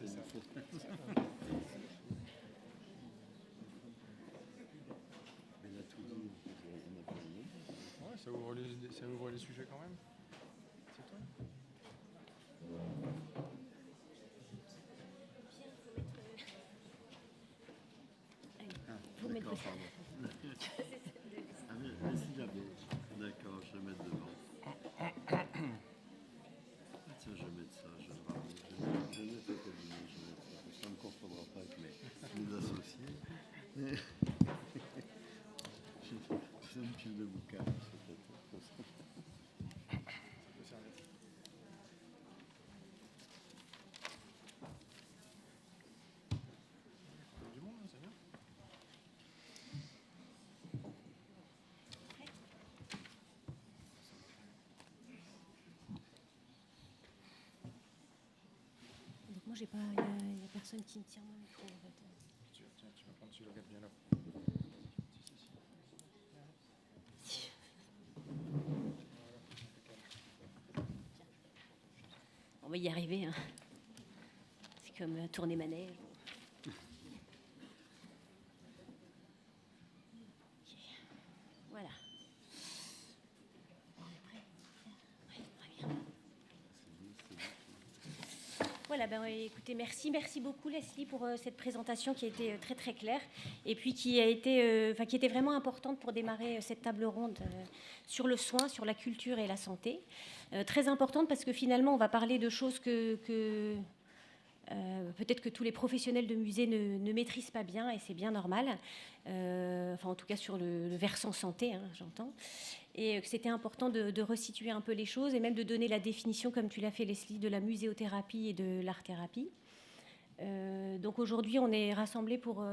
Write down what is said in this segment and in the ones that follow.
C'est ça. Mais là, tout le monde, on a pas le nom. Ouais, ça ouvre les sujets quand même. C'est toi. Ah, d'accord, pardon. Ah, mais si j'avais. D'accord, je vais mettre devant. Ah, tiens, je vais mettre ça, je vais mettre au cabinet, je vais mettre ça. Ça ne me confondra pas avec mes associés. J'ai une pile de bouquins, c'est peut-être pour ça. Ça peut servir. Il y a du monde, hein, c'est bien. Donc moi, j'ai pas, il y a personne qui me tient mon micro en fait. Tu vas prendre celui-là, regarde bien là. On va y arriver. Hein. C'est comme tourner manège. Voilà. On est prêt. Oui, très bien. Voilà, ben, écoutez, merci beaucoup Leslie pour cette présentation qui a été très très claire et puis qui était vraiment importante pour démarrer cette table ronde sur le soin, sur la culture et la santé. Très importante parce que finalement on va parler de choses que peut-être que tous les professionnels de musée ne maîtrisent pas bien et c'est bien normal. Enfin en tout cas sur le versant santé, hein, j'entends. Et que c'était important de resituer un peu les choses et même de donner la définition, comme tu l'as fait Leslie, de la muséothérapie et de l'art-thérapie. Donc aujourd'hui, on est rassemblés pour...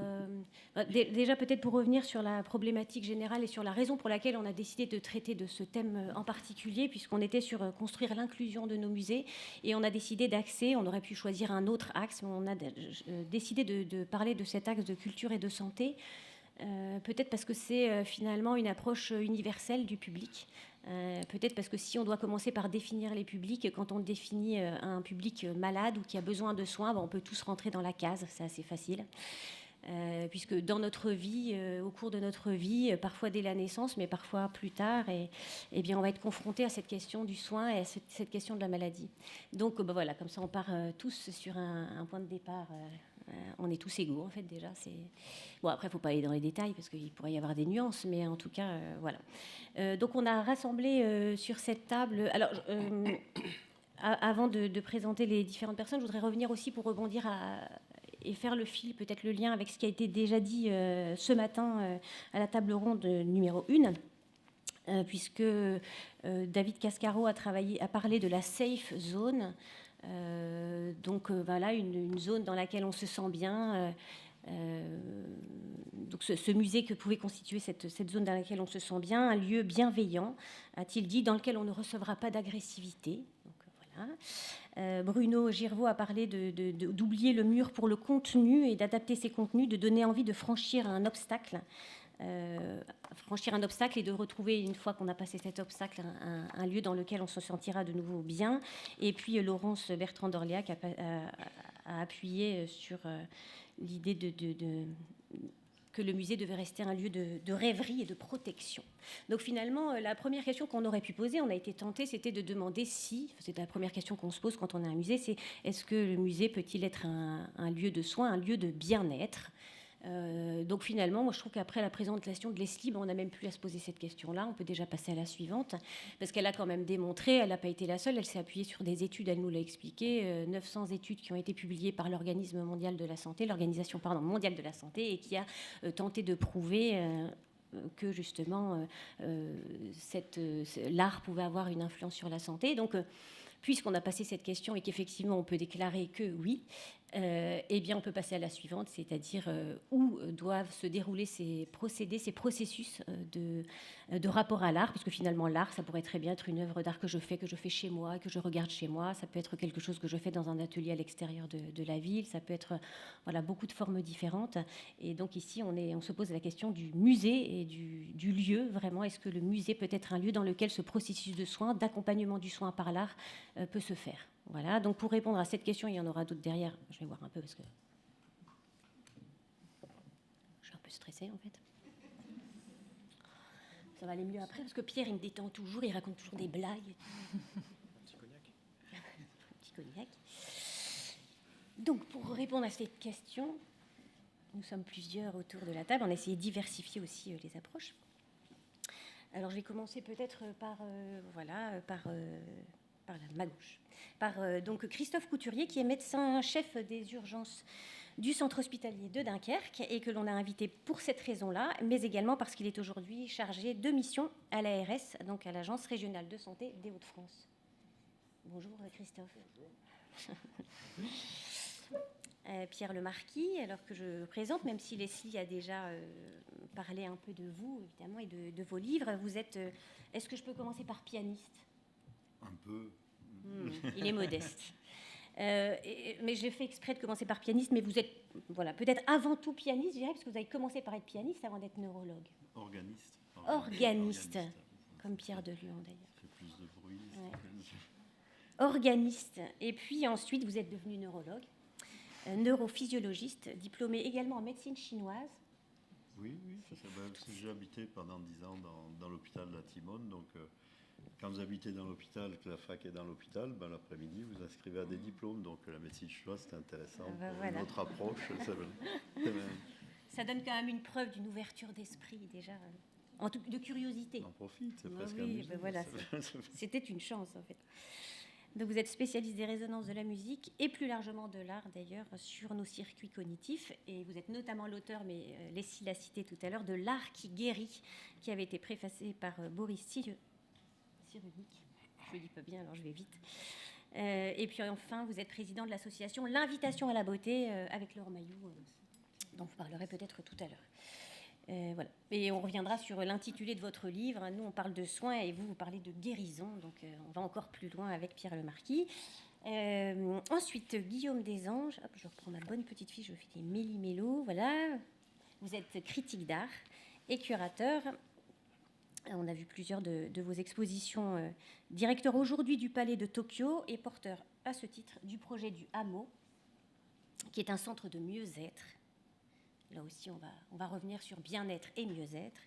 déjà peut-être pour revenir sur la problématique générale et sur la raison pour laquelle on a décidé de traiter de ce thème en particulier, puisqu'on était sur construire l'inclusion de nos musées et on a décidé d'axer, on aurait pu choisir un autre axe, mais on a décidé de parler de cet axe de culture et de santé. Peut-être parce que c'est finalement une approche universelle du public. Peut-être parce que si on doit commencer par définir les publics, quand on définit un public malade ou qui a besoin de soins, ben on peut tous rentrer dans la case, c'est assez facile. Puisque dans notre vie, au cours de notre vie, parfois dès la naissance, mais parfois plus tard, et bien on va être confronté à cette question du soin et à cette question de la maladie. Donc ben voilà, comme ça on part tous sur un point de départ. On est tous égaux en fait déjà. Bon après il ne faut pas aller dans les détails parce qu'il pourrait y avoir des nuances, mais en tout cas voilà. Donc on a rassemblé sur cette table. Alors avant de présenter les différentes personnes, je voudrais revenir aussi pour rebondir et faire le fil, peut-être le lien avec ce qui a été déjà dit ce matin à la table ronde numéro 1, puisque David Cascaro a parlé de la safe zone. Donc voilà, une zone dans laquelle on se sent bien. Donc ce musée que pouvait constituer cette zone dans laquelle on se sent bien, un lieu bienveillant, a-t-il dit, dans lequel on ne recevra pas d'agressivité. Donc, voilà. Bruno Girvaud a parlé d'oublier le mur pour le contenu et d'adapter ses contenus, de donner envie de franchir un obstacle. Et de retrouver, une fois qu'on a passé cet obstacle, un lieu dans lequel on se sentira de nouveau bien. Et puis Laurence Bertrand d'Orléac a appuyé sur l'idée que le musée devait rester un lieu de rêverie et de protection. Donc finalement, la première question qu'on aurait pu poser, on a été tenté, c'était de demander si, c'est la première question qu'on se pose quand on a un musée, c'est est-ce que le musée peut-il être un lieu de soins, un lieu de bien-être ? Donc finalement, moi je trouve qu'après la présentation de Leslie, on n'a même plus à se poser cette question-là. On peut déjà passer à la suivante, parce qu'elle a quand même démontré, elle n'a pas été la seule, elle s'est appuyée sur des études, elle nous l'a expliqué, 900 études qui ont été publiées par l'Organisation mondiale de la santé, et qui a tenté de prouver que justement l'art pouvait avoir une influence sur la santé. Donc puisqu'on a passé cette question et qu'effectivement on peut déclarer que oui, eh bien on peut passer à la suivante, c'est-à-dire où doivent se dérouler ces procédés, ces processus de rapport à l'art, parce que finalement l'art, ça pourrait très bien être une œuvre d'art que je fais chez moi, que je regarde chez moi, ça peut être quelque chose que je fais dans un atelier à l'extérieur de la ville, ça peut être voilà, beaucoup de formes différentes. Et donc ici, on se pose la question du musée et du lieu, vraiment. Est-ce que le musée peut être un lieu dans lequel ce processus de soin, d'accompagnement du soin par l'art, peut se faire ? Voilà, donc pour répondre à cette question, il y en aura d'autres derrière. Je vais voir un peu parce que je suis un peu stressée en fait. Ça va aller mieux après parce que Pierre, il me détend toujours, il raconte toujours des blagues. Un petit cognac. Un petit cognac. Donc pour répondre à cette question, nous sommes plusieurs autour de la table. On a essayé de diversifier aussi les approches. Alors je vais commencer peut-être par ma gauche. Donc Christophe Couturier, qui est médecin-chef des urgences du centre hospitalier de Dunkerque et que l'on a invité pour cette raison-là, mais également parce qu'il est aujourd'hui chargé de mission à l'ARS, donc à l'Agence régionale de santé des Hauts-de-France. Bonjour Christophe. Bonjour. Pierre Lemarquis, alors que je présente, même si Leslie a déjà parlé un peu de vous, évidemment, et de vos livres. Vous êtes, est-ce que je peux commencer par pianiste ? Un peu. Il est modeste. Mais j'ai fait exprès de commencer par pianiste, mais vous êtes, voilà, peut-être avant tout pianiste, je dirais, parce que vous avez commencé par être pianiste avant d'être neurologue. Organiste. Organiste, comme Pierre de Lyon, d'ailleurs. Ça fait plus de bruit. Ouais. Organiste. Et puis ensuite, vous êtes devenu neurologue. Neurophysiologiste, diplômé également en médecine chinoise. Oui, c'est ça. J'ai habité pendant 10 ans dans l'hôpital de la Timone. Donc, quand vous habitez dans l'hôpital, que la fac est dans l'hôpital, l'après-midi, vous inscrivez à des diplômes. Donc, la médecine chinoise, c'était intéressant. Voilà. Notre approche, ça donne quand même une preuve d'une ouverture d'esprit, déjà, de curiosité. On en profite, c'est presque oui, voilà, c'était une chance, en fait. Donc vous êtes spécialiste des résonances de la musique et plus largement de l'art d'ailleurs sur nos circuits cognitifs et vous êtes notamment l'auteur, mais Leslie l'a cité tout à l'heure, de L'art qui guérit, qui avait été préfacé par Boris Cyrulnik. Je le dis pas bien, alors je vais vite. Et puis enfin, vous êtes président de l'association L'Invitation à la beauté avec Laure Mailloux, dont vous parlerez peut-être tout à l'heure. Voilà. Et on reviendra sur l'intitulé de votre livre. Nous, on parle de soins et vous parlez de guérison. Donc, on va encore plus loin avec Pierre Lemarquis. Ensuite, Guillaume Desanges. Hop, je reprends ma bonne petite fiche. Je fais des méli-mélos. Voilà. Vous êtes critique d'art et curateur. On a vu plusieurs de vos expositions. Directeur aujourd'hui du Palais de Tokyo et porteur à ce titre du projet du Hameau, qui est un centre de mieux-être. Là aussi, on va revenir sur bien-être et mieux-être.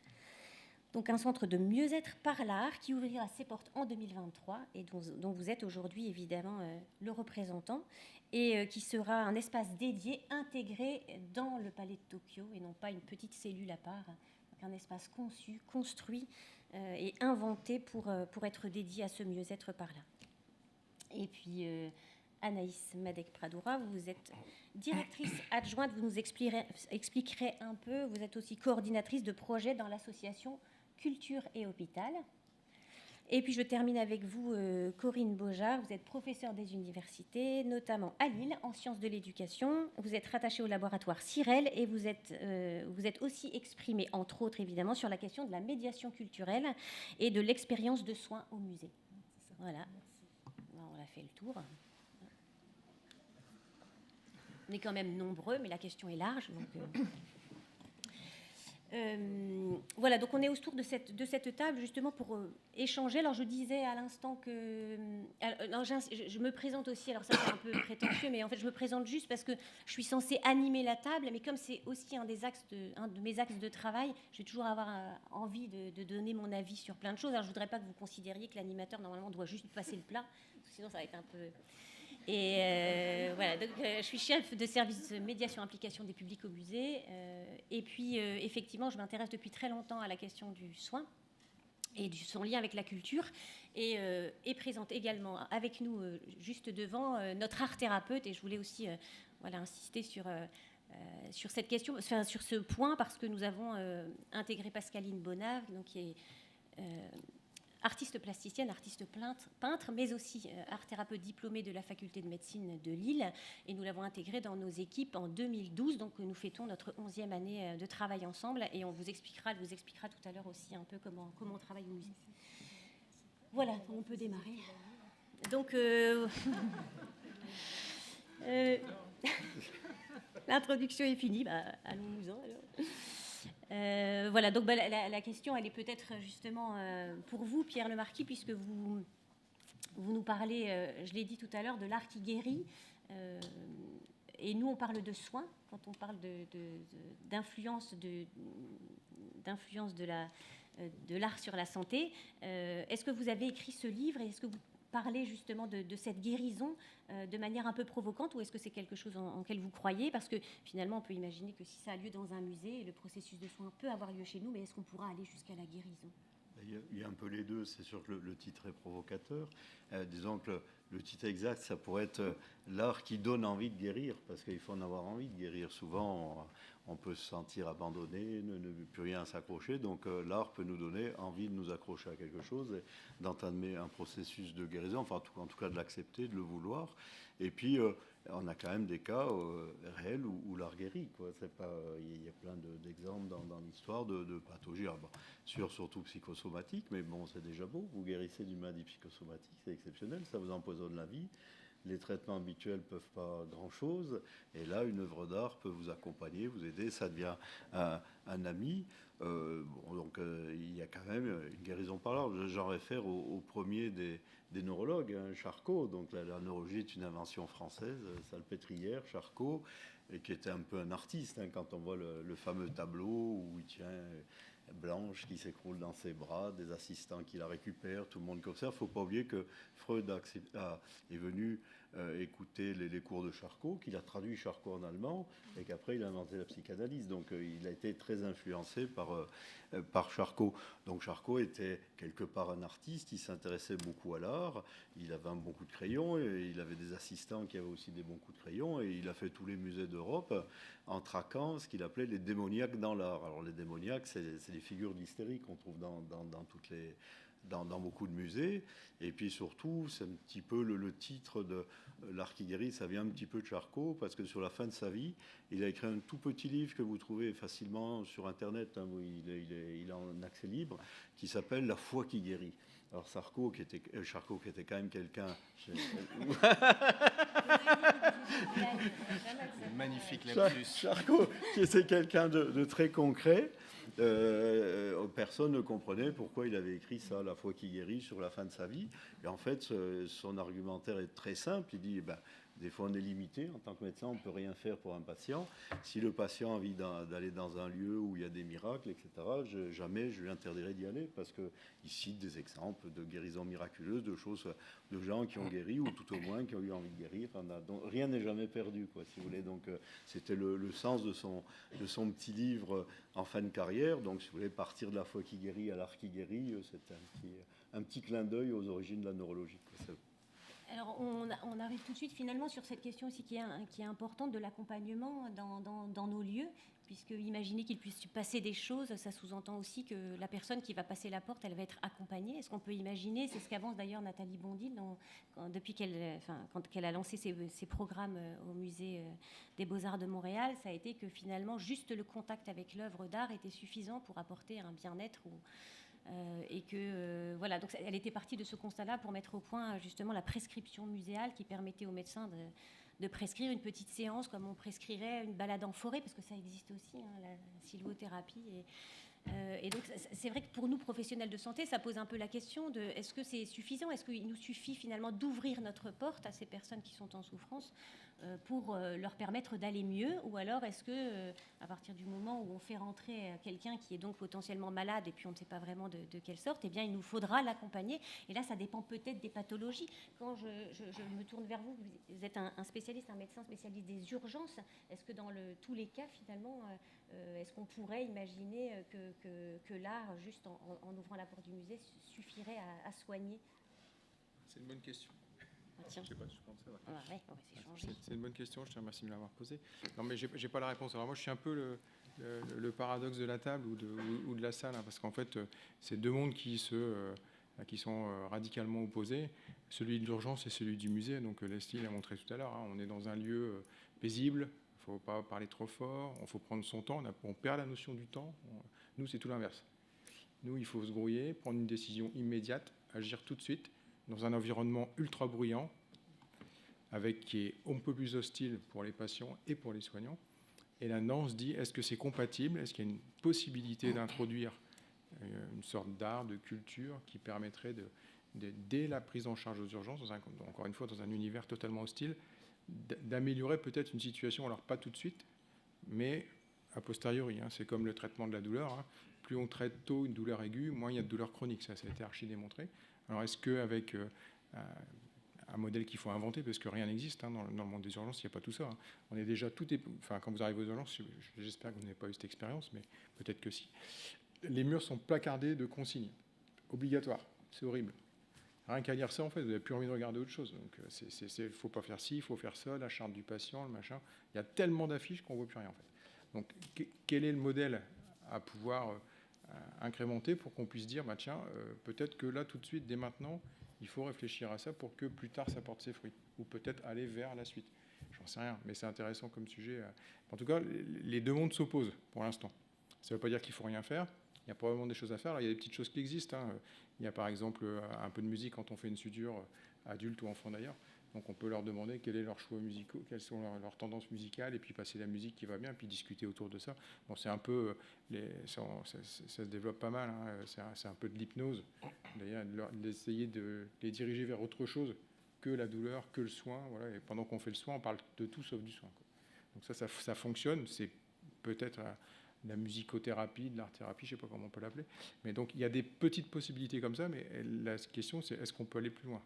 Donc, un centre de mieux-être par l'art qui ouvrira ses portes en 2023 et dont vous êtes aujourd'hui, évidemment, le représentant et qui sera un espace dédié, intégré dans le Palais de Tokyo et non pas une petite cellule à part. Donc, un espace conçu, construit et inventé pour être dédié à ce mieux-être par l'art. Et puis... Anaïs Madec-Pradoura, vous êtes directrice adjointe, vous nous expliquerez un peu, vous êtes aussi coordinatrice de projet dans l'association Culture et Hôpital. Et puis je termine avec vous, Corinne Beaujard, vous êtes professeure des universités, notamment à Lille, en sciences de l'éducation. Vous êtes rattachée au laboratoire CIREL et vous êtes aussi exprimée, entre autres évidemment, sur la question de la médiation culturelle et de l'expérience de soins au musée. Voilà, on a fait le tour. On est quand même nombreux, mais la question est large. Donc, voilà, donc on est autour de cette table justement pour échanger. Alors je disais à l'instant que... Alors, je me présente aussi, alors ça c'est un peu prétentieux, mais en fait je me présente juste parce que je suis censée animer la table, mais comme c'est aussi un de mes axes de travail, je vais toujours avoir envie de donner mon avis sur plein de choses. Alors je ne voudrais pas que vous considériez que l'animateur normalement doit juste passer le plat, parce que sinon ça va être un peu... Et voilà, donc je suis chef de service médiation implication des publics au musée. Et puis, effectivement, je m'intéresse depuis très longtemps à la question du soin et de son lien avec la culture. Et présente également avec nous, juste devant, notre art thérapeute. Et je voulais aussi insister sur cette question, enfin, sur ce point, parce que nous avons intégré Pascaline Bonnave, donc, qui est... artiste plasticienne, artiste peintre, mais aussi art thérapeute diplômée de la faculté de médecine de Lille. Et nous l'avons intégrée dans nos équipes en 2012. Donc nous fêtons notre 11e année de travail ensemble. Et elle vous expliquera tout à l'heure aussi un peu comment on travaille au musée. Voilà, on peut démarrer. Donc, l'introduction est finie. Allons-nous-en alors. Voilà, donc la question, elle est peut-être justement pour vous, Pierre Lemarquis, puisque vous vous nous parlez, je l'ai dit tout à l'heure, de l'art qui guérit. Et nous, on parle de soins quand on parle d'influence de l'art sur la santé. Est-ce que vous avez écrit ce livre et est-ce que vous parlez justement de cette guérison de manière un peu provocante, ou est-ce que c'est quelque chose en lequel vous croyez? Parce que finalement, on peut imaginer que si ça a lieu dans un musée, le processus de soins peut avoir lieu chez nous, mais est-ce qu'on pourra aller jusqu'à la guérison? Il y a un peu les deux. C'est sûr que le titre est provocateur. Disons que le titre exact, ça pourrait être l'art qui donne envie de guérir, parce qu'il faut en avoir envie de guérir. Souvent, on peut se sentir abandonné, ne plus rien à s'accrocher. Donc l'art peut nous donner envie de nous accrocher à quelque chose, et d'entamer un processus de guérison, enfin en tout cas de l'accepter, de le vouloir. Et puis, on a quand même des cas réels où l'art guérit, quoi. C'est pas, il y a plein d'exemples dans l'histoire de pathologies, surtout psychosomatiques, mais bon, c'est déjà beau. Vous guérissez d'une maladie psychosomatique, c'est exceptionnel, ça vous empoisonne la vie. Les traitements habituels ne peuvent pas grand-chose. Et là, une œuvre d'art peut vous accompagner, vous aider, ça devient un ami. Donc, il y a quand même une guérison par l'art. J'en réfère au premier des neurologues, Charcot. Donc, la neurologie est une invention française, salpêtrière, Charcot, et qui était un peu un artiste. Quand on voit le fameux tableau où il tient Blanche qui s'écroule dans ses bras, des assistants qui la récupèrent, tout le monde qui observe. Il ne faut pas oublier que Freud est venu écouter les cours de Charcot, qu'il a traduit Charcot en allemand, et qu'après il a inventé la psychanalyse. Donc il a été très influencé par Charcot. Donc Charcot était quelque part un artiste, il s'intéressait beaucoup à l'art, il avait un bon coup de crayon, et il avait des assistants qui avaient aussi des bons coups de crayon, et il a fait tous les musées d'Europe en traquant ce qu'il appelait les démoniaques dans l'art. Alors les démoniaques, c'est les figures d'hystérie qu'on trouve dans beaucoup de musées. Et puis surtout, c'est un petit peu le titre de l'art qui guérit, ça vient un petit peu de Charcot, parce que sur la fin de sa vie, il a écrit un tout petit livre que vous trouvez facilement sur Internet, où il est en accès libre, qui s'appelle La foi qui guérit. Alors Charcot, qui était quand même quelqu'un... Magnifique lapsus. Charcot, qui était quelqu'un de très concret. Personne ne comprenait pourquoi il avait écrit ça, La foi qui guérit, sur la fin de sa vie. Et en fait, son argumentaire est très simple. Il dit, des fois on est limité. En tant que médecin, on ne peut rien faire pour un patient. Si le patient a envie d'aller dans un lieu où il y a des miracles, etc., jamais je lui interdirai d'y aller, parce qu'il cite des exemples de guérisons miraculeuses, de gens qui ont guéri, ou tout au moins qui ont eu envie de guérir. Donc, rien n'est jamais perdu, quoi, si vous voulez. Donc c'était le sens de son petit livre en fin de carrière. Donc si vous voulez partir de la foi qui guérit à l'art qui guérit, c'était un petit clin d'œil aux origines de la neurologie, quoi. Alors, on arrive tout de suite finalement sur cette question aussi qui est importante de l'accompagnement dans nos lieux, puisque imaginer qu'il puisse se passer des choses, ça sous-entend aussi que la personne qui va passer la porte, elle va être accompagnée. Est-ce qu'on peut imaginer, c'est ce qu'avance d'ailleurs Nathalie Bondil depuis quand elle a lancé ses programmes au musée des Beaux-Arts de Montréal, ça a été que finalement juste le contact avec l'œuvre d'art était suffisant pour apporter un bien-être et que voilà, donc elle était partie de ce constat-là pour mettre au point justement la prescription muséale qui permettait aux médecins de prescrire une petite séance comme on prescrirait une balade en forêt, parce que ça existe aussi, la sylvothérapie. Et donc c'est vrai que pour nous professionnels de santé, ça pose un peu la question de est-ce que c'est suffisant, est-ce qu'il nous suffit finalement d'ouvrir notre porte à ces personnes qui sont en souffrance pour leur permettre d'aller mieux, ou alors est-ce que à partir du moment où on fait rentrer quelqu'un qui est donc potentiellement malade et puis on ne sait pas vraiment de quelle sorte, eh bien il nous faudra l'accompagner. Et là ça dépend peut-être des pathologies. Quand je me tourne vers vous, vous êtes un spécialiste, un médecin spécialiste des urgences, est-ce que dans tous les cas finalement est-ce qu'on pourrait imaginer que l'art, juste en ouvrant la porte du musée, suffirait à soigner? C'est une bonne question. Tiens. Je sais pas, je pense que c'est vrai. Ouais, on va s'échanger. C'est une bonne question, je te remercie de me l'avoir posée. Non, mais j'ai pas la réponse. Alors moi, je suis un peu le paradoxe de la table ou de la salle, parce qu'en fait, c'est deux mondes qui sont radicalement opposés. Celui de l'urgence et celui du musée. Donc Leslie l'a montré tout à l'heure. On est dans un lieu paisible. Il ne faut pas parler trop fort. Il faut prendre son temps. On perd la notion du temps. Nous, c'est tout l'inverse. Nous, il faut se grouiller, prendre une décision immédiate, agir tout de suite dans un environnement ultra bruyant, qui est un peu plus hostile pour les patients et pour les soignants. Et là, on se dit, est-ce que c'est compatible? Est-ce qu'il y a une possibilité d'introduire une sorte d'art, de culture qui permettrait dès la prise en charge aux urgences, encore une fois dans un univers totalement hostile, d'améliorer peut-être une situation, alors pas tout de suite, mais a posteriori. C'est comme le traitement de la douleur. Plus on traite tôt une douleur aiguë, moins il y a de douleur chronique. Ça a été archi démontré. Alors est-ce qu'avec un modèle qu'il faut inventer, parce que rien n'existe dans le monde des urgences, il n'y a pas tout ça. On est déjà quand vous arrivez aux urgences, j'espère que vous n'avez pas eu cette expérience, mais peut-être que si. Les murs sont placardés de consignes obligatoires. C'est horrible. Rien qu'à lire ça, en fait, vous n'avez plus envie de regarder autre chose. Donc, il ne faut pas faire ci, il faut faire ça, la charte du patient, le machin. Il y a tellement d'affiches qu'on ne voit plus rien, en fait. Donc, quel est le modèle à pouvoir incrémenter pour qu'on puisse dire, tiens, peut-être que là, tout de suite, dès maintenant, il faut réfléchir à ça pour que plus tard, ça porte ses fruits. Ou peut-être aller vers la suite. J'en sais rien, mais c'est intéressant comme sujet. En tout cas, les deux mondes s'opposent pour l'instant. Ça ne veut pas dire qu'il ne faut rien faire. Il y a probablement des choses à faire. Alors, il y a des petites choses qui existent. Il y a par exemple un peu de musique quand on fait une suture, adulte ou enfant d'ailleurs. Donc on peut leur demander quels sont leurs choix musicaux, quelles sont leurs tendances musicales, et puis passer la musique qui va bien, puis discuter autour de ça. Bon, c'est un peu, ça se développe pas mal. C'est un peu de l'hypnose. D'ailleurs, d'essayer de les diriger vers autre chose que la douleur, que le soin. Voilà. Et pendant qu'on fait le soin, on parle de tout sauf du soin. Donc ça fonctionne. C'est peut-être de la musicothérapie, de l'art-thérapie, je ne sais pas comment on peut l'appeler. Mais donc, il y a des petites possibilités comme ça, mais la question, c'est est-ce qu'on peut aller plus loin ?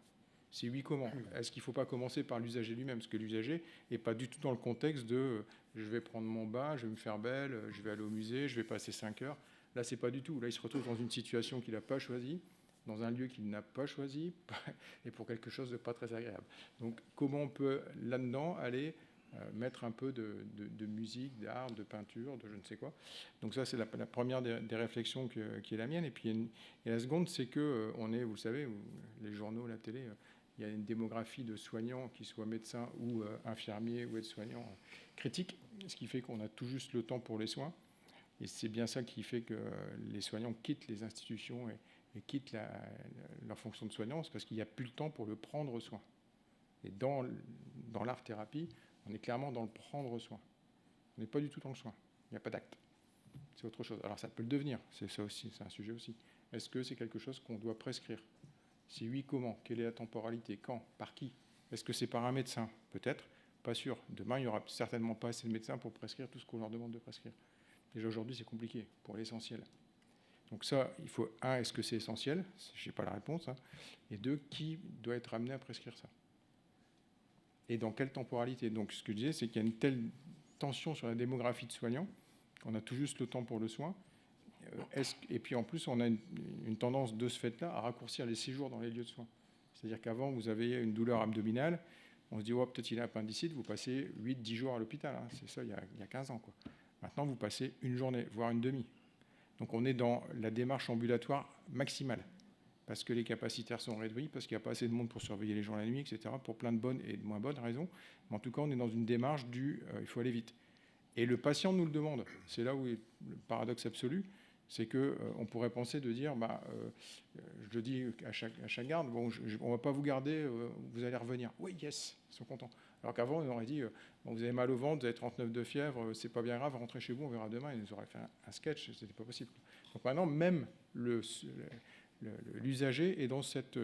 Si oui, comment ? Est-ce qu'il ne faut pas commencer par l'usager lui-même ? Parce que l'usager n'est pas du tout dans le contexte de je vais prendre mon bain, je vais me faire belle, je vais aller au musée, je vais passer 5 heures. Là, ce n'est pas du tout. Là, il se retrouve dans une situation qu'il n'a pas choisie, dans un lieu qu'il n'a pas choisi, et pour quelque chose de pas très agréable. Donc, comment on peut, là-dedans, aller mettre un peu de musique, d'art, de peinture, de je ne sais quoi. Donc ça, c'est la première des réflexions qui est la mienne. Et puis et la seconde, c'est qu'on est, vous le savez, les journaux, la télé, il y a une démographie de soignants, qu'ils soient médecins ou infirmiers ou aides-soignants, critiques, ce qui fait qu'on a tout juste le temps pour les soins. Et c'est bien ça qui fait que les soignants quittent les institutions et quittent leur fonction de soignant, c'est parce qu'il n'y a plus le temps pour le prendre soin. Et dans l'art-thérapie, on est clairement dans le prendre soin. On n'est pas du tout dans le soin. Il n'y a pas d'acte. C'est autre chose. Alors ça peut le devenir. C'est ça aussi. C'est un sujet aussi. Est-ce que c'est quelque chose qu'on doit prescrire ? Si oui, comment ? Quelle est la temporalité ? Quand ? Par qui ? Est-ce que c'est par un médecin ? Peut-être. Pas sûr. Demain, il n'y aura certainement pas assez de médecins pour prescrire tout ce qu'on leur demande de prescrire. Déjà aujourd'hui, c'est compliqué pour l'essentiel. Donc ça, il faut, est-ce que c'est essentiel ? Je n'ai pas la réponse. Et deux, qui doit être amené à prescrire ça ? Et dans quelle temporalité ? Donc, ce que je disais, c'est qu'il y a une telle tension sur la démographie de soignants qu'on a tout juste le temps pour le soin. Et puis, en plus, on a une tendance de ce fait-là à raccourcir les séjours dans les lieux de soins. C'est-à-dire qu'avant, vous avez une douleur abdominale, on se dit, oh, peut-être il a appendicite, vous passez 8-10 jours à l'hôpital. C'est ça, il y a 15 ans. Maintenant, vous passez une journée, voire une demi. Donc, on est dans la démarche ambulatoire maximale. Parce que les capacitaires sont réduits, parce qu'il n'y a pas assez de monde pour surveiller les gens la nuit, etc., pour plein de bonnes et de moins bonnes raisons. Mais en tout cas, on est dans une démarche il faut aller vite. Et le patient nous le demande. C'est là où est le paradoxe absolu, c'est qu'on pourrait penser de dire, je le dis à chaque garde, bon, on ne va pas vous garder, vous allez revenir. Oui, yes, ils sont contents. Alors qu'avant, on aurait dit, bon, vous avez mal au ventre, vous avez 39 de fièvre, c'est pas bien grave, rentrez chez vous, on verra demain. Ils nous auraient fait un sketch, c'était pas possible. Donc maintenant, même l'usager est dans cette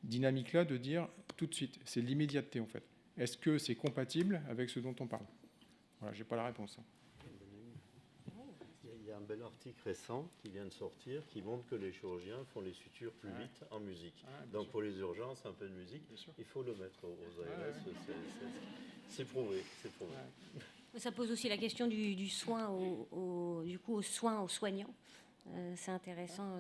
dynamique-là de dire tout de suite, c'est l'immédiateté en fait. Est-ce que c'est compatible avec ce dont on parle ? Voilà, je n'ai pas la réponse. Il y a un bel article récent qui vient de sortir qui montre que les chirurgiens font les sutures plus vite en musique. Donc sûr. pour les urgences, un peu de musique, il faut le mettre aux ARS. C'est prouvé. Ça pose aussi la question du soin aux soins aux soignants. C'est intéressant.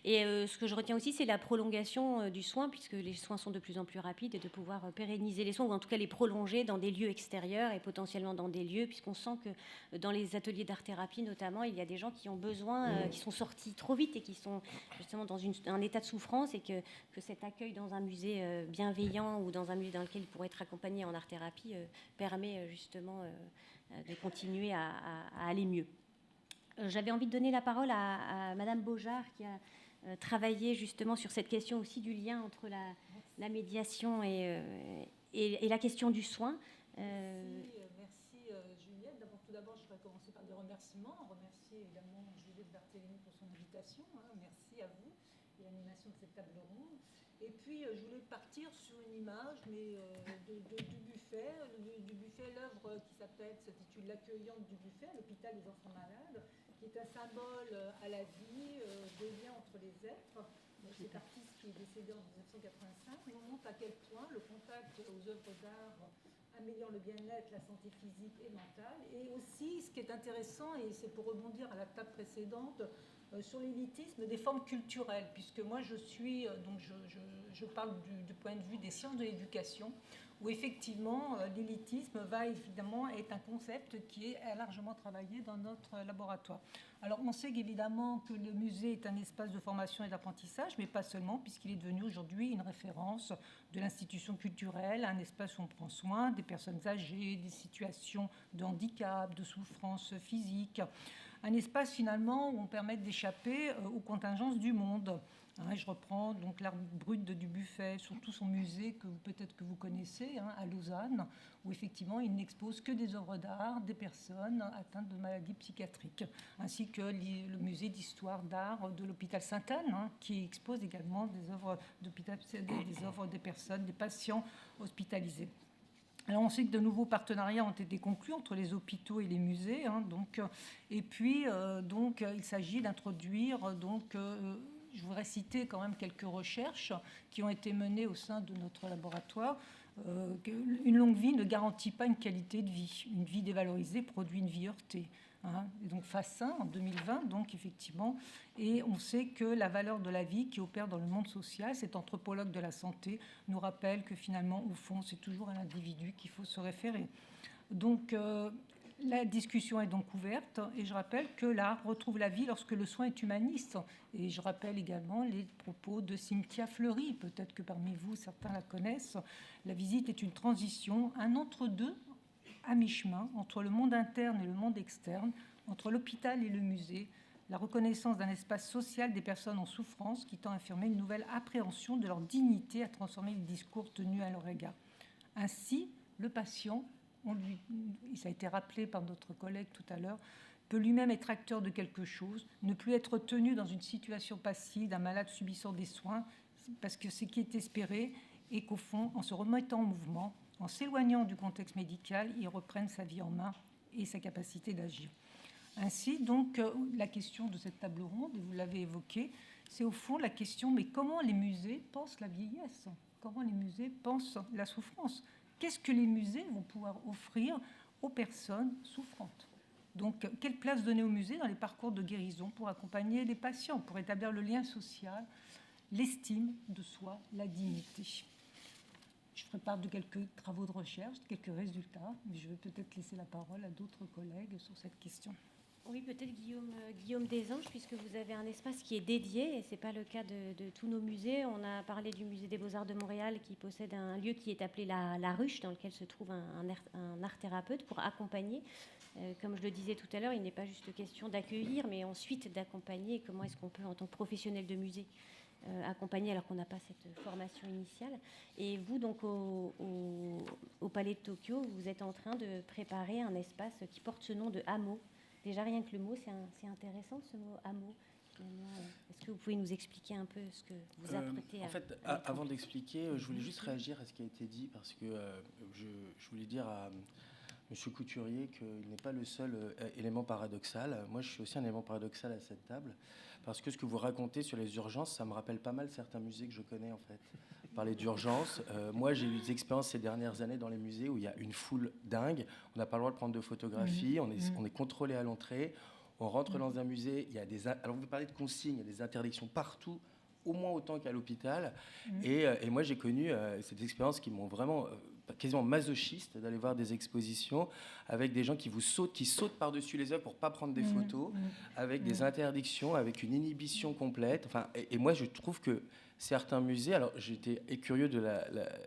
Et ce que je retiens aussi, c'est la prolongation du soin, puisque les soins sont de plus en plus rapides, et de pouvoir pérenniser les soins, ou en tout cas les prolonger dans des lieux extérieurs et potentiellement dans des lieux, puisqu'on sent que dans les ateliers d'art-thérapie notamment, il y a des gens qui ont besoin, qui sont sortis trop vite et qui sont justement dans un état de souffrance, et que cet accueil dans un musée bienveillant ou dans un musée dans lequel ils pourraient être accompagnés en art-thérapie permet justement de continuer à aller mieux. J'avais envie de donner la parole à Madame Beaujard, qui a travaillé justement sur cette question aussi du lien entre la médiation et la question du soin. Merci Juliette. Tout d'abord, je voudrais commencer par des remerciements. Remercier également Juliette Barthélémy pour son invitation. Merci à vous et l'animation de cette table ronde. Et puis, je voulais partir sur une image du buffet, l'œuvre qui s'intitule L'accueillante du buffet, l'hôpital des enfants malades, qui est un symbole à la vie, des liens entre les êtres. Cet artiste qui est décédé en 1985 nous montre à quel point le contact aux œuvres d'art améliore le bien-être, la santé physique et mentale. Et aussi, ce qui est intéressant, et c'est pour rebondir à la table précédente, sur l'élitisme des formes culturelles, puisque moi je parle du point de vue des sciences de l'éducation, où effectivement l'élitisme va évidemment être un concept qui est largement travaillé dans notre laboratoire. Alors on sait évidemment que le musée est un espace de formation et d'apprentissage, mais pas seulement, puisqu'il est devenu aujourd'hui une référence de l'institution culturelle, un espace où on prend soin des personnes âgées, des situations de handicap, de souffrance physique, un espace finalement où on permet d'échapper aux contingences du monde. Je reprends donc l'art brut du buffet, surtout son musée que peut-être que vous connaissez, à Lausanne, où effectivement il n'expose que des œuvres d'art des personnes atteintes de maladies psychiatriques, ainsi que le musée d'histoire d'art de l'hôpital Sainte-Anne, qui expose également des œuvres des personnes, des patients hospitalisés. Alors on sait que de nouveaux partenariats ont été conclus entre les hôpitaux et les musées, et puis il s'agit d'introduire je voudrais citer quand même quelques recherches qui ont été menées au sein de notre laboratoire. Une longue vie ne garantit pas une qualité de vie. Une vie dévalorisée produit une vie heurtée. Et donc Fassin, en 2020, donc effectivement, et on sait que la valeur de la vie qui opère dans le monde social, cet anthropologue de la santé nous rappelle que finalement, au fond, c'est toujours à l'individu qu'il faut se référer. Donc, la discussion est donc ouverte et je rappelle que l'art retrouve la vie lorsque le soin est humaniste. Et je rappelle également les propos de Cynthia Fleury, peut-être que parmi vous, certains la connaissent. La visite est une transition, un entre-deux à mi-chemin entre le monde interne et le monde externe, entre l'hôpital et le musée, la reconnaissance d'un espace social des personnes en souffrance qui tend à affirmer une nouvelle appréhension de leur dignité, à transformer les discours tenus à leur égard. Ainsi, le patient, ça a été rappelé par notre collègue tout à l'heure, peut lui-même être acteur de quelque chose, ne plus être tenu dans une situation passive d'un malade subissant des soins, parce que ce qui est espéré est qu'au fond, en se remettant en mouvement, en s'éloignant du contexte médical, il reprenne sa vie en main et sa capacité d'agir. Ainsi, donc, la question de cette table ronde, et vous l'avez évoqué, c'est au fond la question, mais comment les musées pensent la vieillesse ? Comment les musées pensent la souffrance ? Qu'est-ce que les musées vont pouvoir offrir aux personnes souffrantes ? Donc, quelle place donner aux musées dans les parcours de guérison pour accompagner les patients, pour établir le lien social, l'estime de soi, la dignité ? Je ferai part de quelques travaux de recherche, de quelques résultats, mais je vais peut-être laisser la parole à d'autres collègues sur cette question. Oui, peut-être Guillaume Desanges, puisque vous avez un espace qui est dédié, et ce n'est pas le cas de tous nos musées. On a parlé du musée des Beaux-Arts de Montréal, qui possède un lieu qui est appelé la Ruche, dans lequel se trouve un art thérapeute pour accompagner. Comme je le disais tout à l'heure, il n'est pas juste question d'accueillir, mais ensuite d'accompagner. Comment est-ce qu'on peut, en tant que professionnel de musée, accompagner alors qu'on n'a pas cette formation initiale. Et vous, donc, au Palais de Tokyo, vous êtes en train de préparer un espace qui porte ce nom de hameau. Déjà, rien que le mot, c'est intéressant, ce mot hameau. Est-ce que vous pouvez nous expliquer un peu ce que vous apprêtez à... En fait, avant d'expliquer, je voulais juste réagir à ce qui a été dit, parce que je voulais dire à M. Couturier qu'il n'est pas le seul élément paradoxal. Moi, je suis aussi un élément paradoxal à cette table, parce que ce que vous racontez sur les urgences, ça me rappelle pas mal certains musées que je connais, en fait. Parler d'urgence. Moi, j'ai eu des expériences ces dernières années dans les musées où il y a une foule dingue. On n'a pas le droit de prendre de photographies. On est contrôlé à l'entrée. On rentre dans un musée. Il y a des... Alors, vous parlez de consignes. Il y a des interdictions partout, au moins autant qu'à l'hôpital. Et moi, j'ai connu ces expériences qui m'ont vraiment... quasiment masochiste d'aller voir des expositions avec des gens qui sautent par-dessus les œuvres pour pas prendre des photos, avec des interdictions, avec une inhibition complète. Enfin, et moi, je trouve que certains musées, alors j'étais curieux de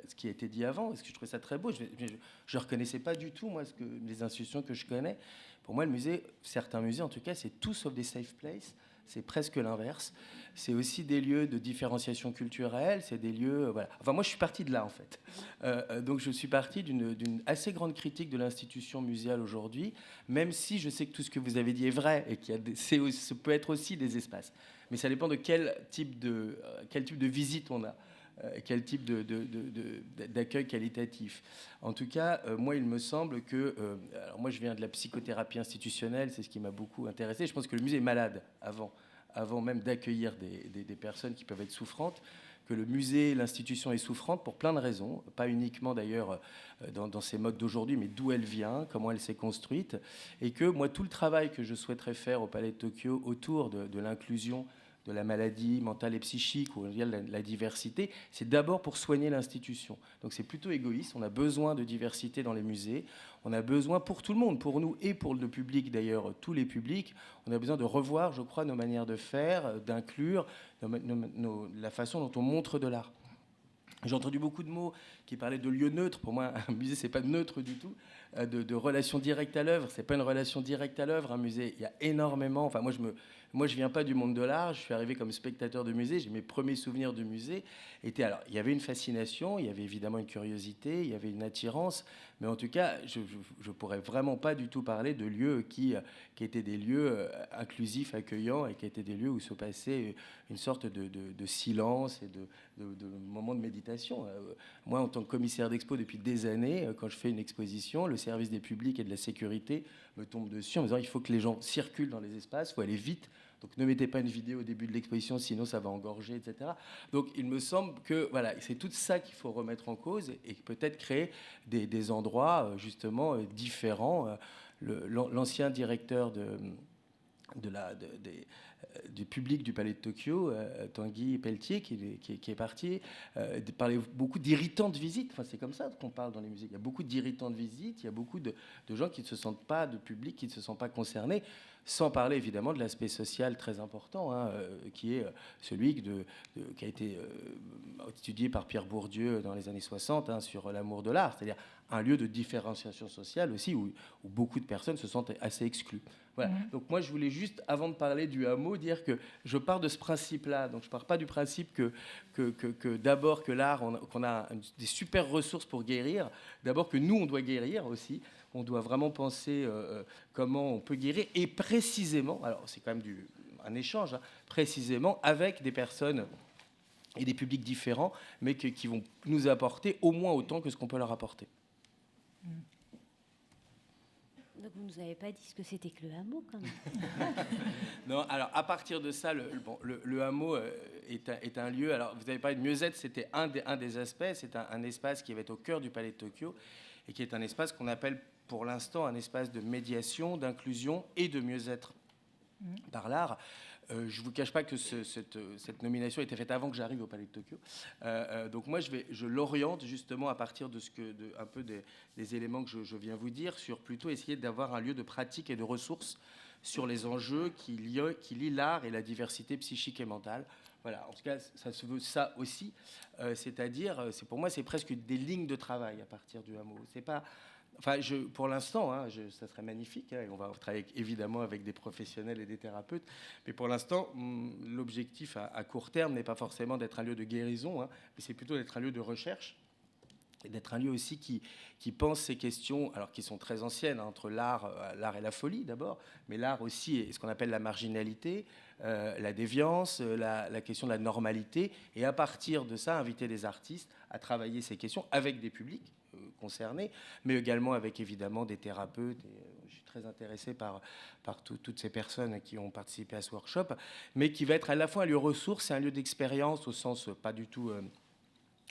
ce qui a été dit avant, parce que je trouvais ça très beau. Je ne reconnaissais pas du tout, moi, les institutions que je connais. Pour moi, le musée, certains musées en tout cas, c'est tout sauf des safe places. C'est presque l'inverse. C'est aussi des lieux de différenciation culturelle. C'est des lieux... voilà. Enfin, moi, je suis parti de là, en fait. Donc, je suis parti d'une assez grande critique de l'institution muséale aujourd'hui, même si je sais que tout ce que vous avez dit est vrai et ça peut être aussi des espaces. Mais ça dépend de quel type de visite on a. quel type d'accueil qualitatif. En tout cas, moi, il me semble que... alors moi, je viens de la psychothérapie institutionnelle, c'est ce qui m'a beaucoup intéressé. Je pense que le musée est malade avant même d'accueillir des personnes qui peuvent être souffrantes, que le musée, l'institution est souffrante pour plein de raisons, pas uniquement d'ailleurs dans ces modes d'aujourd'hui, mais d'où elle vient, comment elle s'est construite, et que moi, tout le travail que je souhaiterais faire au Palais de Tokyo autour de l'inclusion de la maladie mentale et psychique, ou la diversité, c'est d'abord pour soigner l'institution. Donc c'est plutôt égoïste, on a besoin de diversité dans les musées, on a besoin pour tout le monde, pour nous et pour le public d'ailleurs, tous les publics, on a besoin de revoir, je crois, nos manières de faire, d'inclure la façon dont on montre de l'art. J'ai entendu beaucoup de mots qui parlaient de lieux neutres. Pour moi, un musée, c'est pas neutre du tout. De relation directe à l'œuvre, c'est pas une relation directe à l'œuvre. Un musée, il y a énormément. Enfin, moi, je viens pas du monde de l'art. Je suis arrivé comme spectateur de musée. J'ai mes premiers souvenirs de musée. Alors, il y avait une fascination, il y avait évidemment une curiosité, il y avait une attirance. Mais en tout cas, je pourrais vraiment pas du tout parler de lieux qui étaient des lieux inclusifs, accueillants, et qui étaient des lieux où se passait une sorte de silence et de moments de méditation. Moi, en tant que commissaire d'expo depuis des années, quand je fais une exposition, le service des publics et de la sécurité me tombe dessus en me disant il faut que les gens circulent dans les espaces, il faut aller vite. Donc ne mettez pas une vidéo au début de l'exposition, sinon ça va engorger, etc. Donc il me semble que voilà, c'est tout ça qu'il faut remettre en cause et peut-être créer des endroits justement différents. L'ancien directeur du public du Palais de Tokyo, Tanguy Pelletier, qui est parti, parlait beaucoup d'irritants de visite. Enfin, c'est comme ça qu'on parle dans les musées. Il y a beaucoup d'irritants de visite, il y a beaucoup de gens qui ne se sentent pas, de public qui ne se sentent pas concernés, sans parler évidemment de l'aspect social très important, qui est celui qui a été étudié par Pierre Bourdieu dans les années 60, sur l'amour de l'art, c'est-à-dire un lieu de différenciation sociale aussi, où beaucoup de personnes se sentent assez exclues. Voilà. Donc moi, je voulais juste, avant de parler du hameau, dire que je pars de ce principe-là. Donc je ne pars pas du principe que d'abord que l'art, qu'on a des super ressources pour guérir. D'abord que nous, on doit guérir aussi. On doit vraiment penser comment on peut guérir. Et précisément, alors c'est quand même un échange, précisément avec des personnes et des publics différents, mais qui vont nous apporter au moins autant que ce qu'on peut leur apporter. Donc vous ne nous avez pas dit ce que c'était que le hameau, quand même. Non, alors à partir de ça, le hameau est un lieu. Alors vous avez parlé de mieux-être, c'était un des aspects. C'est un espace qui va être au cœur du Palais de Tokyo et qui est un espace qu'on appelle pour l'instant un espace de médiation, d'inclusion et de mieux-être par l'art. Je ne vous cache pas que cette nomination a été faite avant que j'arrive au Palais de Tokyo. Donc moi, je l'oriente justement à partir de un peu des éléments que je viens vous dire, sur plutôt essayer d'avoir un lieu de pratique et de ressources sur les enjeux qui lient l'art et la diversité psychique et mentale. Voilà, en tout cas, ça se veut ça aussi. C'est-à-dire, pour moi, c'est presque des lignes de travail à partir du hameau. C'est pas... Enfin, pour l'instant, ça serait magnifique, et on va travailler évidemment avec des professionnels et des thérapeutes, mais pour l'instant, l'objectif à court terme n'est pas forcément d'être un lieu de guérison, mais c'est plutôt d'être un lieu de recherche, et d'être un lieu aussi qui pense ces questions, alors qui sont très anciennes, entre l'art et la folie d'abord, mais l'art aussi est ce qu'on appelle la marginalité, la déviance, la question de la normalité, et à partir de ça, inviter des artistes à travailler ces questions avec des publics concernés, mais également avec évidemment des thérapeutes. Et je suis très intéressé par toutes ces personnes qui ont participé à ce workshop, mais qui va être à la fois un lieu ressource et un lieu d'expérience au sens pas du tout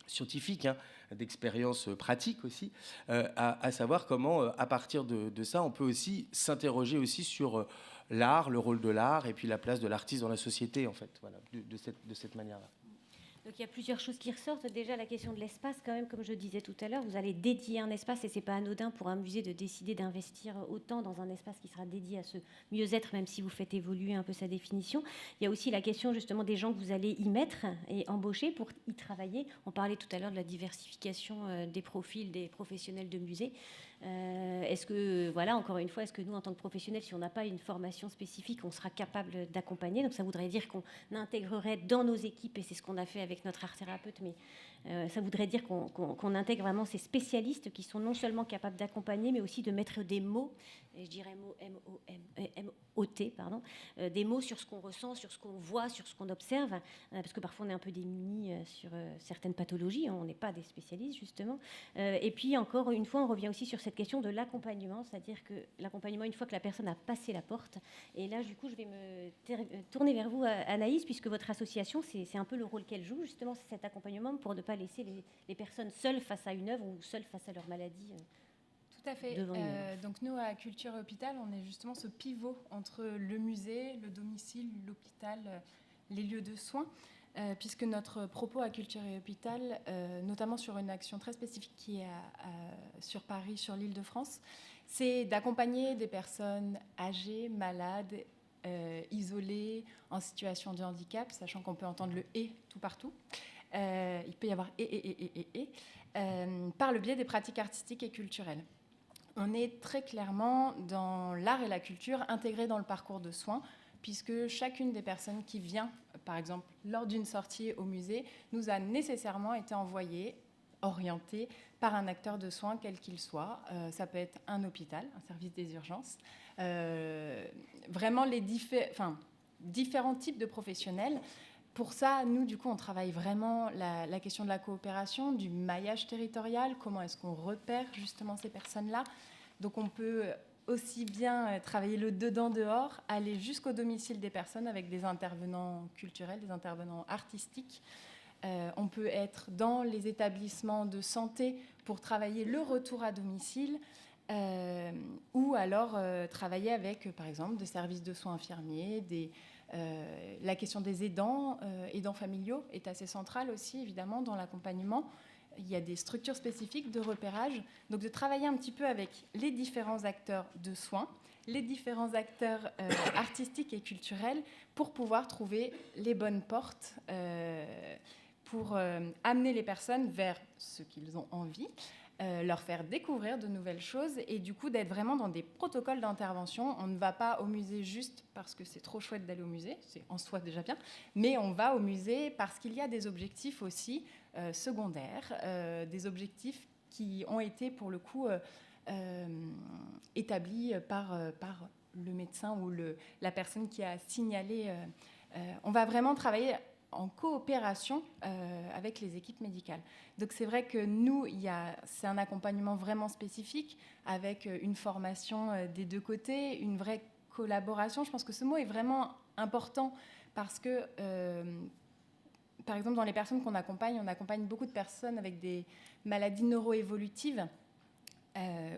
scientifique, d'expérience pratique aussi, à savoir comment, à partir de ça, on peut aussi s'interroger aussi sur l'art, le rôle de l'art, et puis la place de l'artiste dans la société, en fait, voilà, de cette manière-là. Donc il y a plusieurs choses qui ressortent. Déjà la question de l'espace, quand même, comme je disais tout à l'heure, vous allez dédier un espace, et c'est pas anodin pour un musée de décider d'investir autant dans un espace qui sera dédié à ce mieux-être, même si vous faites évoluer un peu sa définition. Il y a aussi la question justement des gens que vous allez y mettre et embaucher pour y travailler. On parlait tout à l'heure de la diversification des profils des professionnels de musée. Est-ce que, voilà, encore une fois, est-ce que nous, en tant que professionnels, si on n'a pas une formation spécifique, on sera capable d'accompagner? Donc ça voudrait dire qu'on intégrerait dans nos équipes, et c'est ce qu'on a fait avec notre art thérapeute, mais ça voudrait dire qu'on intègre vraiment ces spécialistes qui sont non seulement capables d'accompagner, mais aussi de mettre des mots, et je dirais mots M-O-T, pardon, des mots sur ce qu'on ressent, sur ce qu'on voit, sur ce qu'on observe, parce que parfois on est un peu démunis sur certaines pathologies, on n'est pas des spécialistes justement. Et puis encore une fois, on revient aussi sur cette question de l'accompagnement, c'est-à-dire que l'accompagnement, une fois que la personne a passé la porte, et là du coup je vais me tourner vers vous, Anaïs, puisque votre association, c'est un peu le rôle qu'elle joue, justement, c'est cet accompagnement pour ne pas laisser les personnes seules face à une œuvre ou seules face à leur maladie. Tout à fait. Donc nous, à Culture et Hôpital, on est justement ce pivot entre le musée, le domicile, l'hôpital, les lieux de soins, puisque notre propos à Culture et Hôpital, notamment sur une action très spécifique qui est sur Paris, sur l'Île-de-France, c'est d'accompagner des personnes âgées, malades, isolées, en situation de handicap, sachant qu'on peut entendre le « et » tout partout. Il peut y avoir « et », par le biais des pratiques artistiques et culturelles. On est très clairement dans l'art et la culture intégrés dans le parcours de soins, puisque chacune des personnes qui vient, par exemple, lors d'une sortie au musée, nous a nécessairement été envoyée, orientée par un acteur de soins, quel qu'il soit. Ça peut être un hôpital, un service des urgences. Vraiment les différents types de professionnels. Pour ça, nous, du coup, on travaille vraiment la question de la coopération, du maillage territorial, comment est-ce qu'on repère justement ces personnes-là. Donc, on peut aussi bien travailler le dedans-dehors, aller jusqu'au domicile des personnes avec des intervenants culturels, des intervenants artistiques. On peut être dans les établissements de santé pour travailler le retour à domicile, ou alors travailler avec, par exemple, des services de soins infirmiers, la question des aidants familiaux est assez centrale aussi, évidemment, dans l'accompagnement. Il y a des structures spécifiques de repérage. Donc, de travailler un petit peu avec les différents acteurs de soins, les différents acteurs artistiques et culturels pour pouvoir trouver les bonnes portes pour amener les personnes vers ce qu'ils ont envie, leur faire découvrir de nouvelles choses et du coup d'être vraiment dans des protocoles d'intervention. On ne va pas au musée juste parce que c'est trop chouette d'aller au musée, c'est en soi déjà bien, mais on va au musée parce qu'il y a des objectifs aussi secondaires, des objectifs qui ont été pour le coup établis par le médecin ou la personne qui a signalé. On va vraiment travailler en coopération avec les équipes médicales. Donc c'est vrai que nous, c'est un accompagnement vraiment spécifique avec une formation des deux côtés, une vraie collaboration. Je pense que ce mot est vraiment important parce que, par exemple, dans les personnes qu'on accompagne, on accompagne beaucoup de personnes avec des maladies neuroévolutives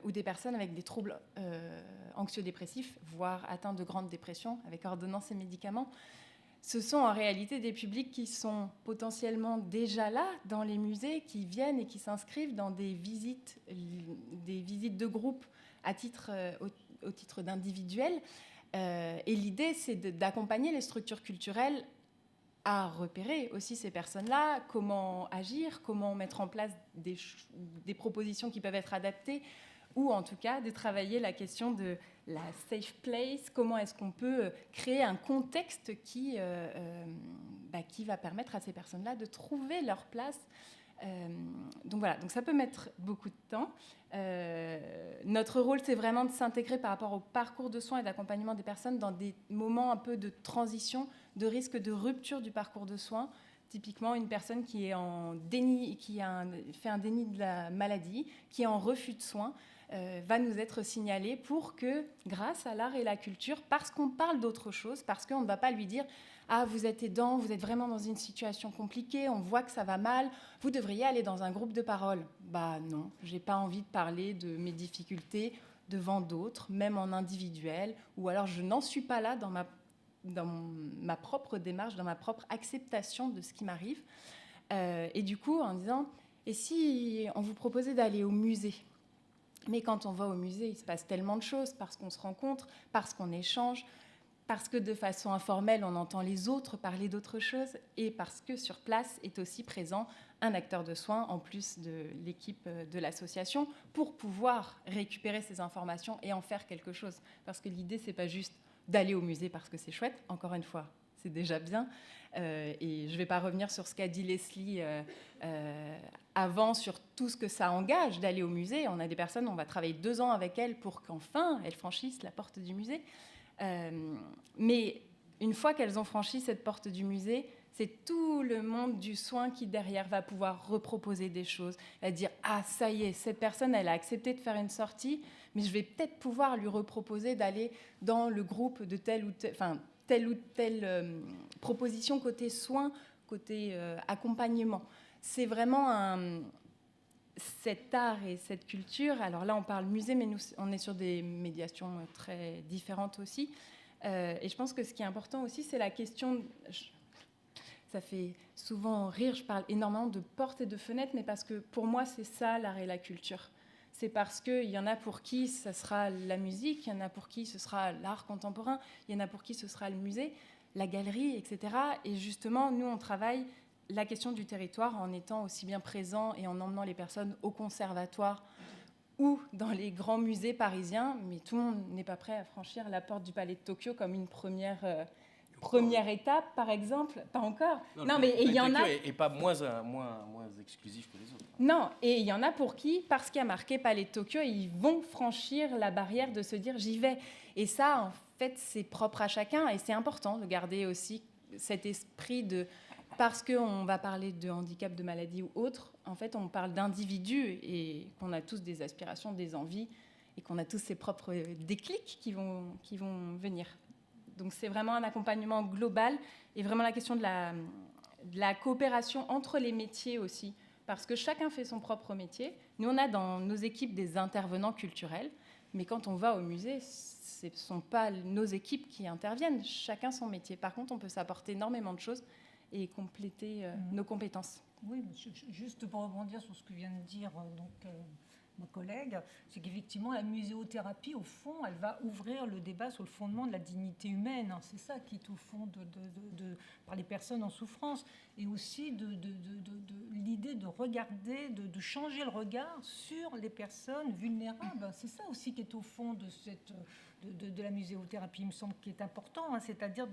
ou des personnes avec des troubles anxio-dépressifs, voire atteints de grande dépression avec ordonnance et médicaments. Ce sont en réalité des publics qui sont potentiellement déjà là dans les musées, qui viennent et qui s'inscrivent dans des visites de groupe au titre d'individuel. Et l'idée, c'est d'accompagner les structures culturelles à repérer aussi ces personnes-là, comment agir, comment mettre en place des propositions qui peuvent être adaptées, ou en tout cas de travailler la question de la safe place, comment est-ce qu'on peut créer un contexte qui va permettre à ces personnes-là de trouver leur place. Donc voilà, donc ça peut mettre beaucoup de temps. Notre rôle, c'est vraiment de s'intégrer par rapport au parcours de soins et d'accompagnement des personnes dans des moments un peu de transition, de risque de rupture du parcours de soins. Typiquement, une personne qui est en déni, fait un déni de la maladie, qui est en refus de soins, va nous être signalée pour que, grâce à l'art et la culture, parce qu'on parle d'autre chose, parce qu'on ne va pas lui dire « Ah, vous êtes aidant, vous êtes vraiment dans une situation compliquée, on voit que ça va mal, vous devriez aller dans un groupe de parole. » Bah non, j'ai pas envie de parler de mes difficultés devant d'autres, même en individuel, ou alors je n'en suis pas là dans ma propre démarche, dans ma propre acceptation de ce qui m'arrive. Et du coup, en disant « Et si on vous proposait d'aller au musée ?» Mais quand on va au musée, il se passe tellement de choses, parce qu'on se rencontre, parce qu'on échange, parce que de façon informelle, on entend les autres parler d'autres choses, et parce que sur place est aussi présent un acteur de soins en plus de l'équipe de l'association pour pouvoir récupérer ces informations et en faire quelque chose. Parce que l'idée, c'est pas juste d'aller au musée parce que c'est chouette, encore une fois, c'est déjà bien. Et je ne vais pas revenir sur ce qu'a dit Leslie avant, sur tout ce que ça engage d'aller au musée. On a des personnes, on va travailler 2 ans avec elles pour qu'enfin elles franchissent la porte du musée. Mais une fois qu'elles ont franchi cette porte du musée, c'est tout le monde du soin qui, derrière, va pouvoir reproposer des choses, à dire « Ah, ça y est, cette personne, elle a accepté de faire une sortie, mais je vais peut-être pouvoir lui reproposer d'aller dans le groupe de telle ou telle proposition côté soins, côté accompagnement. » C'est vraiment cet art et cette culture. Alors là, on parle musée, mais nous, on est sur des médiations très différentes aussi. Et je pense que ce qui est important aussi, c'est la question... Ça fait souvent rire, je parle énormément de portes et de fenêtres, mais parce que pour moi, c'est ça l'art et la culture. C'est parce qu'il y en a pour qui ça sera la musique, il y en a pour qui ce sera l'art contemporain, il y en a pour qui ce sera le musée, la galerie, etc. Et justement, nous, on travaille la question du territoire en étant aussi bien présent et en emmenant les personnes au conservatoire ou dans les grands musées parisiens, mais tout le monde n'est pas prêt à franchir la porte du Palais de Tokyo comme une première étape, par exemple. Pas encore. Non, mais il y en a... Et pas moins exclusif que les autres. Non, et il y en a pour qui, parce qu'il y a marqué Palais de Tokyo, ils vont franchir la barrière de se dire « j'y vais ». Et ça, en fait, c'est propre à chacun, et c'est important de garder aussi cet esprit de... Parce qu'on va parler de handicap, de maladie ou autre, en fait, on parle d'individus et qu'on a tous des aspirations, des envies, et qu'on a tous ces propres déclics qui vont venir. Donc c'est vraiment un accompagnement global et vraiment la question de la coopération entre les métiers aussi, parce que chacun fait son propre métier. Nous, on a dans nos équipes des intervenants culturels, mais quand on va au musée, ce ne sont pas nos équipes qui interviennent, chacun son métier. Par contre, on peut s'apporter énormément de choses et compléter nos compétences. Oui, juste pour rebondir sur ce que vient de dire ma collègue, c'est qu'effectivement, la muséothérapie, au fond, elle va ouvrir le débat sur le fondement de la dignité humaine. C'est ça qui est au fond par les personnes en souffrance. Et aussi de l'idée de regarder, de changer le regard sur les personnes vulnérables. C'est ça aussi qui est au fond de la muséothérapie, il me semble, qui est important. C'est-à-dire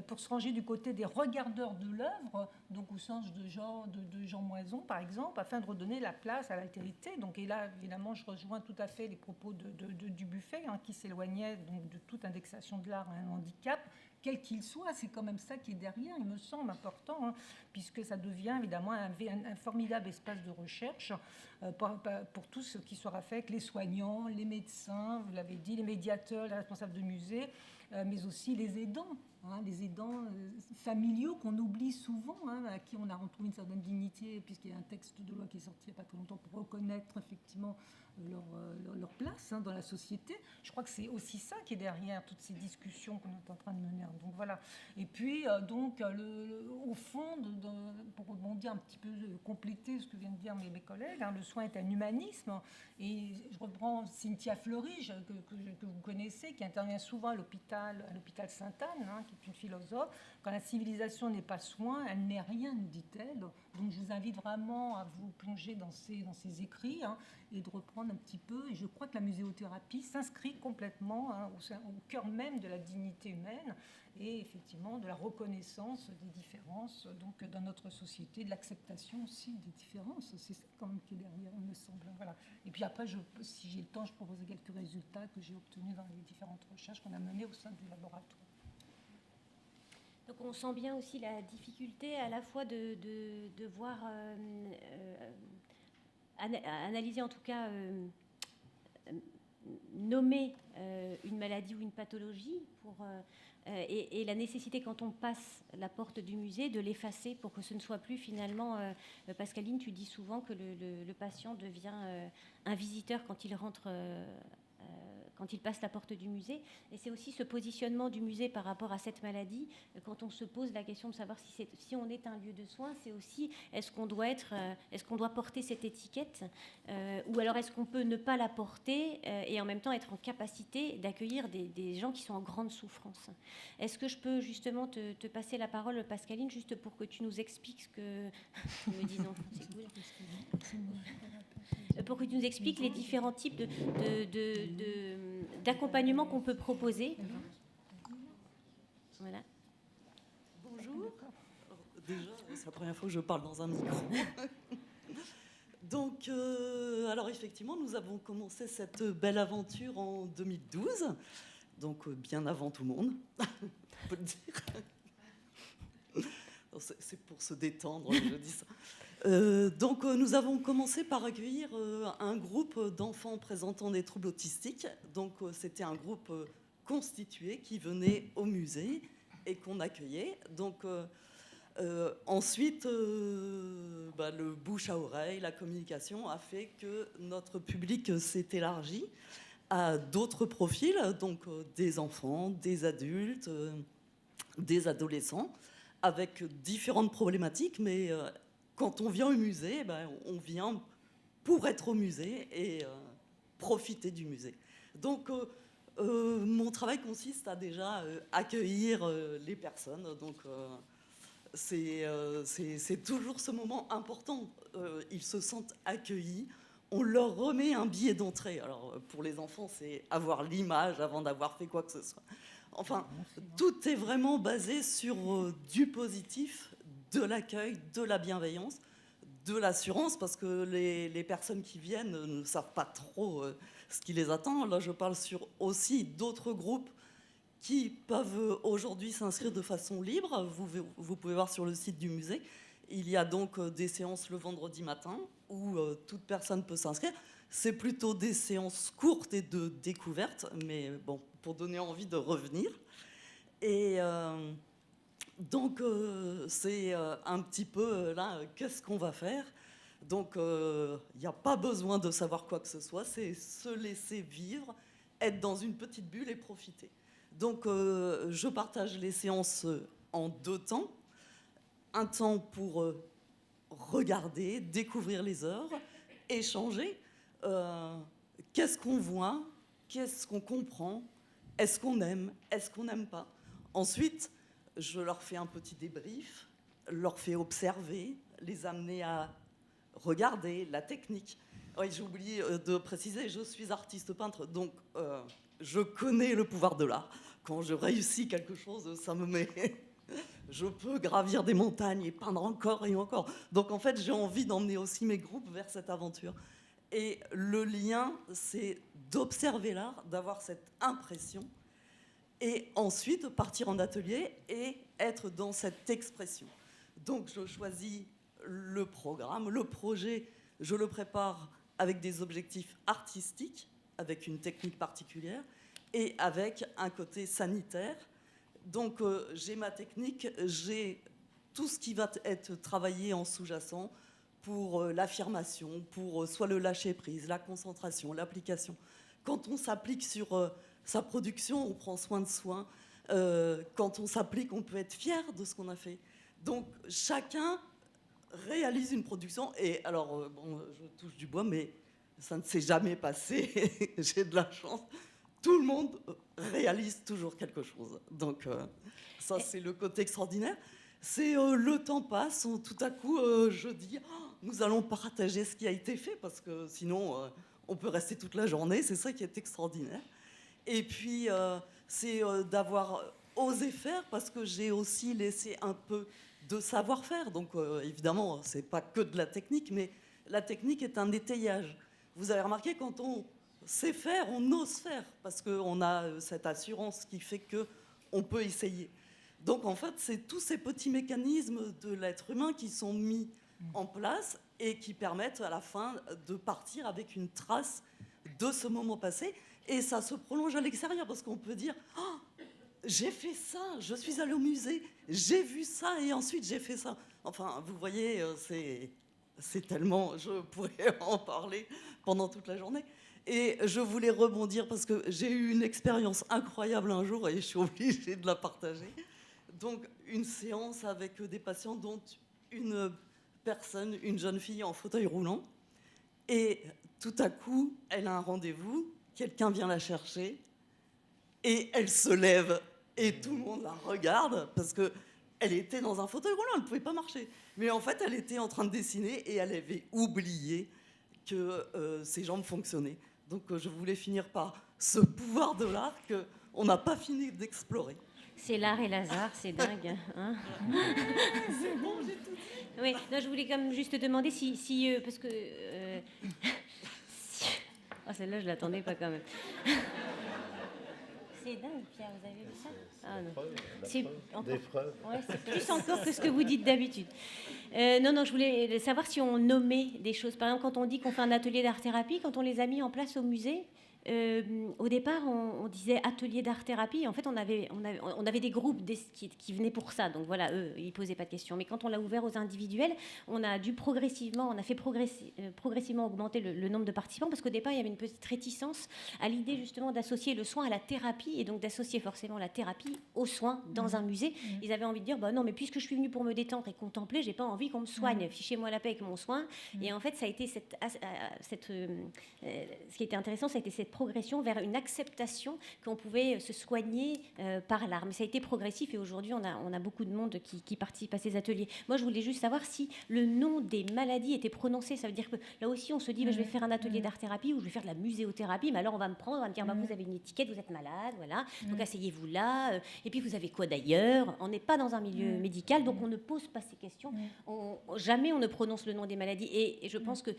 pour se ranger du côté des regardeurs de l'œuvre, donc au sens de Jean Moison, par exemple, afin de redonner la place à l'altérité. Donc, et là, évidemment, je rejoins tout à fait les propos du Buffet, qui s'éloignait donc de toute indexation de l'art à un handicap, quel qu'il soit. C'est quand même ça qui est derrière, il me semble important, puisque ça devient évidemment un formidable espace de recherche pour tout ce qui sera fait avec les soignants, les médecins, vous l'avez dit, les médiateurs, les responsables de musées, mais aussi les aidants familiaux qu'on oublie souvent, à qui on a retrouvé une certaine dignité, puisqu'il y a un texte de loi qui est sorti il n'y a pas très longtemps pour reconnaître effectivement leur place dans la société. Je crois que c'est aussi ça qui est derrière toutes ces discussions qu'on est en train de mener. Donc voilà. Et puis au fond, pour rebondir un petit peu, compléter ce que viennent de dire mes collègues, le soin est un humanisme. Et je reprends Cynthia Fleury, que vous connaissez, qui intervient souvent à l'hôpital Sainte-Anne, qui est une philosophe. Quand la civilisation n'est pas soin, elle n'est rien, nous dit-elle. Donc je vous invite vraiment à vous plonger dans ces écrits et de reprendre un petit peu. Et je crois que la muséothérapie s'inscrit complètement au cœur même de la dignité humaine et effectivement de la reconnaissance des différences donc dans notre société, de l'acceptation aussi des différences. C'est ça quand même qui est derrière, il me semble. Voilà. Et puis après, si j'ai le temps, je proposerai quelques résultats que j'ai obtenus dans les différentes recherches qu'on a menées au sein du laboratoire. Donc on sent bien aussi la difficulté à la fois de voir, analyser en tout cas, nommer une maladie ou une pathologie et la nécessité quand on passe la porte du musée de l'effacer pour que ce ne soit plus finalement... Pascaline, tu dis souvent que le patient devient un visiteur quand il rentre quand ils passent la porte du musée. Et c'est aussi ce positionnement du musée par rapport à cette maladie. Quand on se pose la question de savoir si on est un lieu de soins, c'est aussi est-ce qu'on doit porter cette étiquette ou alors est-ce qu'on peut ne pas la porter et en même temps être en capacité d'accueillir des gens qui sont en grande souffrance. Est-ce que je peux justement te passer la parole, Pascaline, juste pour que tu nous expliques ce que nous disons, c'est cool. Pour que tu nous expliques les différents types d'accompagnement qu'on peut proposer. Voilà. Bonjour. Déjà, c'est la première fois que je parle dans un micro. Donc, alors effectivement, nous avons commencé cette belle aventure en 2012, donc bien avant tout le monde, on peut le dire. C'est pour se détendre, je dis ça. Donc, nous avons commencé par accueillir un groupe d'enfants présentant des troubles autistiques. Donc, c'était un groupe constitué qui venait au musée et qu'on accueillait. Donc, ensuite, le bouche à oreille, la communication a fait que notre public s'est élargi à d'autres profils, donc des enfants, des adultes, des adolescents, avec différentes problématiques, mais quand on vient au musée, on vient pour être au musée et profiter du musée. Donc, mon travail consiste à déjà accueillir les personnes. Donc, c'est toujours ce moment important. Ils se sentent accueillis. On leur remet un billet d'entrée. Alors, pour les enfants, c'est avoir l'image avant d'avoir fait quoi que ce soit. Enfin, tout est vraiment basé sur du positif, de l'accueil, de la bienveillance, de l'assurance, parce que les personnes qui viennent ne savent pas trop ce qui les attend. Là, je parle sur aussi d'autres groupes qui peuvent aujourd'hui s'inscrire de façon libre. Vous pouvez voir sur le site du musée. Il y a donc des séances le vendredi matin où toute personne peut s'inscrire. C'est plutôt des séances courtes et de découverte, mais bon, pour donner envie de revenir. Et donc, c'est un petit peu là, qu'est-ce qu'on va faire ? Donc, il n'y a pas besoin de savoir quoi que ce soit, c'est se laisser vivre, être dans une petite bulle et profiter. Donc, je partage les séances en 2 temps. Un temps pour regarder, découvrir les œuvres, échanger. Qu'est-ce qu'on voit ? Qu'est-ce qu'on comprend ? Est-ce qu'on aime ? Est-ce qu'on n'aime pas ? Ensuite, je leur fais un petit débrief, leur fais observer, les amener à regarder la technique. Oui, j'ai oublié de préciser, je suis artiste peintre, donc je connais le pouvoir de l'art. Quand je réussis quelque chose, ça me met... Je peux gravir des montagnes et peindre encore et encore. Donc en fait, j'ai envie d'emmener aussi mes groupes vers cette aventure. Et le lien, c'est d'observer l'art, d'avoir cette impression, et ensuite partir en atelier et être dans cette expression. Donc je choisis le programme, le projet, je le prépare avec des objectifs artistiques, avec une technique particulière, et avec un côté sanitaire. Donc j'ai ma technique, j'ai tout ce qui va être travaillé en sous-jacent pour l'affirmation, pour soit le lâcher-prise, la concentration, l'application. Quand on s'applique sur sa production, on prend soin de soi. Quand on s'applique, on peut être fier de ce qu'on a fait. Donc chacun réalise une production. Et alors, bon, je touche du bois, mais ça ne s'est jamais passé. J'ai de la chance. Tout le monde réalise toujours quelque chose. Donc ça, c'est le côté extraordinaire. C'est le temps passe, tout à coup, je dis, nous allons partager ce qui a été fait, parce que sinon, on peut rester toute la journée. C'est ça qui est extraordinaire. Et puis, c'est d'avoir osé faire, parce que j'ai aussi laissé un peu de savoir-faire. Donc, évidemment, c'est pas que de la technique, mais la technique est un étayage. Vous avez remarqué, quand on sait faire, on ose faire, parce qu'on a cette assurance qui fait qu'on peut essayer. Donc, en fait, c'est tous ces petits mécanismes de l'être humain qui sont mis en place et qui permettent à la fin de partir avec une trace de ce moment passé. Et ça se prolonge à l'extérieur, parce qu'on peut dire oh, j'ai fait ça, je suis allé au musée, j'ai vu ça et ensuite j'ai fait ça. Enfin, vous voyez, c'est c'est tellement, je pourrais en parler pendant toute la journée. Et je voulais rebondir parce que j'ai eu une expérience incroyable un jour et je suis obligée de la partager. Donc, une séance avec des patients, dont une personne, une jeune fille en fauteuil roulant. Et tout à coup, elle a un rendez-vous, quelqu'un vient la chercher et elle se lève. Et tout le monde la regarde parce qu'elle était dans un fauteuil roulant, elle ne pouvait pas marcher. Mais en fait, elle était en train de dessiner et elle avait oublié que ses jambes fonctionnaient. Donc, je voulais finir par ce pouvoir de l'art qu'on n'a pas fini d'explorer. C'est l'art et Lazare, c'est dingue. Hein. C'est bon, j'ai tout dit. Oui, non, je voulais quand même juste demander si parce que... Oh, celle-là, je ne l'attendais pas quand même. C'est dingue, Pierre, vous avez vu ça? Ah non. C'est encore... ouais, c'est plus encore que ce que vous dites d'habitude. Non, je voulais savoir si on nommait des choses. Par exemple, quand on dit qu'on fait un atelier d'art-thérapie, quand on les a mis en place au musée, au départ, on disait atelier d'art-thérapie. En fait, on avait des groupes qui venaient pour ça. Donc voilà, eux, ils ne posaient pas de questions. Mais quand on l'a ouvert aux individuels, on a fait progressivement augmenter le nombre de participants parce qu'au départ, il y avait une petite réticence à l'idée justement d'associer le soin à la thérapie et donc d'associer forcément la thérapie aux soins dans un musée. Ils avaient envie de dire, bah non, mais puisque je suis venue pour me détendre et contempler, j'ai pas envie qu'on me soigne. Fichez-moi la paix avec mon soin. Et en fait, ça a été ce qui était intéressant, ça a été cette progression vers une acceptation qu'on pouvait se soigner par l'art. Mais ça a été progressif et aujourd'hui, on a beaucoup de monde qui participe à ces ateliers. Moi, je voulais juste savoir si le nom des maladies était prononcé. Ça veut dire que là aussi, on se dit, je vais faire un atelier d'art-thérapie ou je vais faire de la muséothérapie. Mais alors, on va me dire, vous avez une étiquette, vous êtes malade, voilà. Donc, asseyez-vous là. Et puis, vous avez quoi d'ailleurs? On n'est pas dans un milieu médical, donc on ne pose pas ces questions. Jamais on ne prononce le nom des maladies. Et je pense que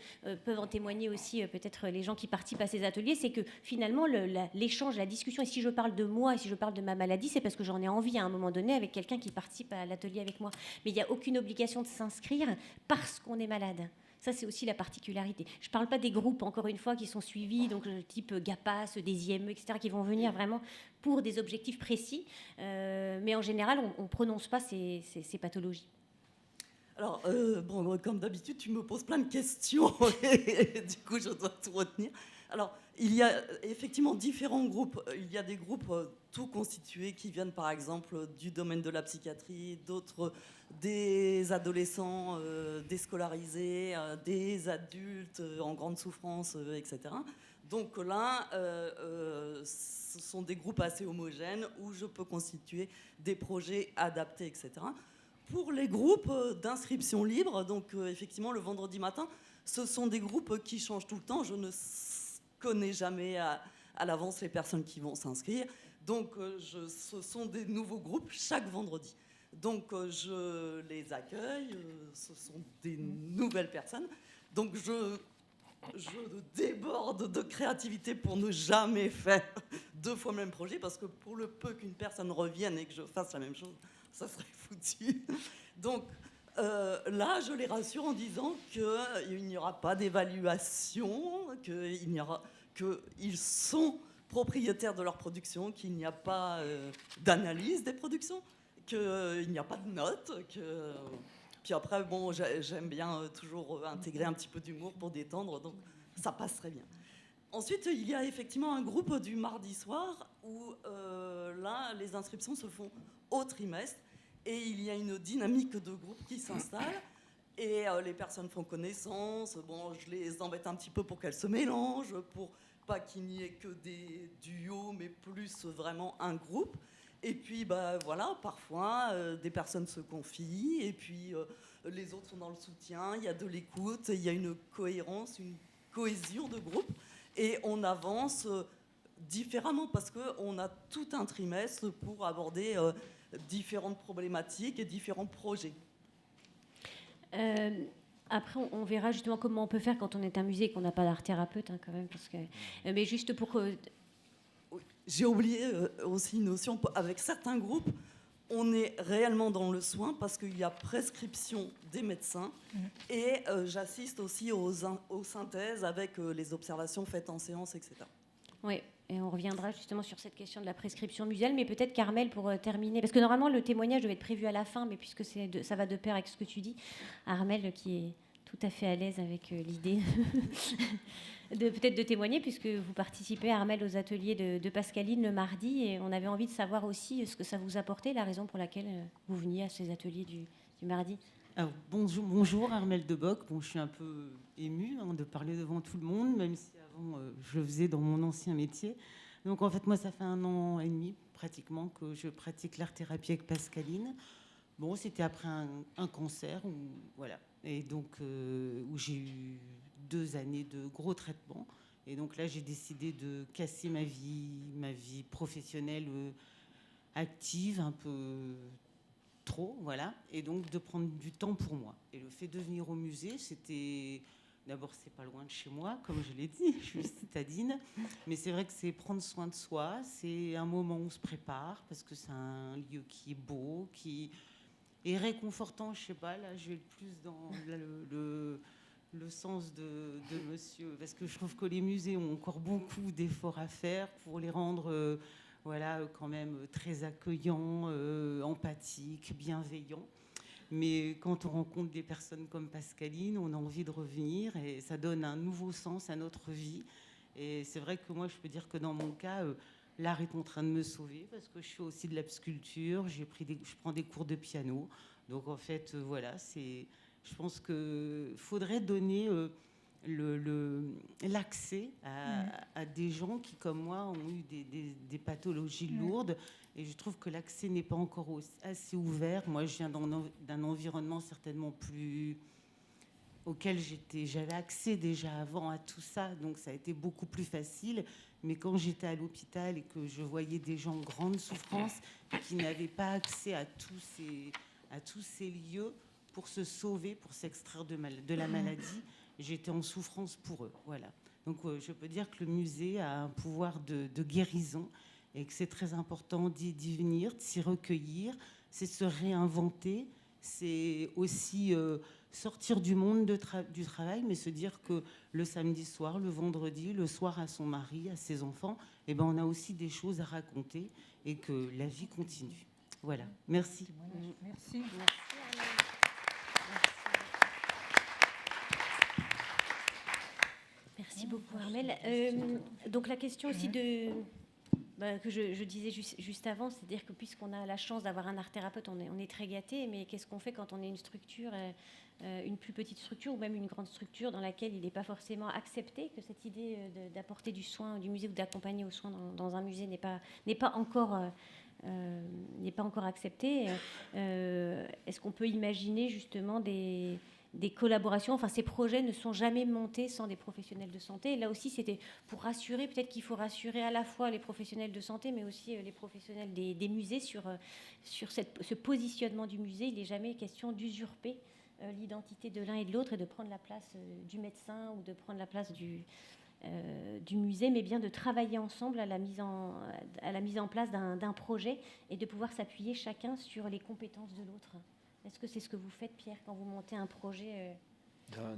peuvent en témoigner aussi peut-être les gens qui participent à ces ateliers, c'est que finalement, l'échange, la discussion, et si je parle de moi et si je parle de ma maladie, c'est parce que j'en ai envie à un moment donné avec quelqu'un qui participe à l'atelier avec moi. Mais il n'y a aucune obligation de s'inscrire parce qu'on est malade. Ça, c'est aussi la particularité. Je ne parle pas des groupes, encore une fois, qui sont suivis, donc type GAPAS, des IME, etc., qui vont venir vraiment pour des objectifs précis. Mais en général, on ne prononce pas ces pathologies. Alors, comme d'habitude, tu me poses plein de questions et du coup, je dois tout retenir. Alors, il y a effectivement différents groupes. Il y a des groupes tout constitués qui viennent, par exemple, du domaine de la psychiatrie, d'autres des adolescents déscolarisés, des adultes en grande souffrance, etc. Donc là, ce sont des groupes assez homogènes où je peux constituer des projets adaptés, etc. Pour les groupes d'inscription libre, donc effectivement, le vendredi matin, ce sont des groupes qui changent tout le temps. Je ne connais jamais à l'avance les personnes qui vont s'inscrire. Donc, ce sont des nouveaux groupes chaque vendredi. Donc, je les accueille. Ce sont des nouvelles personnes. Donc, je déborde de créativité pour ne jamais faire 2 fois le même projet, parce que pour le peu qu'une personne revienne et que je fasse la même chose, ça serait foutu. Donc, là, je les rassure en disant qu'il n'y aura pas d'évaluation, qu'ils sont propriétaires de leur production, qu'il n'y a pas d'analyse des productions, qu'il n'y a pas de notes. Puis après, bon, j'aime bien toujours intégrer un petit peu d'humour pour détendre, donc ça passe très bien. Ensuite, il y a effectivement un groupe du mardi soir où là, les inscriptions se font au trimestre et il y a une dynamique de groupe qui s'installe et les personnes font connaissance. Bon, je les embête un petit peu pour qu'elles se mélangent, pour pas qu'il n'y ait que des duos, mais plus vraiment un groupe. Et puis, voilà, parfois, des personnes se confient, et puis les autres sont dans le soutien, il y a de l'écoute, il y a une cohérence, une cohésion de groupe, et on avance différemment, parce qu'on a tout un trimestre pour aborder différentes problématiques et différents projets. Après, on verra justement comment on peut faire quand on est un musée et qu'on n'a pas d'art-thérapeute, quand même, parce que... mais juste pour... J'ai oublié aussi une notion. Avec certains groupes, on est réellement dans le soin parce qu'il y a prescription des médecins et j'assiste aussi aux synthèses avec les observations faites en séance, etc. Oui, et on reviendra justement sur cette question de la prescription muséale, mais peut-être Carmel pour terminer, parce que normalement le témoignage devait être prévu à la fin, mais puisque ça va de pair avec ce que tu dis, Armel qui est tout à fait à l'aise avec l'idée de peut-être de témoigner, puisque vous participez, Armelle, aux ateliers de Pascaline le mardi, et on avait envie de savoir aussi ce que ça vous apportait, la raison pour laquelle vous veniez à ces ateliers du mardi. Alors, bonjour, Armelle Deboc. Bon, je suis un peu émue de parler devant tout le monde, même si avant je le faisais dans mon ancien métier. Donc en fait, moi, ça fait 1 an et demi pratiquement que je pratique l'art-thérapie avec Pascaline. Bon, c'était après un cancer, voilà, et donc où j'ai eu 2 années de gros traitements. Et donc là, j'ai décidé de casser ma vie professionnelle active, un peu trop, voilà, et donc de prendre du temps pour moi. Et le fait de venir au musée, c'était... D'abord, c'est pas loin de chez moi, comme je l'ai dit, je suis citadine, mais c'est vrai que c'est prendre soin de soi, c'est un moment où on se prépare, parce que c'est un lieu qui est beau, qui est réconfortant, je sais pas, là, je vais le plus dans le sens de monsieur, parce que je trouve que les musées ont encore beaucoup d'efforts à faire pour les rendre, voilà, quand même très accueillants, empathiques, bienveillants. Mais quand on rencontre des personnes comme Pascaline, on a envie de revenir et ça donne un nouveau sens à notre vie. Et c'est vrai que moi, je peux dire que dans mon cas, l'art est en train de me sauver parce que je fais aussi de la sculpture, je prends des cours de piano. Donc en fait, voilà, je pense qu'il faudrait donner l'accès à des gens qui, comme moi, ont eu des pathologies lourdes. Et je trouve que l'accès n'est pas encore assez ouvert. Moi, je viens d'un environnement certainement plus auquel j'avais accès déjà avant à tout ça. Donc, ça a été beaucoup plus facile. Mais quand j'étais à l'hôpital et que je voyais des gens en grande souffrance qui n'avaient pas accès à tous ces lieux pour se sauver, pour s'extraire de la maladie, j'étais en souffrance pour eux. Voilà. Donc, je peux dire que le musée a un pouvoir de guérison et que c'est très important d'y venir, de s'y recueillir, c'est se réinventer, c'est aussi sortir du monde du travail, mais se dire que le samedi soir, le vendredi, le soir à son mari, à ses enfants, eh ben, on a aussi des choses à raconter et que la vie continue. Voilà, merci. Merci. Merci beaucoup, Armelle. Donc la question aussi que je disais juste avant, c'est-à-dire que puisqu'on a la chance d'avoir un art-thérapeute, on est très gâté, mais qu'est-ce qu'on fait quand on est une structure, une plus petite structure ou même une grande structure dans laquelle il n'est pas forcément accepté, que cette idée d'apporter du soin du musée ou d'accompagner au soin dans un musée n'est pas encore acceptée. Est-ce qu'on peut imaginer justement des collaborations, enfin ces projets ne sont jamais montés sans des professionnels de santé. Et là aussi, c'était pour rassurer, peut-être qu'il faut rassurer à la fois les professionnels de santé, mais aussi les professionnels des musées sur ce positionnement du musée. Il n'est jamais question d'usurper l'identité de l'un et de l'autre et de prendre la place du médecin ou de prendre la place du musée, mais bien de travailler ensemble à la mise en place d'un projet et de pouvoir s'appuyer chacun sur les compétences de l'autre. Est-ce que c'est ce que vous faites, Pierre, quand vous montez un projet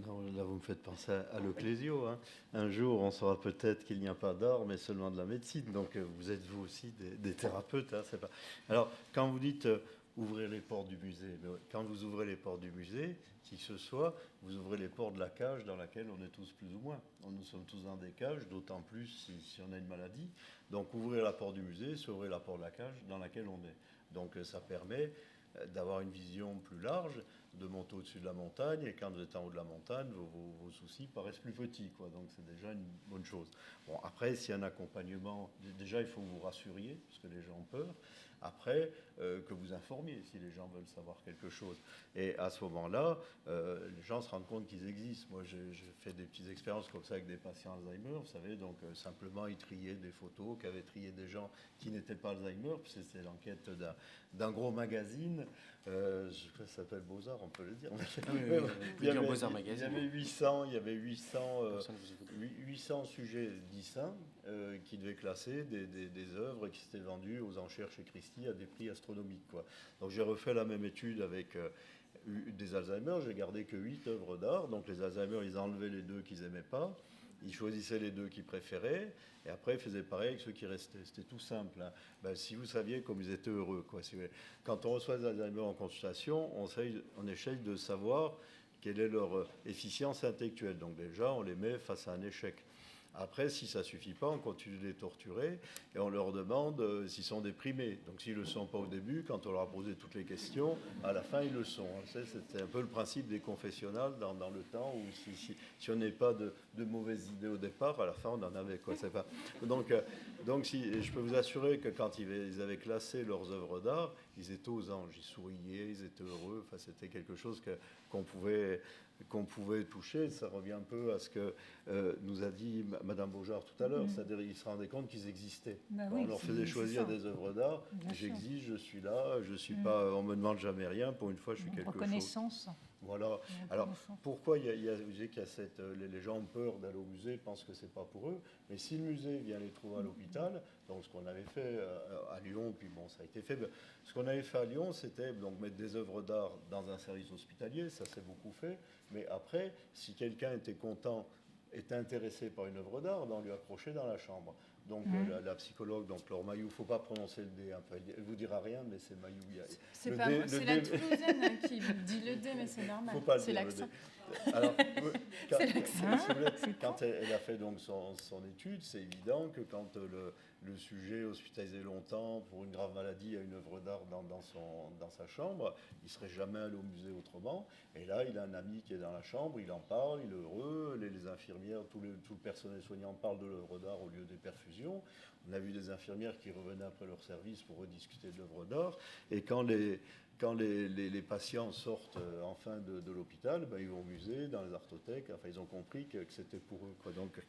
Non, là, vous me faites penser à l'Ecclésio. Hein. Un jour, on saura peut-être qu'il n'y a pas d'art, mais seulement de la médecine. Donc, vous êtes vous aussi des thérapeutes. Hein, c'est pas... Alors, quand vous dites ouvrez les portes du musée, quand vous ouvrez les portes du musée, qui que ce soit, vous ouvrez les portes de la cage dans laquelle on est tous plus ou moins. Nous sommes tous dans des cages, d'autant plus si on a une maladie. Donc, ouvrir la porte du musée, c'est ouvrir la porte de la cage dans laquelle on est. Donc, ça permet d'avoir une vision plus large, de monter au-dessus de la montagne, et quand vous êtes en haut de la montagne, vos soucis paraissent plus petits, quoi. Donc c'est déjà une bonne chose. Bon, après, s'il y a un accompagnement, déjà il faut que vous rassuriez, parce que les gens ont peur. Après, que vous informiez si les gens veulent savoir quelque chose. Et à ce moment-là, les gens se rendent compte qu'ils existent. Moi, j'ai fait des petites expériences comme ça avec des patients Alzheimer, vous savez, donc simplement ils triaient des photos qu'avaient trié des gens qui n'étaient pas Alzheimer, puis c'était l'enquête d'un gros magazine, je sais pas, ça s'appelle Beaux-Arts, on peut le dire. Il y avait 800 sujets distincts qui devaient classer des œuvres qui s'étaient vendues aux enchères chez Christie à des prix astronomiques, quoi. Donc j'ai refait la même étude avec des Alzheimer, j'ai gardé que 8 œuvres d'art, donc les Alzheimer, ils enlevaient les 2 qu'ils n'aimaient pas, ils choisissaient les 2 qu'ils préféraient, et après ils faisaient pareil avec ceux qui restaient. C'était tout simple. Hein. Ben, si vous saviez comme ils étaient heureux, quoi. Quand on reçoit des Alzheimer en consultation, on essaye de savoir quelle est leur efficience intellectuelle. Donc déjà, on les met face à un échec. Après, si ça ne suffit pas, on continue de les torturer et on leur demande s'ils sont déprimés. Donc s'ils ne le sont pas au début, quand on leur a posé toutes les questions, à la fin, ils le sont. C'était un peu le principe des confessionnals dans le temps où si on n'est pas de mauvaises idées au départ, à la fin, on en avait. Quoi. C'est pas... Donc je peux vous assurer que quand ils avaient classé leurs œuvres d'art, ils étaient aux anges, ils souriaient, ils étaient heureux. Enfin, c'était quelque chose qu'on pouvait toucher. Ça revient un peu à ce que nous a dit Madame Beaujard tout à l'heure, c'est-à-dire qu'ils se rendaient compte qu'ils existaient. On leur faisait choisir des œuvres d'art, j'existe, je suis là, je suis pas, on me demande jamais rien, pour une fois je suis quelque chose. Reconnaissance. Voilà. Alors, pourquoi vous disiez qu'il y a les gens ont peur d'aller au musée, pensent que c'est pas pour eux, mais si le musée vient les trouver à l'hôpital, donc ce qu'on avait fait à Lyon, puis bon, ça a été fait. Ce qu'on avait fait à Lyon, c'était donc mettre des œuvres d'art dans un service hospitalier, ça s'est beaucoup fait, mais après, si quelqu'un était content, était intéressé par une œuvre d'art, on lui accrochait dans la chambre. Donc la psychologue, donc Laure Mailloux, il ne faut pas prononcer le D, elle ne vous dira rien, mais c'est Mailloux. C'est la Toulousaine qui dit le D, mais c'est normal. C'est l'accent. Alors, quand elle a fait donc son étude, c'est évident que quand le sujet hospitalisé longtemps pour une grave maladie a une œuvre d'art dans sa chambre, il ne serait jamais allé au musée autrement. Et là, il a un ami qui est dans la chambre, il en parle, il est heureux, les infirmières, tout le personnel soignant parle de l'œuvre d'art au lieu des perfusions. On a vu des infirmières qui revenaient après leur service pour rediscuter de l'œuvre d'art. Et quand les patients sortent enfin de l'hôpital, ils vont au musée, dans les artothèques, enfin ils ont compris que c'était pour eux. Quoi. Donc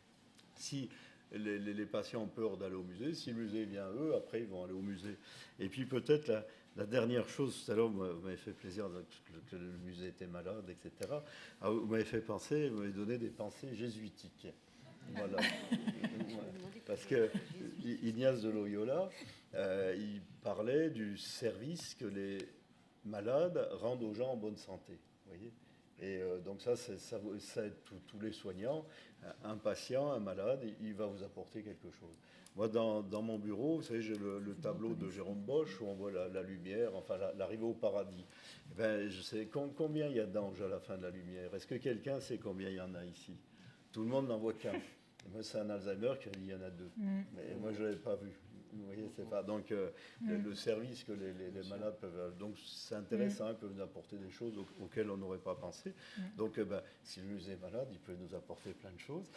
si les patients ont peur d'aller au musée, si le musée vient à eux, après ils vont aller au musée. Et puis peut-être la dernière chose, tout à l'heure vous m'avez fait plaisir que le musée était malade, etc. Alors, vous m'avez fait penser, vous m'avez donné des pensées jésuitiques. Voilà. Parce que Ignace de Loyola, il parlait du service que les malades rendent aux gens en bonne santé. Vous voyez, et donc ça aide tous les soignants. Un patient, un malade, il va vous apporter quelque chose. Moi, dans mon bureau, vous savez, j'ai le tableau de Jérôme Bosch où on voit la lumière, enfin l'arrivée au paradis. Eh ben, je sais combien il y a d'anges à la fin de la lumière. Est-ce que quelqu'un sait combien il y en a ici? Tout le monde n'en voit qu'un. Moi, c'est un Alzheimer qui a dit il y en a deux. Mais moi, je ne l'avais pas vu. Vous voyez, c'est pas. Donc, le service que les malades peuvent. Donc, c'est intéressant, ils peuvent nous apporter des choses auxquelles on n'aurait pas pensé. Donc, si le musée est malade, il peut nous apporter plein de choses.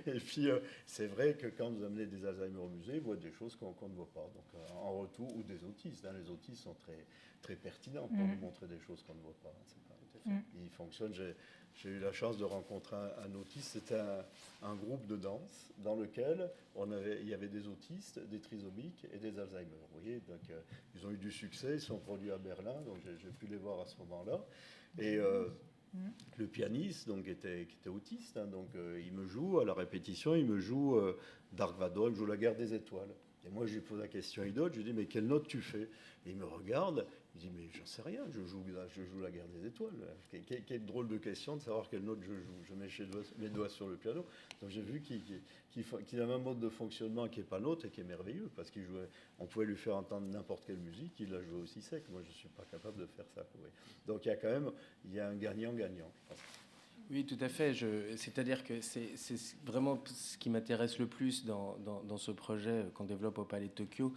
Et puis, c'est vrai que quand vous amenez des Alzheimer au musée, ils voient des choses qu'on ne voit pas. Donc, en retour, ou des autistes. Hein, les autistes sont très, très pertinents pour nous montrer des choses qu'on ne voit pas. Ils fonctionnent. J'ai eu la chance de rencontrer un autiste. C'était un groupe de danse dans lequel il y avait des autistes, des trisomiques et des Alzheimer. Vous voyez, donc ils ont eu du succès. Ils sont produits à Berlin, donc j'ai pu les voir à ce moment-là. Et le pianiste, donc, était autiste. Hein, donc il me joue à la répétition. Il me joue Dark Vador. Il joue la Guerre des Étoiles. Et moi, je lui pose la question à une autre. Je lui dis, mais quelle note tu fais? Et il me regarde. Il dit, mais j'en sais rien, je joue la Guerre des Étoiles. Quelle drôle de question de savoir quelle note je joue. Je mets mes doigts sur le piano. Donc j'ai vu qu'il a un mode de fonctionnement qui n'est pas nôtre et qui est merveilleux, parce on pouvait lui faire entendre n'importe quelle musique, il la jouait aussi sec. Moi, je ne suis pas capable de faire ça. Oui. Donc il y a un gagnant-gagnant. Oui, tout à fait. C'est-à-dire que c'est vraiment ce qui m'intéresse le plus dans ce projet qu'on développe au Palais de Tokyo,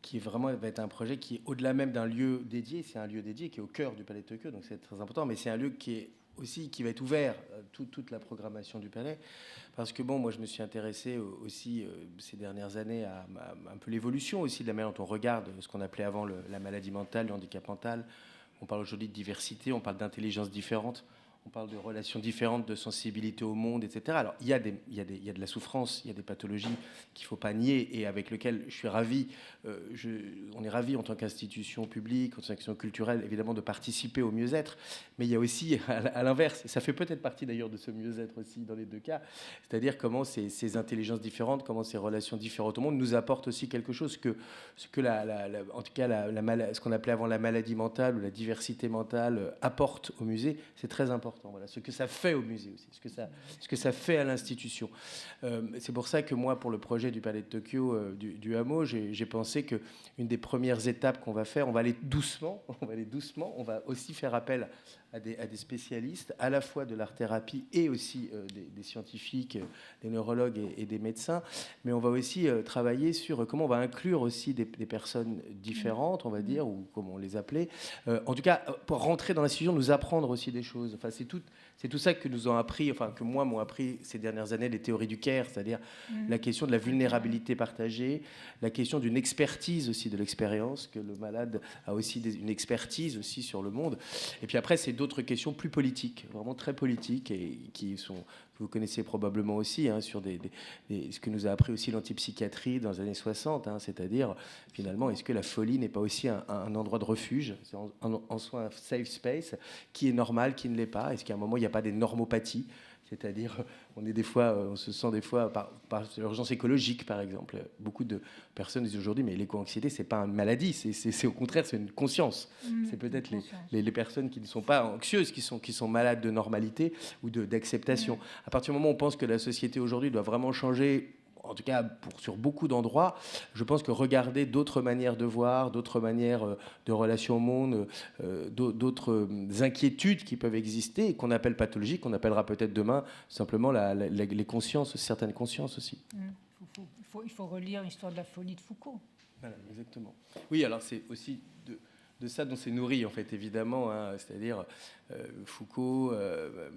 qui vraiment va être un projet qui est au-delà même d'un lieu dédié. C'est un lieu dédié qui est au cœur du Palais de Tokyo, donc c'est très important. Mais c'est un lieu qui va être ouvert à toute la programmation du Palais. Parce que moi, je me suis intéressé aussi ces dernières années à un peu l'évolution aussi de la manière dont on regarde ce qu'on appelait avant la maladie mentale, le handicap mental. On parle aujourd'hui de diversité, on parle d'intelligence différente. On parle de relations différentes, de sensibilité au monde, etc. Alors, il y a de la souffrance, il y a des pathologies qu'il ne faut pas nier et avec lesquelles je suis ravi. On est ravi en tant qu'institution publique, en tant qu'institution culturelle, évidemment, de participer au mieux-être. Mais il y a aussi, à l'inverse, et ça fait peut-être partie d'ailleurs de ce mieux-être aussi dans les deux cas, c'est-à-dire comment ces intelligences différentes, comment ces relations différentes au monde nous apportent aussi quelque chose en tout cas, ce qu'on appelait avant la maladie mentale ou la diversité mentale apporte au musée, c'est très important. Voilà, ce que ça fait au musée aussi, ce que ça fait à l'institution. C'est pour ça que moi, pour le projet du Palais de Tokyo, du hameau, j'ai pensé qu'une des premières étapes qu'on va faire, on va aller doucement, on va aussi faire appel à à des spécialistes, à la fois de l'art-thérapie et aussi des scientifiques, des neurologues et des médecins. Mais on va aussi travailler sur comment on va inclure aussi des personnes différentes, on va dire, ou comme on les appelait. En tout cas, pour rentrer dans l'institution, nous apprendre aussi des choses. Enfin, c'est tout ça que nous ont appris, enfin que moi m'ont appris ces dernières années les théories du care, c'est-à-dire la question de la vulnérabilité partagée, la question d'une expertise aussi de l'expérience, que le malade a aussi une expertise aussi sur le monde. Et puis après, c'est d'autres questions plus politiques, vraiment très politiques, et que vous connaissez probablement aussi, sur ce que nous a appris aussi l'antipsychiatrie dans les années 60, c'est-à-dire finalement, est-ce que la folie n'est pas aussi un endroit de refuge, c'est en soi un safe space, qui est normal, qui ne l'est pas? Est-ce qu'à un moment, il n'y a pas des normopathies? C'est-à-dire, on se sent des fois par l'urgence écologique, par exemple. Beaucoup de personnes disent aujourd'hui, mais l'éco-anxiété, c'est pas une maladie, c'est au contraire, c'est une conscience. C'est peut-être les personnes qui ne sont pas anxieuses, qui sont malades de normalité ou d'acceptation. À partir du moment où on pense que la société aujourd'hui doit vraiment changer, en tout cas sur beaucoup d'endroits, je pense que regarder d'autres manières de voir, d'autres manières de relation au monde, d'autres inquiétudes qui peuvent exister et qu'on appelle pathologiques, qu'on appellera peut-être demain simplement les consciences, certaines consciences aussi. Il faut relire l'histoire de la folie de Foucault. Voilà, exactement. Oui, alors c'est aussi de ça dont c'est nourri, en fait, évidemment, c'est-à-dire Foucault,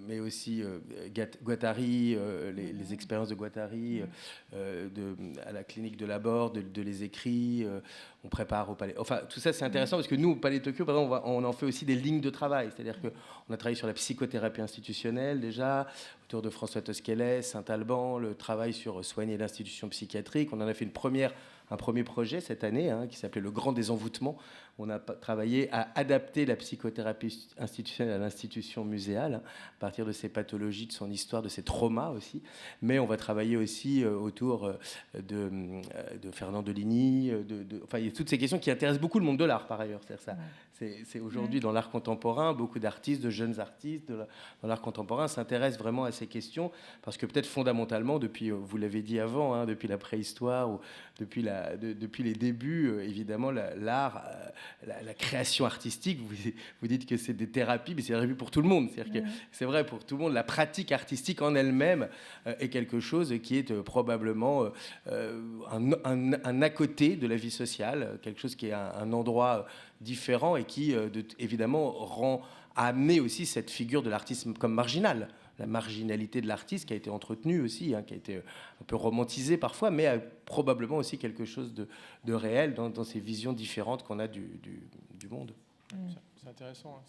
mais aussi Guattari, les expériences de Guattari, à la clinique de Laborde, de les écrits, on prépare au palais. Enfin, tout ça, c'est intéressant parce que nous, au Palais de Tokyo, par exemple, on en fait aussi des lignes de travail, c'est-à-dire qu'on a travaillé sur la psychothérapie institutionnelle déjà, autour de François Tosquelles, Saint-Alban, le travail sur soigner l'institution psychiatrique. On en a fait un premier projet cette année qui s'appelait Le Grand Désenvoûtement. On a travaillé à adapter la psychothérapie institutionnelle à l'institution muséale, à partir de ses pathologies, de son histoire, de ses traumas aussi. Mais on va travailler aussi autour de Fernand Deligny. Enfin, il y a toutes ces questions qui intéressent beaucoup le monde de l'art, par ailleurs. C'est aujourd'hui dans l'art contemporain, beaucoup d'artistes, de jeunes artistes dans l'art contemporain s'intéressent vraiment à ces questions, parce que peut-être fondamentalement, depuis, vous l'avez dit avant, depuis la préhistoire, ou depuis les débuts, évidemment, l'art, la création artistique, vous dites que c'est des thérapies, mais c'est des thérapies pour tout le monde. C'est-à-dire que c'est vrai pour tout le monde, la pratique artistique en elle-même est quelque chose qui est probablement un à côté de la vie sociale, quelque chose qui est un endroit différent et qui, évidemment, a amené aussi cette figure de l'artiste comme marginale. La marginalité de l'artiste qui a été entretenue aussi, qui a été un peu romantisée parfois, mais probablement aussi quelque chose de réel dans ces visions différentes qu'on a du monde. C'est intéressant.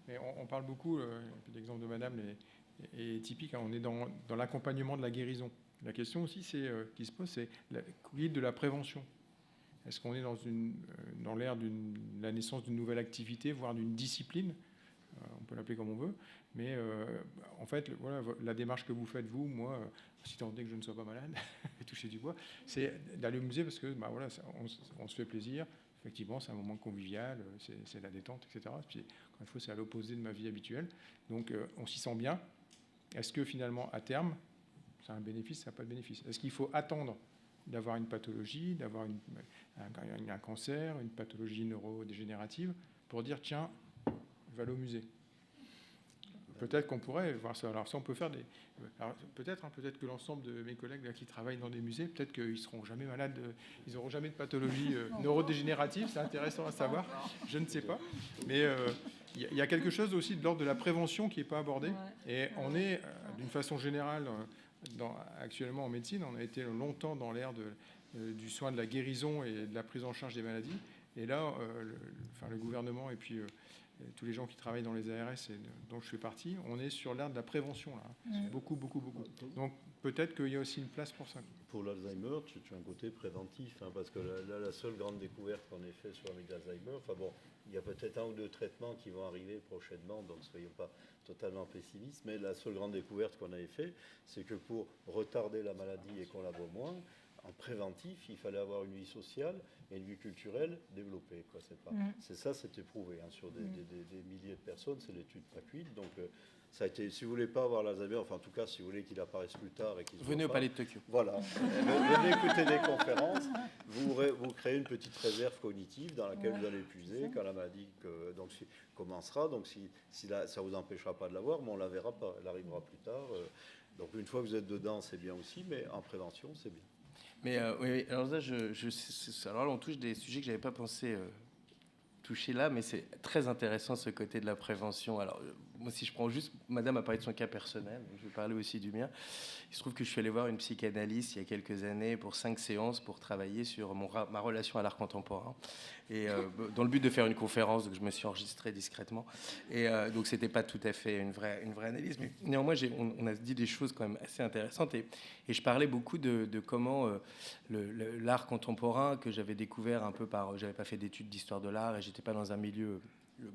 Mais on parle beaucoup, l'exemple de Madame est typique, on est dans l'accompagnement de la guérison. La question aussi qui se pose, c'est la guide de la prévention. Est-ce qu'on est dans l'ère de la naissance d'une nouvelle activité, voire d'une discipline? On peut l'appeler comme on veut, mais en fait, voilà, la démarche que vous faites, vous, moi, si tant est que je ne sois pas malade, toucher du bois, c'est d'aller au musée parce que voilà, on se fait plaisir. Effectivement, c'est un moment convivial, c'est la détente, etc. Puis, encore une fois, c'est à l'opposé de ma vie habituelle. Donc, on s'y sent bien. Est-ce que finalement, à terme, ça a un bénéfice, ça n'a pas de bénéfice? Est-ce qu'il faut attendre d'avoir une pathologie, d'avoir un cancer, une pathologie neurodégénérative, pour dire, tiens, je vais aller au musée? Peut-être qu'on pourrait voir ça. Alors ça, on peut faire peut-être que l'ensemble de mes collègues là, qui travaillent dans des musées, peut-être qu'ils seront jamais malades, ils n'auront jamais de pathologie neurodégénérative. C'est intéressant à savoir. Je ne sais pas. Mais il y a quelque chose aussi de l'ordre de la prévention qui n'est pas abordé. Et on est, d'une façon générale, actuellement en médecine, on a été longtemps dans l'ère du soin de la guérison et de la prise en charge des maladies. Et là, le gouvernement et puis tous les gens qui travaillent dans les ARS et dont je fais partie, on est sur l'ère de la prévention, là. Beaucoup. Donc peut-être qu'il y a aussi une place pour ça. Pour l'Alzheimer, tu as un côté préventif, parce que là, la seule grande découverte qu'on ait fait sur l'Alzheimer, il y a peut-être 1 ou 2 traitements qui vont arriver prochainement, donc ne soyons pas totalement pessimistes, mais la seule grande découverte qu'on avait fait, c'est que pour retarder la maladie et qu'on la voit moins, en préventif, il fallait avoir une vie sociale et une vie culturelle développée. C'est ça, c'est éprouvé sur des milliers de personnes, c'est l'étude PACUID. Donc Ça a été, si vous voulez pas voir l'Alzheimer, enfin en tout cas si vous voulez qu'il apparaisse plus tard et qu'il se Venez au voit pas, Palais de Tokyo. voilà, venez écouter des conférences, vous créez une petite réserve cognitive dans laquelle vous allez puiser quand la maladie commencera, donc si ça vous empêchera pas de la voir, mais on la verra pas, elle arrivera plus tard. Donc une fois que vous êtes dedans, c'est bien aussi, mais en prévention, c'est bien. Mais oui, alors là, alors là, on touche des sujets que j'avais pas pensé toucher là, mais c'est très intéressant ce côté de la prévention. Alors, moi, si je prends juste, Madame a parlé de son cas personnel, je vais parler aussi du mien. Il se trouve que je suis allé voir une psychanalyste il y a quelques années pour 5 séances pour travailler sur ma relation à l'art contemporain. Et dans le but de faire une conférence, donc je me suis enregistré discrètement. Et donc, c'était pas tout à fait une vraie analyse, mais néanmoins, on a dit des choses quand même assez intéressantes. Et je parlais beaucoup de comment l'art contemporain que j'avais découvert un peu j'avais pas fait d'études d'histoire de l'art et j'étais pas dans un milieu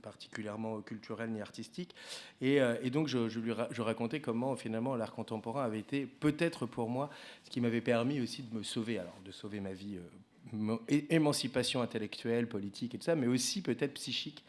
particulièrement culturel ni artistique. Et donc, je racontais comment, finalement, l'art contemporain avait été, peut-être pour moi, ce qui m'avait permis aussi de me sauver, alors de sauver ma vie, émancipation intellectuelle, politique et tout ça, mais aussi peut-être psychique,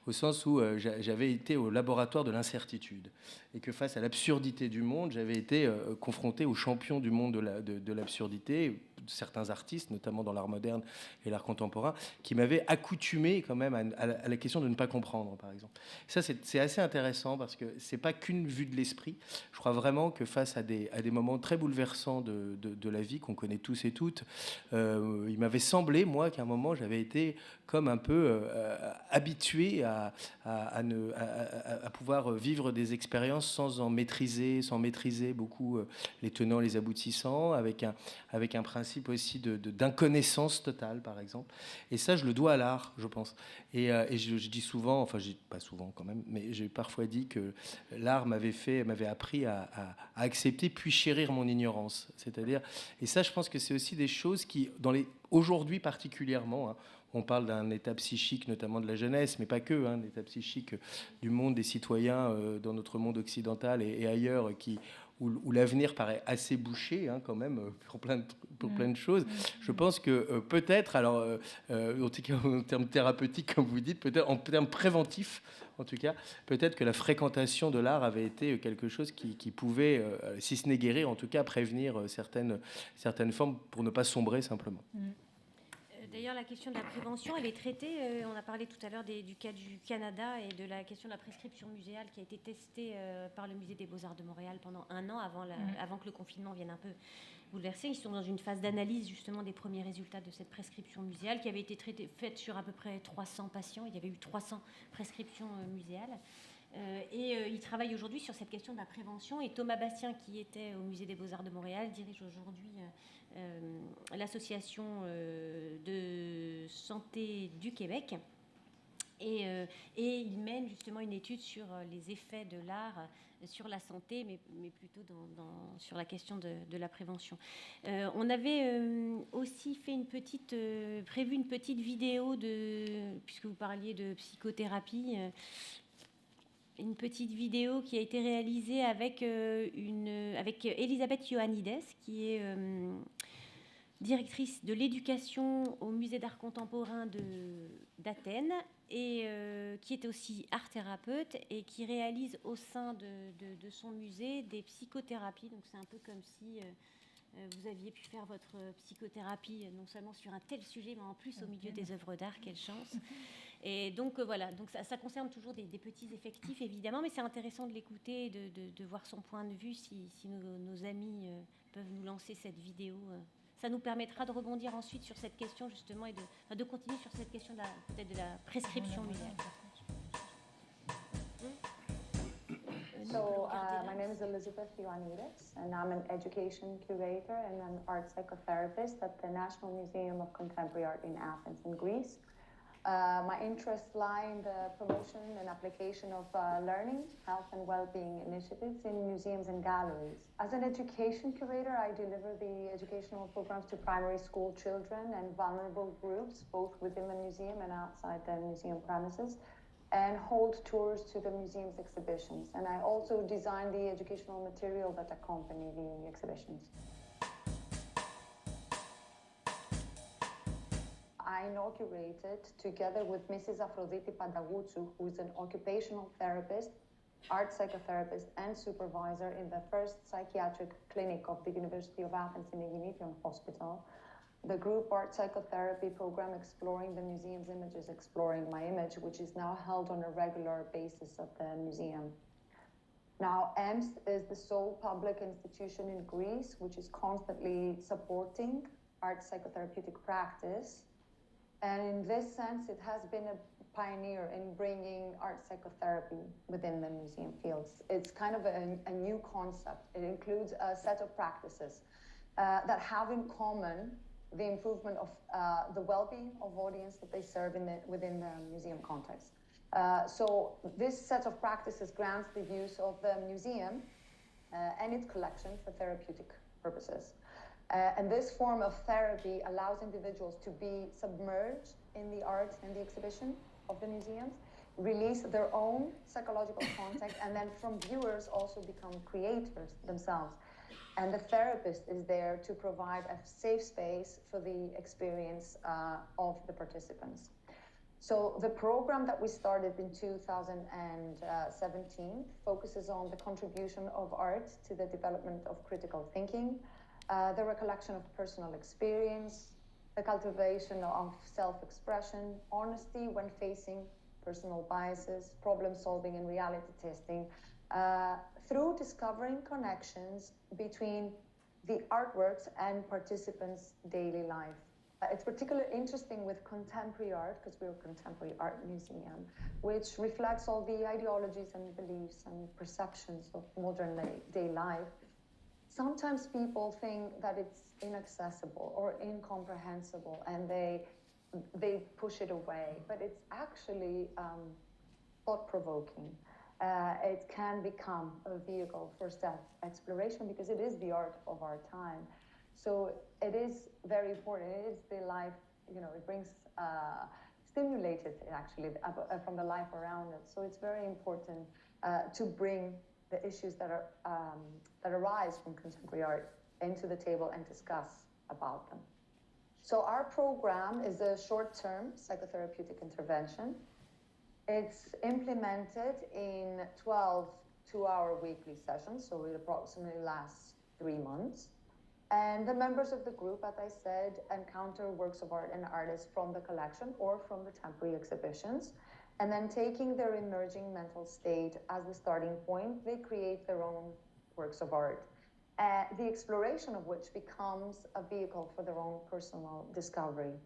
au sens où j'avais été au laboratoire de l'incertitude et que face à l'absurdité du monde, j'avais été confronté aux champions du monde de l'absurdité, certains artistes, notamment dans l'art moderne et l'art contemporain, qui m'avaient accoutumé quand même à la question de ne pas comprendre, par exemple. Ça, c'est assez intéressant parce que c'est pas qu'une vue de l'esprit. Je crois vraiment que face à des moments très bouleversants de la vie qu'on connaît tous et toutes, il m'avait semblé, moi, qu'à un moment, j'avais été comme un peu habitué à pouvoir vivre des expériences sans maîtriser beaucoup les tenants, les aboutissants, avec un principe aussi d'inconnaissance totale, par exemple. Et ça, je le dois à l'art, je pense. Et je dis souvent, enfin, pas souvent quand même, mais j'ai parfois dit que l'art m'avait appris à accepter puis chérir mon ignorance. C'est-à-dire, et ça, je pense que c'est aussi des choses qui, aujourd'hui particulièrement, hein, on parle d'un état psychique, notamment de la jeunesse, mais pas que, un état psychique du monde des citoyens dans notre monde occidental et ailleurs, où l'avenir paraît assez bouché, hein, quand même, pour plein de choses. Je pense que peut-être, alors, en tout cas en termes thérapeutiques, comme vous dites, peut-être en termes préventifs, en tout cas, peut-être que la fréquentation de l'art avait été quelque chose qui pouvait, si ce n'est guérir, en tout cas prévenir certaines formes pour ne pas sombrer simplement. D'ailleurs, la question de la prévention, elle est traitée. On a parlé tout à l'heure du cas du Canada et de la question de la prescription muséale qui a été testée par le Musée des Beaux-Arts de Montréal pendant 1 an avant que le confinement vienne un peu bouleverser. Ils sont dans une phase d'analyse justement des premiers résultats de cette prescription muséale qui avait été faite sur à peu près 300 patients. Il y avait eu 300 prescriptions muséales. Et il travaille aujourd'hui sur cette question de la prévention. Et Thomas Bastien, qui était au Musée des Beaux-Arts de Montréal, dirige aujourd'hui l'association de santé du Québec. Et il mène justement une étude sur les effets de l'art sur la santé, mais plutôt sur la question de la prévention. On avait aussi fait prévu une petite vidéo puisque vous parliez de psychothérapie, une petite vidéo qui a été réalisée avec Elisabeth Ioannidis, qui est directrice de l'éducation au musée d'art contemporain d'Athènes et qui est aussi art thérapeute et qui réalise au sein de son musée des psychothérapies. Donc c'est un peu comme si vous aviez pu faire votre psychothérapie non seulement sur un tel sujet, mais en plus au milieu des œuvres d'art. Quelle chance! Et donc voilà, donc ça concerne toujours des petits effectifs évidemment, mais c'est intéressant de l'écouter et de voir son point de vue si nos amis peuvent nous lancer cette vidéo. Ça nous permettra de rebondir ensuite sur cette question justement et de continuer sur cette question peut-être de la prescription muséale. So my name is Elizabeth Ioannidis, and I'm an education curator and an art psychotherapist at the National Museum of Contemporary Art in Athens in Greece. My interests lie in the promotion and application of learning, health and well-being initiatives in museums and galleries. As an education curator, I deliver the educational programs to primary school children and vulnerable groups, both within the museum and outside the museum premises, and hold tours to the museum's exhibitions. And I also design the educational material that accompany the exhibitions. I inaugurated, together with Mrs. Aphroditi Pandagoutsu, who is an occupational therapist art psychotherapist and supervisor in the first psychiatric clinic of the University of Athens in the Genetium Hospital. The group art psychotherapy program Exploring the Museum's Images, Exploring My Image, which is now held on a regular basis at the museum. Now, EMS is the sole public institution in Greece which is constantly supporting art psychotherapeutic practice. And in this sense, it has been a pioneer in bringing art psychotherapy within the museum fields. It's kind of a new concept. It includes a set of practices that have in common the improvement of the well-being of audience that they serve within the museum context. So this set of practices grants the use of the museum and its collection for therapeutic purposes. And this form of therapy allows individuals to be submerged in the art and the exhibition of the museums, release their own psychological context, and then from viewers also become creators themselves. And the therapist is there to provide a safe space for the experience of the participants. So the program that we started in 2017 focuses on the contribution of art to the development of critical thinking, the recollection of personal experience, the cultivation of self-expression, honesty when facing personal biases, problem solving and reality testing, through discovering connections between the artworks and participants' daily life. It's particularly interesting with contemporary art, because we're a contemporary art museum, which reflects all the ideologies and beliefs and perceptions of modern day life. Sometimes people think that it's inaccessible or incomprehensible, and they push it away, but it's actually thought-provoking. It can become a vehicle for self-exploration because it is the art of our time. So it is very important. It is the life, it brings, stimulated actually from the life around it. So it's very important to bring the issues that arise from contemporary art into the table and discuss about them. So our program is a short-term psychotherapeutic intervention. It's implemented in 12 two-hour weekly sessions, so it approximately lasts 3 months. And the members of the group, as I said, encounter works of art and artists from the collection or from the temporary exhibitions. And then taking their emerging mental state as the starting point, they create their own works of art, the exploration of which becomes a vehicle for their own personal discovery.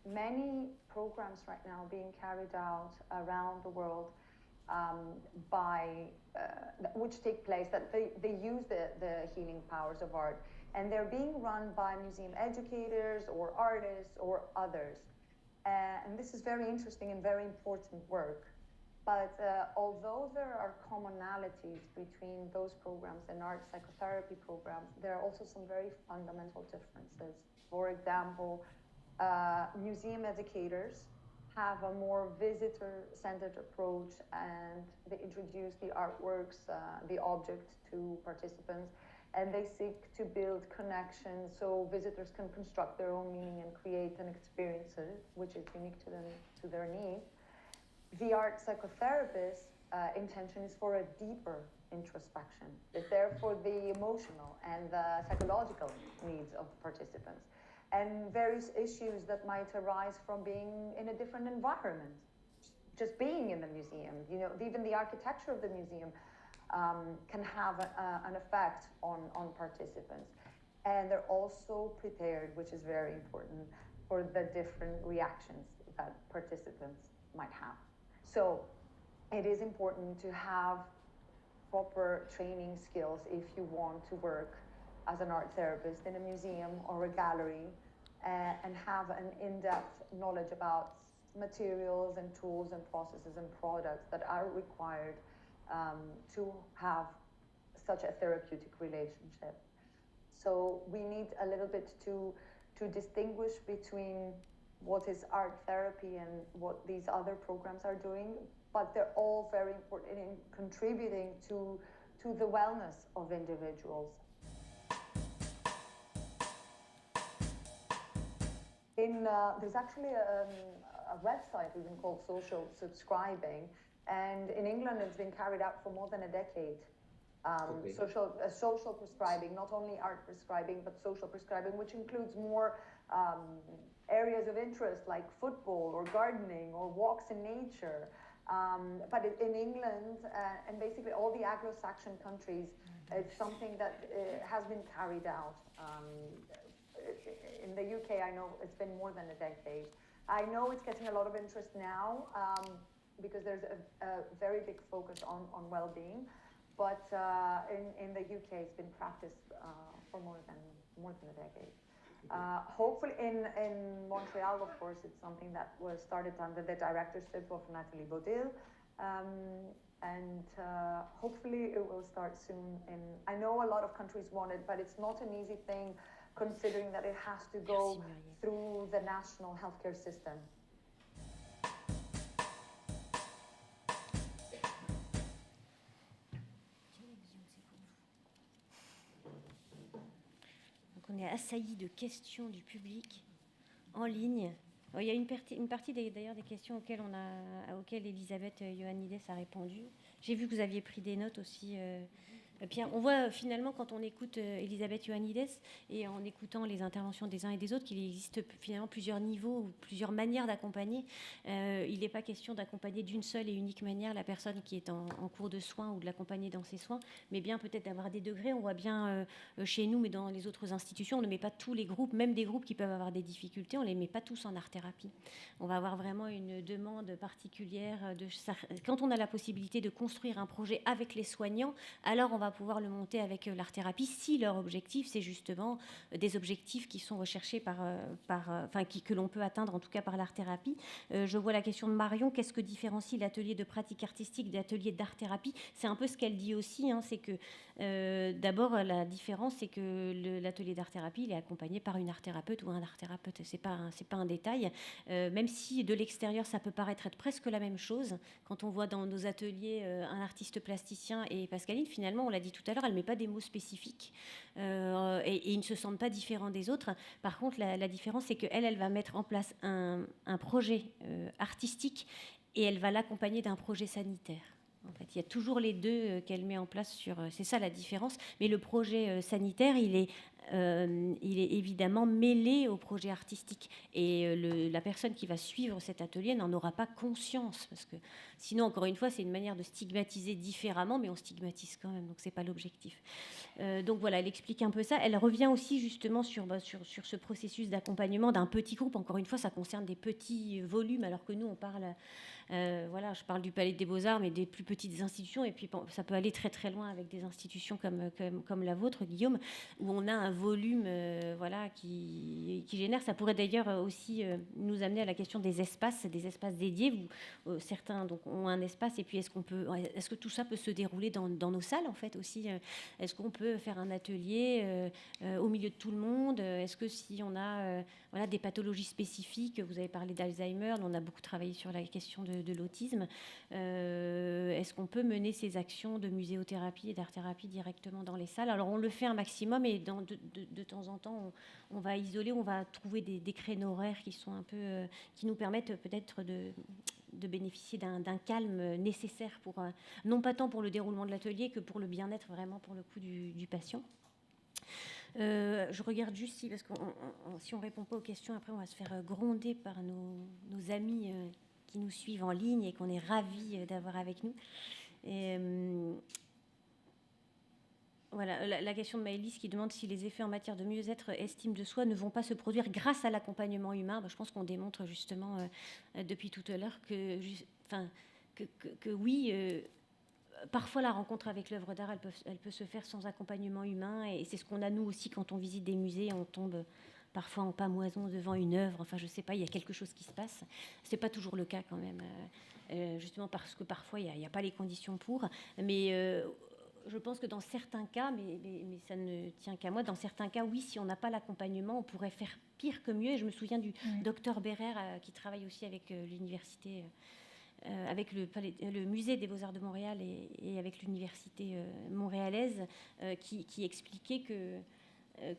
Many programs right now being carried out around the world which take place, that they use the healing powers of art, and they're being run by museum educators or artists or others. And this is very interesting and very important work. But although there are commonalities between those programs and art psychotherapy programs, there are also some very fundamental differences. For example, museum educators have a more visitor-centered approach, and they introduce the artworks, the object to participants, and they seek to build connections so visitors can construct their own meaning and create an experience which is unique to them, to their needs. The art psychotherapist intention is for a deeper introspection. It's there for the emotional and the psychological needs of the participants, and various issues that might arise from being in a different environment. Just being in the museum, even the architecture of the museum can have an effect on participants. And they're also prepared, which is very important, for the different reactions that participants might have. So it is important to have proper training skills if you want to work as an art therapist in a museum or a gallery, and have an in-depth knowledge about materials and tools and processes and products that are required to have such a therapeutic relationship. So we need a little bit to distinguish between what is art therapy and what these other programs are doing, but they're all very important in contributing to the wellness of individuals. There's actually a website even called Social Subscribing, and in England it's been carried out for more than a decade. Social prescribing, not only art prescribing, but social prescribing, which includes more areas of interest like football or gardening or walks in nature. But in England and basically all the Anglo-Saxon countries, it's something that has been carried out. In the UK, I know it's been more than a decade. I know it's getting a lot of interest now because there's a very big focus on well-being. But in the UK, it's been practiced for more than a decade. Hopefully, in Montreal, of course, it's something that was started under the directorship of Nathalie Baudil, and hopefully it will start soon. I know a lot of countries want it, but it's not an easy thing, considering that it has to go through the national healthcare system. On est assailli de questions du public en ligne. Il y a une partie d'ailleurs des questions auxquelles Elisabeth Ioannidis a répondu. J'ai vu que vous aviez pris des notes aussi. Pierre, on voit finalement quand on écoute Elisabeth Ioannidis et en écoutant les interventions des uns et des autres qu'il existe finalement plusieurs niveaux ou plusieurs manières d'accompagner. Il n'est pas question d'accompagner d'une seule et unique manière la personne qui est en cours de soins ou de l'accompagner dans ses soins, mais bien peut-être d'avoir des degrés. On voit bien chez nous, mais dans les autres institutions, on ne met pas tous les groupes, même des groupes qui peuvent avoir des difficultés, on ne les met pas tous en art-thérapie. On va avoir vraiment une demande particulière. Quand on a la possibilité de construire un projet avec les soignants, alors on va pouvoir le monter avec l'art-thérapie si leur objectif, c'est justement des objectifs qui sont recherchés que l'on peut atteindre en tout cas par l'art-thérapie. Je vois la question de Marion, qu'est-ce que différencie l'atelier de pratique artistique de l'atelier d'art-thérapie? C'est un peu ce qu'elle dit aussi, c'est que d'abord la différence, c'est que l'atelier d'art-thérapie, il est accompagné par une art-thérapeute ou un art-thérapeute. C'est pas un détail, même si de l'extérieur ça peut paraître être presque la même chose. Quand on voit dans nos ateliers un artiste plasticien et Pascaline, finalement, on l'a dit tout à l'heure, elle ne met pas des mots spécifiques et ils ne se sentent pas différents des autres. Par contre, la différence, c'est qu'elle va mettre en place un projet artistique et elle va l'accompagner d'un projet sanitaire. En fait, il y a toujours les deux qu'elle met en place c'est ça la différence. Mais le projet sanitaire, il est évidemment mêlé au projet artistique. Et la personne qui va suivre cet atelier n'en aura pas conscience. Parce que sinon, encore une fois, c'est une manière de stigmatiser différemment, mais on stigmatise quand même. Donc, ce n'est pas l'objectif. Donc, voilà, elle explique un peu ça. Elle revient aussi justement sur ce processus d'accompagnement d'un petit groupe. Encore une fois, ça concerne des petits volumes, alors que nous, on parle... je parle du Palais des Beaux-Arts, mais des plus petites institutions. Et puis, ça peut aller très, très loin avec des institutions comme la vôtre, Guillaume, où on a un volume qui génère. Ça pourrait d'ailleurs aussi nous amener à la question des espaces dédiés. Certains donc, ont un espace, et puis est-ce que tout ça peut se dérouler dans nos salles, en fait, aussi? Est-ce qu'on peut faire un atelier au milieu de tout le monde? Est-ce que si on a des pathologies spécifiques, vous avez parlé d'Alzheimer, on a beaucoup travaillé sur la question de l'autisme, est-ce qu'on peut mener ces actions de muséothérapie et d'art-thérapie directement dans les salles? Alors on le fait un maximum, et de temps en temps on va isoler, on va trouver des créneaux horaires qui sont un peu qui nous permettent peut-être de bénéficier d'un calme nécessaire pour non pas tant pour le déroulement de l'atelier que pour le bien-être vraiment pour le coup du patient. Je regarde juste parce que si on ne répond pas aux questions, après on va se faire gronder par nos amis qui nous suivent en ligne et qu'on est ravis d'avoir avec nous. Voilà, la question de Maëlys qui demande si les effets en matière de mieux-être, estime de soi ne vont pas se produire grâce à l'accompagnement humain. Je pense qu'on démontre justement depuis tout à l'heure que oui, parfois la rencontre avec l'œuvre d'art, elle peut se faire sans accompagnement humain, et c'est ce qu'on a nous aussi quand on visite des musées, on tombe parfois en pamoison devant une œuvre, enfin je sais pas, il y a quelque chose qui se passe. C'est pas toujours le cas quand même, justement parce que parfois il n'y a pas les conditions pour, mais... je pense que dans certains cas, mais ça ne tient qu'à moi, dans certains cas, oui, si on n'a pas l'accompagnement, on pourrait faire pire que mieux. Et je me souviens du docteur Bérer qui travaille aussi avec l'université, avec le musée des Beaux-Arts de Montréal et avec l'université montréalaise, qui expliquait que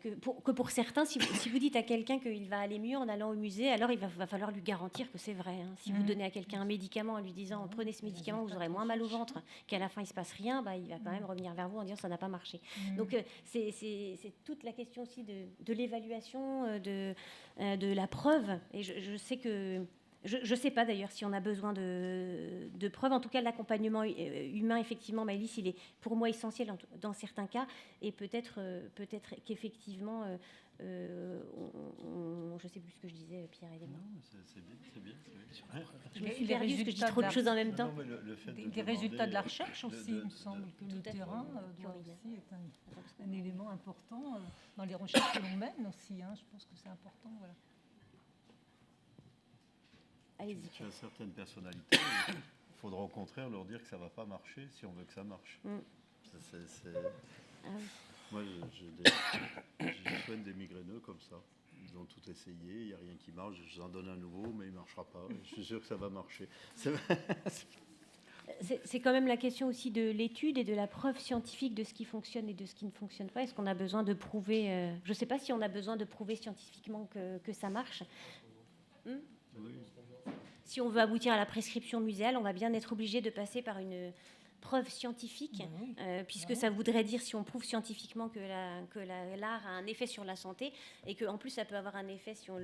que pour certains, si vous dites à quelqu'un qu'il va aller mieux en allant au musée, alors il va falloir lui garantir que c'est vrai. Hein. Si vous donnez à quelqu'un un médicament en lui disant prenez ce médicament, vous aurez moins mal au ventre, qu'à la fin il ne se passe rien, bah, il va quand même revenir vers vous en disant ça n'a pas marché. Donc c'est toute la question aussi de l'évaluation, de la preuve. Et je sais que... Je ne sais pas d'ailleurs si on a besoin de preuves. En tout cas, l'accompagnement humain, effectivement, Maëlys, il est pour moi essentiel dans certains cas. Et peut-être qu'effectivement, je ne sais plus ce que je disais, Pierre, aidez-moi. Non, c'est bien. Je me suis perdue parce que je dis trop de choses en même temps. Des résultats de la recherche aussi, il me semble que le terrain doit aussi être un élément important dans les recherches que l'on mène aussi. Hein. Je pense que c'est important, voilà. Allez-y. Tu as certaines personnalités, il faudra au contraire leur dire que ça ne va pas marcher si on veut que ça marche. Ah oui. Moi, je soigne des migraineux comme ça. Ils ont tout essayé, il n'y a rien qui marche. Je vous en donne un nouveau, mais il ne marchera pas. Je suis sûr que ça va marcher. C'est quand même la question aussi de l'étude et de la preuve scientifique de ce qui fonctionne et de ce qui ne fonctionne pas. Est-ce qu'on a besoin de prouver je ne sais pas si on a besoin de prouver scientifiquement que ça marche. Oui. Si on veut aboutir à la prescription muséale, on va bien être obligé de passer par une preuve scientifique, puisque ça voudrait dire, si on prouve scientifiquement que l'art a un effet sur la santé, et qu'en plus ça peut avoir un effet si on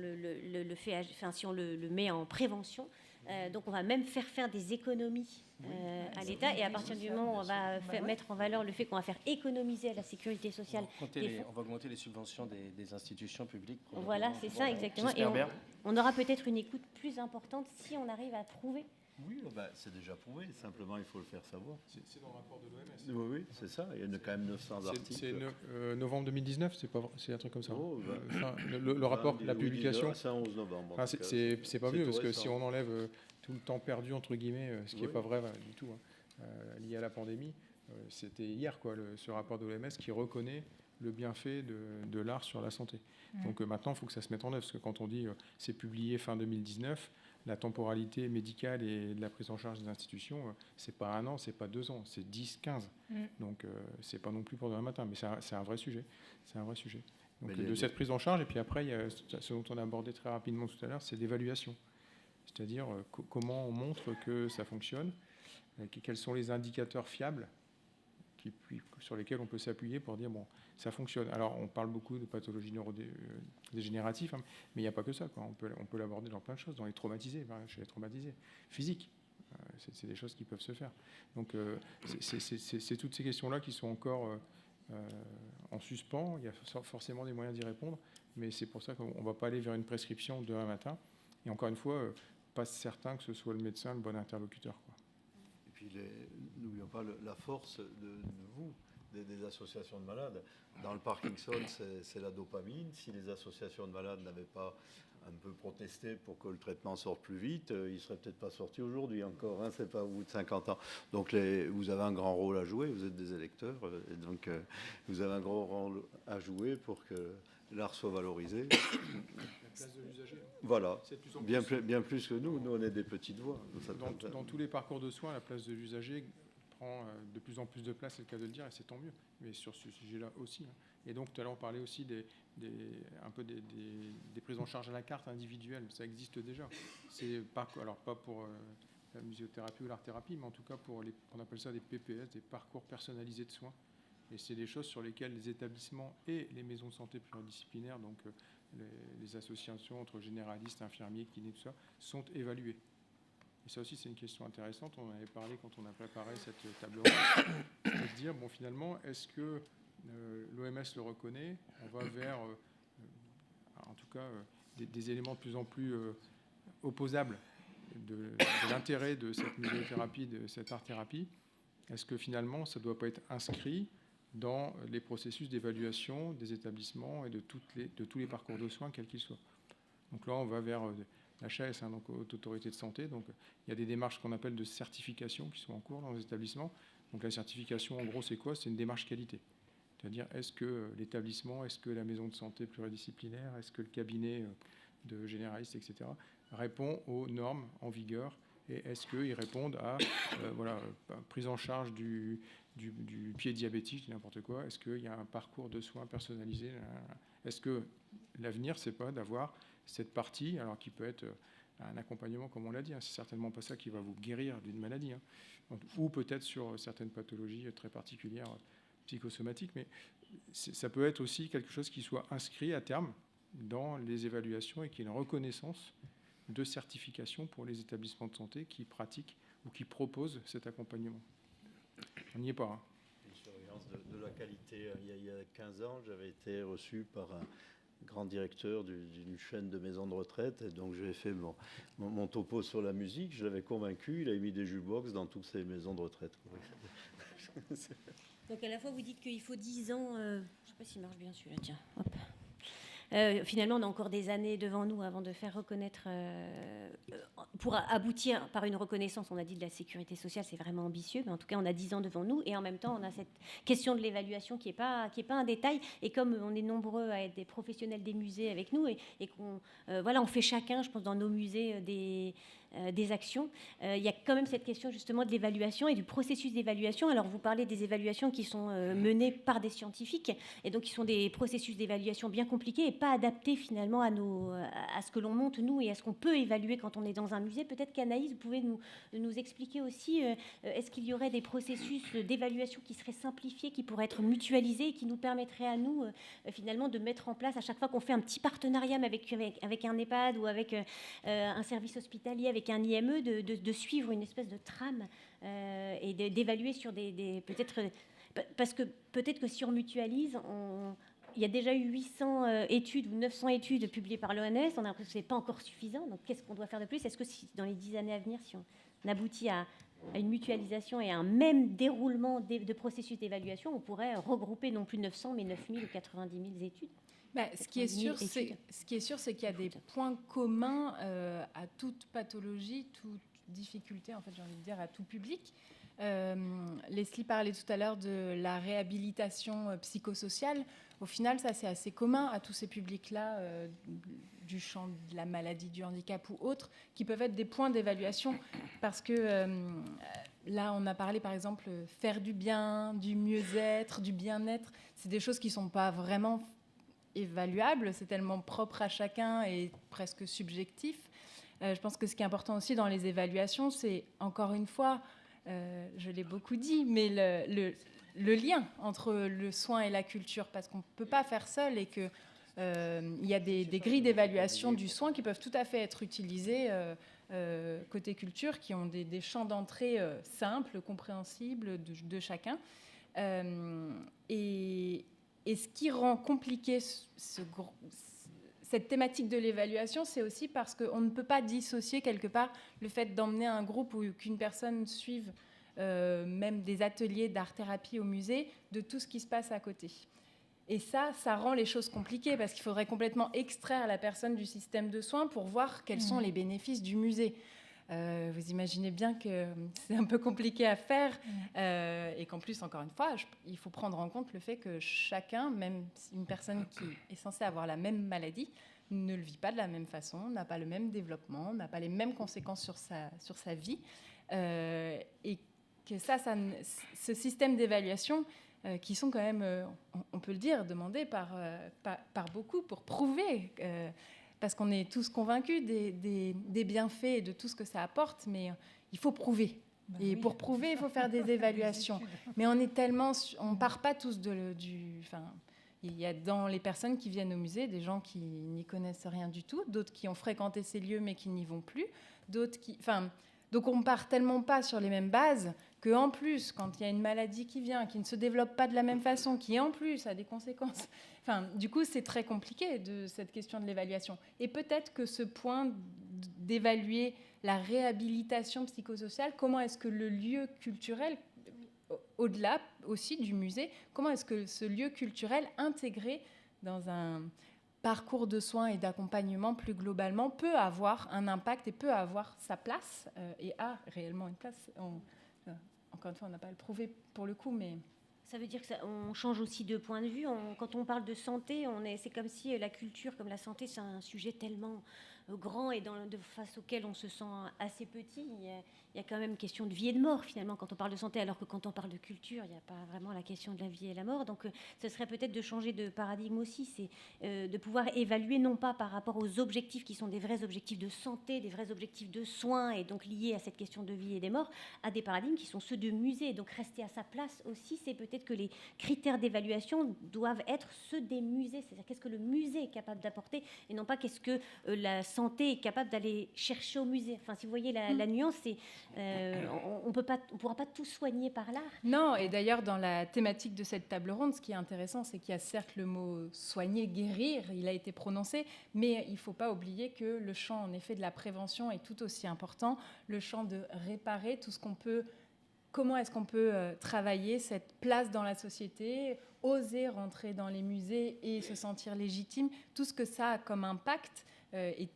si on le met en prévention. Donc on va même faire des économies à l'État, et à partir du moment où on va mettre en valeur le fait qu'on va faire économiser à la sécurité sociale. On va augmenter les subventions des institutions publiques. Voilà, c'est ça exactement. Et on aura peut-être une écoute plus importante si on arrive à prouver. Oui, c'est déjà prouvé. Simplement, il faut le faire savoir. C'est dans le rapport de l'OMS. Oui, c'est ça. Il y en a quand même 900 articles. C'est novembre 2019, c'est un truc comme ça. Oh, le rapport, la publication. C'est 11 novembre. C'est pas mieux, parce que si on enlève tout le temps perdu, entre guillemets, ce qui n'est pas vrai du tout, lié à la pandémie, c'était hier, ce rapport de l'OMS qui reconnaît le bienfait de l'art sur la santé. Donc maintenant, il faut que ça se mette en œuvre, parce que quand on dit c'est publié fin 2019, la temporalité médicale et de la prise en charge des institutions, c'est pas 1 an, c'est pas 2 ans, c'est 10, 15. Donc c'est pas non plus pour demain matin, mais c'est un vrai sujet. C'est un vrai sujet. Donc de cette prise en charge, et puis après, il y a ce dont on a abordé très rapidement tout à l'heure, c'est l'évaluation. C'est-à-dire comment on montre que ça fonctionne, quels sont les indicateurs fiables sur lesquels on peut s'appuyer pour dire bon, ça fonctionne. Alors on parle beaucoup de pathologies neurodégénératives, mais il n'y a pas que ça. On peut l'aborder dans plein de choses, dans les traumatisés, chez les traumatisés, physiques. C'est des choses qui peuvent se faire. Donc c'est toutes ces questions-là qui sont encore en suspens. Il y a forcément des moyens d'y répondre, mais c'est pour ça qu'on ne va pas aller vers une prescription demain matin. Et encore une fois, pas certain que ce soit le médecin le bon interlocuteur, quoi. Et puis, n'oublions pas la force de vous, des associations de malades. Dans le Parkinson, c'est la dopamine. Si les associations de malades n'avaient pas un peu protesté pour que le traitement sorte plus vite, il ne serait peut-être pas sorti aujourd'hui encore, hein, c'est pas au bout de 50 ans. Donc vous avez un grand rôle à jouer, vous êtes des électeurs, et donc vous avez un grand rôle à jouer pour que l'art soit valorisé. La place de l'usager. Voilà, bien plus que nous on est des petites voix. Dans tous les parcours de soins, la place de l'usager prend de plus en plus de place, c'est le cas de le dire, et c'est tant mieux. Mais sur ce sujet-là aussi. Et donc tout à l'heure on parlait aussi des prises en charge à la carte individuelles. Ça existe déjà. Alors pas pour la muséothérapie ou l'art-thérapie, mais en tout cas pour on appelle ça des PPS, des parcours personnalisés de soins. Et c'est des choses sur lesquelles les établissements et les maisons de santé pluridisciplinaires, donc les associations entre généralistes, infirmiers, kinés, tout ça, sont évaluées. Et ça aussi, c'est une question intéressante. On en avait parlé quand on a préparé cette table ronde. C'est de dire, bon, finalement, est-ce que l'OMS le reconnaît? On va vers, en tout cas, des éléments de plus en plus opposables de l'intérêt de cette muséothérapie, de cette art-thérapie. Est-ce que finalement, ça ne doit pas être inscrit dans les processus d'évaluation des établissements et de tous les parcours de soins, quels qu'ils soient? Donc là, on va vers l'HAS, donc Haute Autorité de Santé. Donc il y a des démarches qu'on appelle de certification qui sont en cours dans les établissements. Donc la certification, en gros, c'est quoi? C'est une démarche qualité. C'est-à-dire, est-ce que l'établissement, est-ce que la maison de santé pluridisciplinaire, est-ce que le cabinet de généralistes, etc., répond aux normes en vigueur et est-ce qu'ils répondent à prise en charge du pied diabétique, n'importe quoi. Est-ce qu'il y a un parcours de soins personnalisé? Est-ce que l'avenir, c'est pas d'avoir cette partie, alors qui peut être un accompagnement, comme on l'a dit, hein, c'est certainement pas ça qui va vous guérir d'une maladie, hein, ou peut-être sur certaines pathologies très particulières psychosomatiques, mais ça peut être aussi quelque chose qui soit inscrit à terme dans les évaluations et qui ait une reconnaissance de certification pour les établissements de santé qui pratiquent ou qui proposent cet accompagnement. On n'y est pas. Hein. Une surveillance de la qualité. Il y a 15 ans, j'avais été reçu par un grand directeur d'une chaîne de maisons de retraite. Et donc, j'ai fait mon topo sur la musique. Je l'avais convaincu. Il a mis des jukebox dans toutes ces maisons de retraite. Donc, à la fois, vous dites qu'il faut 10 ans... je ne sais pas s'il marche bien celui-là, tiens. Hop. Finalement, on a encore des années devant nous avant de faire reconnaître, pour aboutir par une reconnaissance, on a dit de la sécurité sociale, c'est vraiment ambitieux, mais en tout cas, on a 10 ans devant nous, et en même temps, on a cette question de l'évaluation qui est pas un détail, et comme on est nombreux à être des professionnels des musées avec nous, et qu'on on fait chacun, je pense, dans nos musées des actions, il y a quand même cette question justement de l'évaluation et du processus d'évaluation. Alors, vous parlez des évaluations qui sont menées par des scientifiques, et donc qui sont des processus d'évaluation bien compliqués et pas adaptés finalement à ce que l'on monte nous et à ce qu'on peut évaluer quand on est dans un musée. Peut-être qu'Anaïs, vous pouvez nous expliquer aussi, est-ce qu'il y aurait des processus d'évaluation qui seraient simplifiés, qui pourraient être mutualisés et qui nous permettraient à nous finalement de mettre en place, à chaque fois qu'on fait un petit partenariat avec un EHPAD ou avec un service hospitalier, avec un IME, de suivre une espèce de trame et d'évaluer sur des peut-être... Parce que peut-être que si on mutualise, il y a déjà eu 800 études ou 900 études publiées par l'OMS. On a l'impression que ce n'est pas encore suffisant. Donc, qu'est-ce qu'on doit faire de plus? Est-ce que dans les 10 années à venir, si on aboutit à une mutualisation et à un même déroulement de processus d'évaluation, on pourrait regrouper non plus 900, mais 9000 ou 90 000 études? Ce qui est sûr, c'est qu'il y a des points communs à toute pathologie, toute difficulté, en fait, j'ai envie de dire, à tout public. Leslie parlait tout à l'heure de la réhabilitation psychosociale. Au final, ça, c'est assez commun à tous ces publics-là, du champ de la maladie, du handicap ou autres, qui peuvent être des points d'évaluation. Parce que là, on a parlé, par exemple, faire du bien, du mieux-être, du bien-être. C'est des choses qui ne sont pas vraiment évaluables. C'est tellement propre à chacun et presque subjectif. Je pense que ce qui est important aussi dans les évaluations, c'est, encore une fois, je l'ai beaucoup dit, mais le lien entre le soin et la culture, parce qu'on ne peut pas faire seul et qu'il y a des grilles d'évaluation du soin qui peuvent tout à fait être utilisées côté culture, qui ont des champs d'entrée simples, compréhensibles de chacun. Et ce qui rend compliqué cette thématique de l'évaluation, c'est aussi parce qu'on ne peut pas dissocier quelque part le fait d'emmener un groupe ou qu'une personne suive même des ateliers d'art-thérapie au musée de tout ce qui se passe à côté. Et ça rend les choses compliquées parce qu'il faudrait complètement extraire la personne du système de soins pour voir quels sont les bénéfices du musée. Vous imaginez bien que c'est un peu compliqué à faire et qu'en plus, encore une fois, il faut prendre en compte le fait que chacun, même une personne qui est censée avoir la même maladie, ne le vit pas de la même façon, n'a pas le même développement, n'a pas les mêmes conséquences sur sa vie. Et que ce système d'évaluation, qui sont quand même, on peut le dire, demandés par beaucoup pour prouver... parce qu'on est tous convaincus des bienfaits et de tout ce que ça apporte, mais il faut prouver. Et pour prouver, il faut faire des évaluations. Mais on ne part pas tous il y a dans les personnes qui viennent au musée des gens qui n'y connaissent rien du tout, d'autres qui ont fréquenté ces lieux mais qui n'y vont plus, donc on ne part tellement pas sur les mêmes bases qu'en plus, quand il y a une maladie qui vient, qui ne se développe pas de la même façon, qui en plus a des conséquences... du coup, c'est très compliqué, cette question de l'évaluation. Et peut-être que ce point d'évaluer la réhabilitation psychosociale, comment est-ce que le lieu culturel, au-delà aussi du musée, comment est-ce que ce lieu culturel intégré dans un parcours de soins et d'accompagnement plus globalement peut avoir un impact et peut avoir sa place et a réellement une place. Encore une fois, on n'a pas à le prouver pour le coup, mais... Ça veut dire qu'on change aussi de point de vue. Quand on parle de santé, c'est comme si la culture, comme la santé, c'est un sujet tellement grands et face auxquels on se sent assez petit. Il y a quand même question de vie et de mort, finalement, quand on parle de santé, alors que quand on parle de culture, il n'y a pas vraiment la question de la vie et la mort. Donc, ce serait peut-être de changer de paradigme aussi, c'est de pouvoir évaluer, non pas par rapport aux objectifs qui sont des vrais objectifs de santé, des vrais objectifs de soins, et donc liés à cette question de vie et des morts, à des paradigmes qui sont ceux de musée. Donc, rester à sa place aussi, c'est peut-être que les critères d'évaluation doivent être ceux des musées. C'est-à-dire, qu'est-ce que le musée est capable d'apporter, et non pas qu'est-ce que la santé est capable d'aller chercher au musée. Enfin, si vous voyez la nuance, c'est on ne pourra pas tout soigner par l'art. Non, et d'ailleurs, dans la thématique de cette table ronde, ce qui est intéressant, c'est qu'il y a certes le mot soigner, guérir, il a été prononcé, mais il ne faut pas oublier que le champ, en effet, de la prévention est tout aussi important, le champ de réparer tout ce qu'on peut. Comment est-ce qu'on peut travailler cette place dans la société, oser rentrer dans les musées et se sentir légitime, tout ce que ça a comme impact est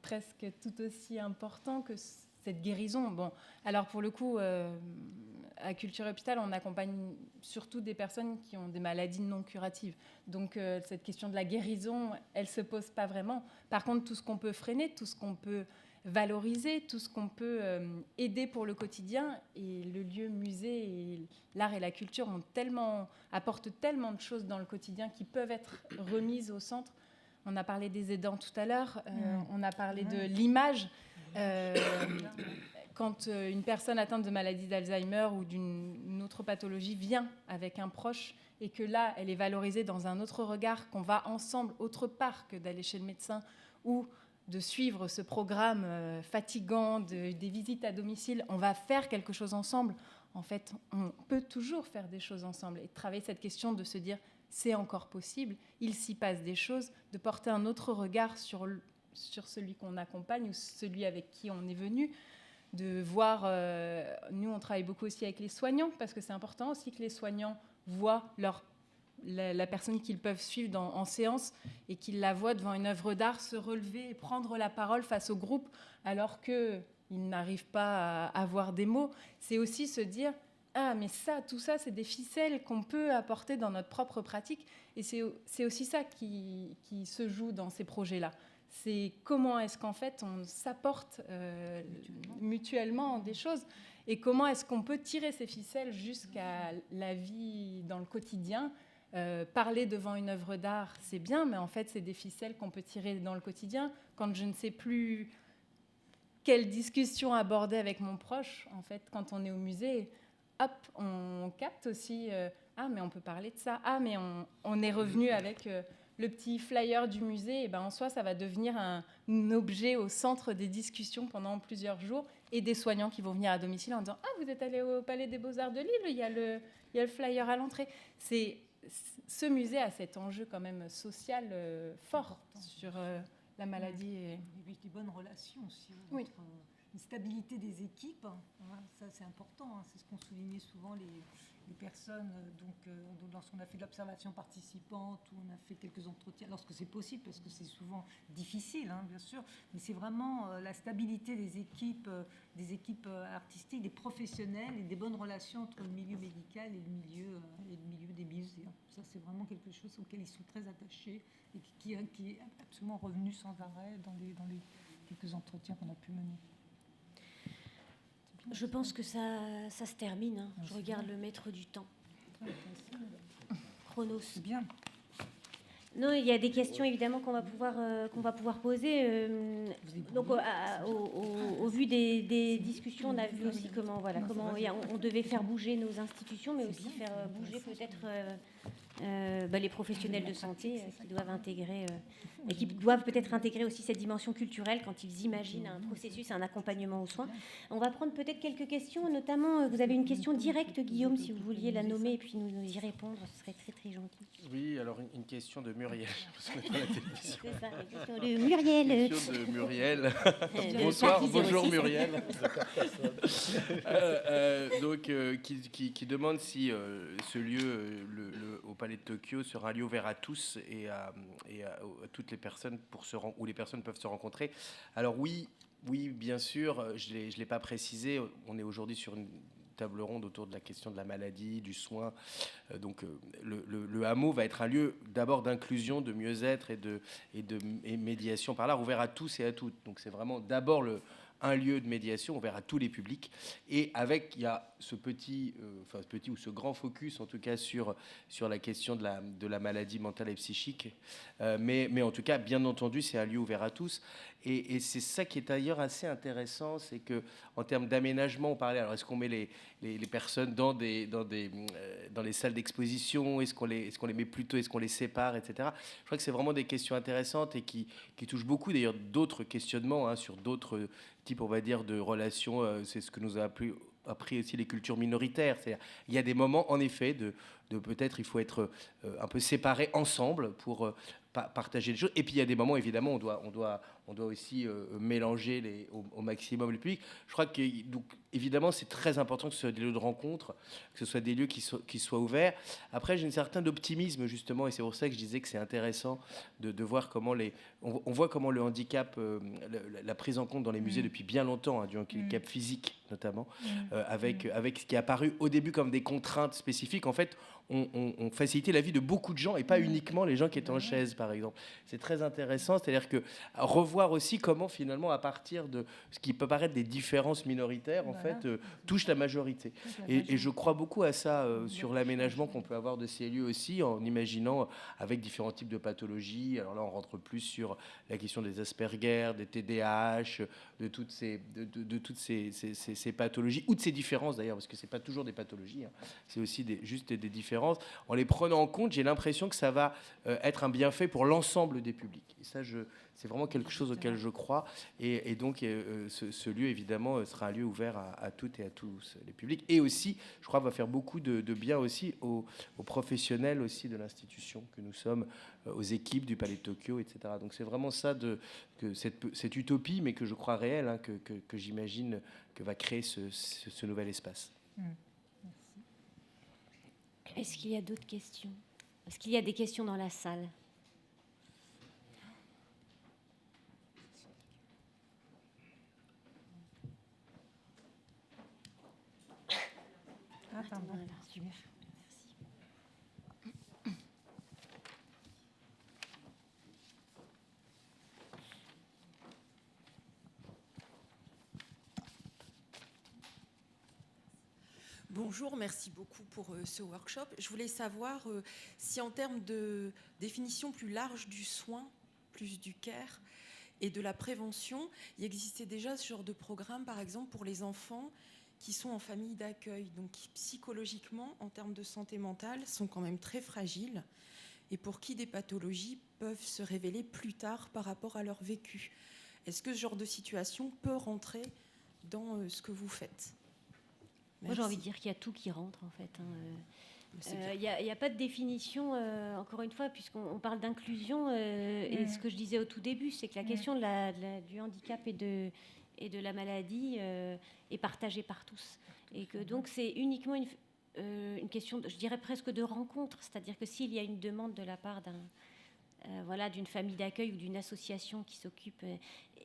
presque tout aussi important que cette guérison. Bon, alors pour le coup, à Culture Hôpital, on accompagne surtout des personnes qui ont des maladies non curatives. Donc cette question de la guérison, elle ne se pose pas vraiment. Par contre, tout ce qu'on peut freiner, tout ce qu'on peut valoriser, tout ce qu'on peut aider pour le quotidien, et le lieu musée et l'art et la culture apportent tellement de choses dans le quotidien qui peuvent être remises au centre. On a parlé des aidants tout à l'heure, on a parlé de l'image. Quand une personne atteinte de maladie d'Alzheimer ou d'une autre pathologie vient avec un proche et que là, elle est valorisée dans un autre regard, qu'on va ensemble autre part que d'aller chez le médecin ou de suivre ce programme fatigant des visites à domicile, on va faire quelque chose ensemble. En fait, on peut toujours faire des choses ensemble et travailler cette question de se dire c'est encore possible, il s'y passe des choses, de porter un autre regard sur celui qu'on accompagne ou celui avec qui on est venu, de voir, nous on travaille beaucoup aussi avec les soignants, parce que c'est important aussi que les soignants voient la personne qu'ils peuvent suivre en séance et qu'ils la voient devant une œuvre d'art se relever et prendre la parole face au groupe alors qu'ils n'arrivent pas à avoir des mots. C'est aussi se dire « Ah, mais tout ça, c'est des ficelles qu'on peut apporter dans notre propre pratique. » Et c'est aussi ça qui se joue dans ces projets-là. C'est comment est-ce qu'en fait on s'apporte mutuellement des choses et comment est-ce qu'on peut tirer ces ficelles jusqu'à la vie dans le quotidien. Parler devant une œuvre d'art, c'est bien, mais en fait, c'est des ficelles qu'on peut tirer dans le quotidien. Quand je ne sais plus quelle discussion aborder avec mon proche, en fait, quand on est au musée, hop, on capte aussi ah, mais on peut parler de ça. Ah, mais on est revenu avec le petit flyer du musée. Et ben, en soi, ça va devenir un objet au centre des discussions pendant plusieurs jours et des soignants qui vont venir à domicile en disant « Ah, vous êtes allé au Palais des Beaux-Arts de Lille, il y a le flyer à l'entrée. » Ce musée a cet enjeu quand même social fort sur la maladie. Et puis des bonnes relations aussi. Oui. Une stabilité des équipes, hein, ça c'est important. Hein, c'est ce qu'ont souligné souvent les personnes. Lorsqu'on a fait de l'observation participante ou on a fait quelques entretiens, lorsque c'est possible, parce que c'est souvent difficile, hein, bien sûr, mais c'est vraiment la stabilité des équipes artistiques, des professionnels et des bonnes relations entre le milieu médical et le milieu des musées. Ça, c'est vraiment quelque chose auquel ils sont très attachés et qui est absolument revenu sans arrêt dans les quelques entretiens qu'on a pu mener. Je pense que ça se termine. Hein. Je regarde le maître du temps. Chronos. C'est bien. Non, il y a des questions évidemment qu'on va pouvoir poser. Donc, au vu des discussions, on a vu aussi comment on devait faire bouger nos institutions, mais aussi faire bouger peut-être les professionnels de santé qui doivent intégrer et qui doivent peut-être intégrer aussi cette dimension culturelle quand ils imaginent un processus, un accompagnement aux soins. On va prendre peut-être quelques questions, notamment vous avez une question directe, Guillaume, si vous vouliez la nommer et puis nous y répondre, ce serait très très gentil. Oui, alors une question de Muriel, parce qu'on est pas à la télévision. C'est ça, une question de Muriel. Une question de Muriel. Bonsoir, bonjour Muriel. Qui demande si ce lieu, au Palais de Tokyo, sera un lieu ouvert à tous et à toutes les personnes où les personnes peuvent se rencontrer. Alors oui, bien sûr, je l'ai pas précisé, on est aujourd'hui sur une table ronde autour de la question de la maladie, du soin. Donc le hameau va être un lieu d'abord d'inclusion, de mieux-être et médiation par l'art, ouvert à tous et à toutes. Donc c'est vraiment d'abord un lieu de médiation ouvert à tous les publics. Et il y a ce petit ou ce grand focus, en tout cas, sur la question de la maladie mentale et psychique. Mais en tout cas, bien entendu, c'est un lieu ouvert à tous. Et c'est ça qui est d'ailleurs assez intéressant, c'est que en termes d'aménagement, on parlait, alors est-ce qu'on met les personnes dans les salles d'exposition, est-ce qu'on les met plutôt, est-ce qu'on les sépare, etc. Je crois que c'est vraiment des questions intéressantes et qui touchent beaucoup d'ailleurs d'autres questionnements, sur d'autres types, on va dire, de relations. C'est ce que nous a appris aussi les cultures minoritaires. C'est-à-dire, il y a des moments, en effet, de peut-être il faut être un peu séparés ensemble pour partager les choses. Et puis il y a des moments, évidemment, on doit aussi mélanger au maximum le public. Je crois que, donc, évidemment, c'est très important que ce soit des lieux de rencontre, que ce soit des lieux qui soient ouverts. Après, j'ai un certain optimisme, justement, et c'est pour ça que je disais que c'est intéressant de voir comment on voit comment le handicap, la prise en compte dans les musées depuis bien longtemps, du handicap physique notamment, avec ce qui est apparu au début comme des contraintes spécifiques. En fait, on facilitait la vie de beaucoup de gens et pas uniquement les gens qui étaient en chaise, par exemple. C'est très intéressant, c'est-à-dire que revoir aussi comment finalement, à partir de ce qui peut paraître des différences minoritaires, en fait, touche la majorité. Et je crois beaucoup à ça sur l'aménagement qu'on peut avoir de ces lieux aussi, en imaginant avec différents types de pathologies. Alors là, on rentre plus sur la question des Asperger, des TDAH, de toutes ces pathologies, ou de ces différences d'ailleurs, parce que c'est pas toujours des pathologies, c'est aussi juste des différences. En les prenant en compte, j'ai l'impression que ça va être un bienfait pour l'ensemble des publics. Et ça, c'est vraiment quelque chose auquel je crois. Et donc, ce lieu, évidemment, sera un lieu ouvert à toutes et à tous les publics. Et aussi, je crois, va faire beaucoup de bien aussi aux professionnels aussi de l'institution que nous sommes, aux équipes du Palais de Tokyo, etc. Donc, c'est vraiment ça, que cette utopie, mais que je crois réelle, que j'imagine que va créer ce nouvel espace. Est-ce qu'il y a d'autres questions? Est-ce qu'il y a des questions dans la salle? Ah, pardon. Voilà, super. Merci. Bonjour, merci beaucoup pour ce workshop. Je voulais savoir si en termes de définition plus large du soin, plus du care et de la prévention, il existait déjà ce genre de programme, par exemple, pour les enfants qui sont en famille d'accueil, donc qui psychologiquement, en termes de santé mentale, sont quand même très fragiles et pour qui des pathologies peuvent se révéler plus tard par rapport à leur vécu. Est-ce que ce genre de situation peut rentrer dans ce que vous faites ? Moi, j'ai envie de dire qu'il y a tout qui rentre, en fait. Il n'y a pas de définition, encore une fois, puisqu'on parle d'inclusion. Et ce que je disais au tout début, c'est que la question du handicap et de la maladie est partagée par tous. Et que donc, c'est uniquement une question, je dirais presque de rencontre. C'est-à-dire que s'il y a une demande de la part d'une famille d'accueil ou d'une association qui s'occupe.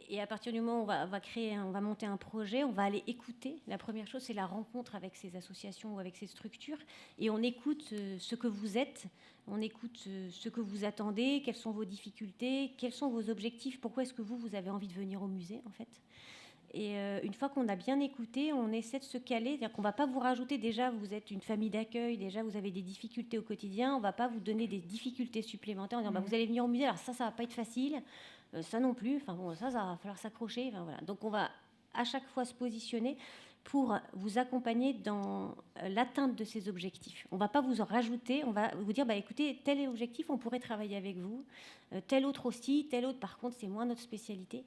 Et à partir du moment où on va monter un projet, on va aller écouter. La première chose, c'est la rencontre avec ces associations ou avec ces structures. Et on écoute ce que vous êtes, on écoute ce que vous attendez, quelles sont vos difficultés, quels sont vos objectifs, pourquoi est-ce que vous avez envie de venir au musée, en fait. Et une fois qu'on a bien écouté, on essaie de se caler. C'est-à-dire qu'on ne va pas vous rajouter, déjà, vous êtes une famille d'accueil, déjà, vous avez des difficultés au quotidien. On ne va pas vous donner des difficultés supplémentaires en disant, vous allez venir au musée, alors ça ne va pas être facile, ça non plus, enfin bon, ça va falloir s'accrocher. Enfin, voilà. Donc on va à chaque fois se positionner pour vous accompagner dans l'atteinte de ces objectifs. On ne va pas vous en rajouter, on va vous dire, écoutez, tel est l'objectif, on pourrait travailler avec vous, tel autre aussi, tel autre, par contre, c'est moins notre spécialité.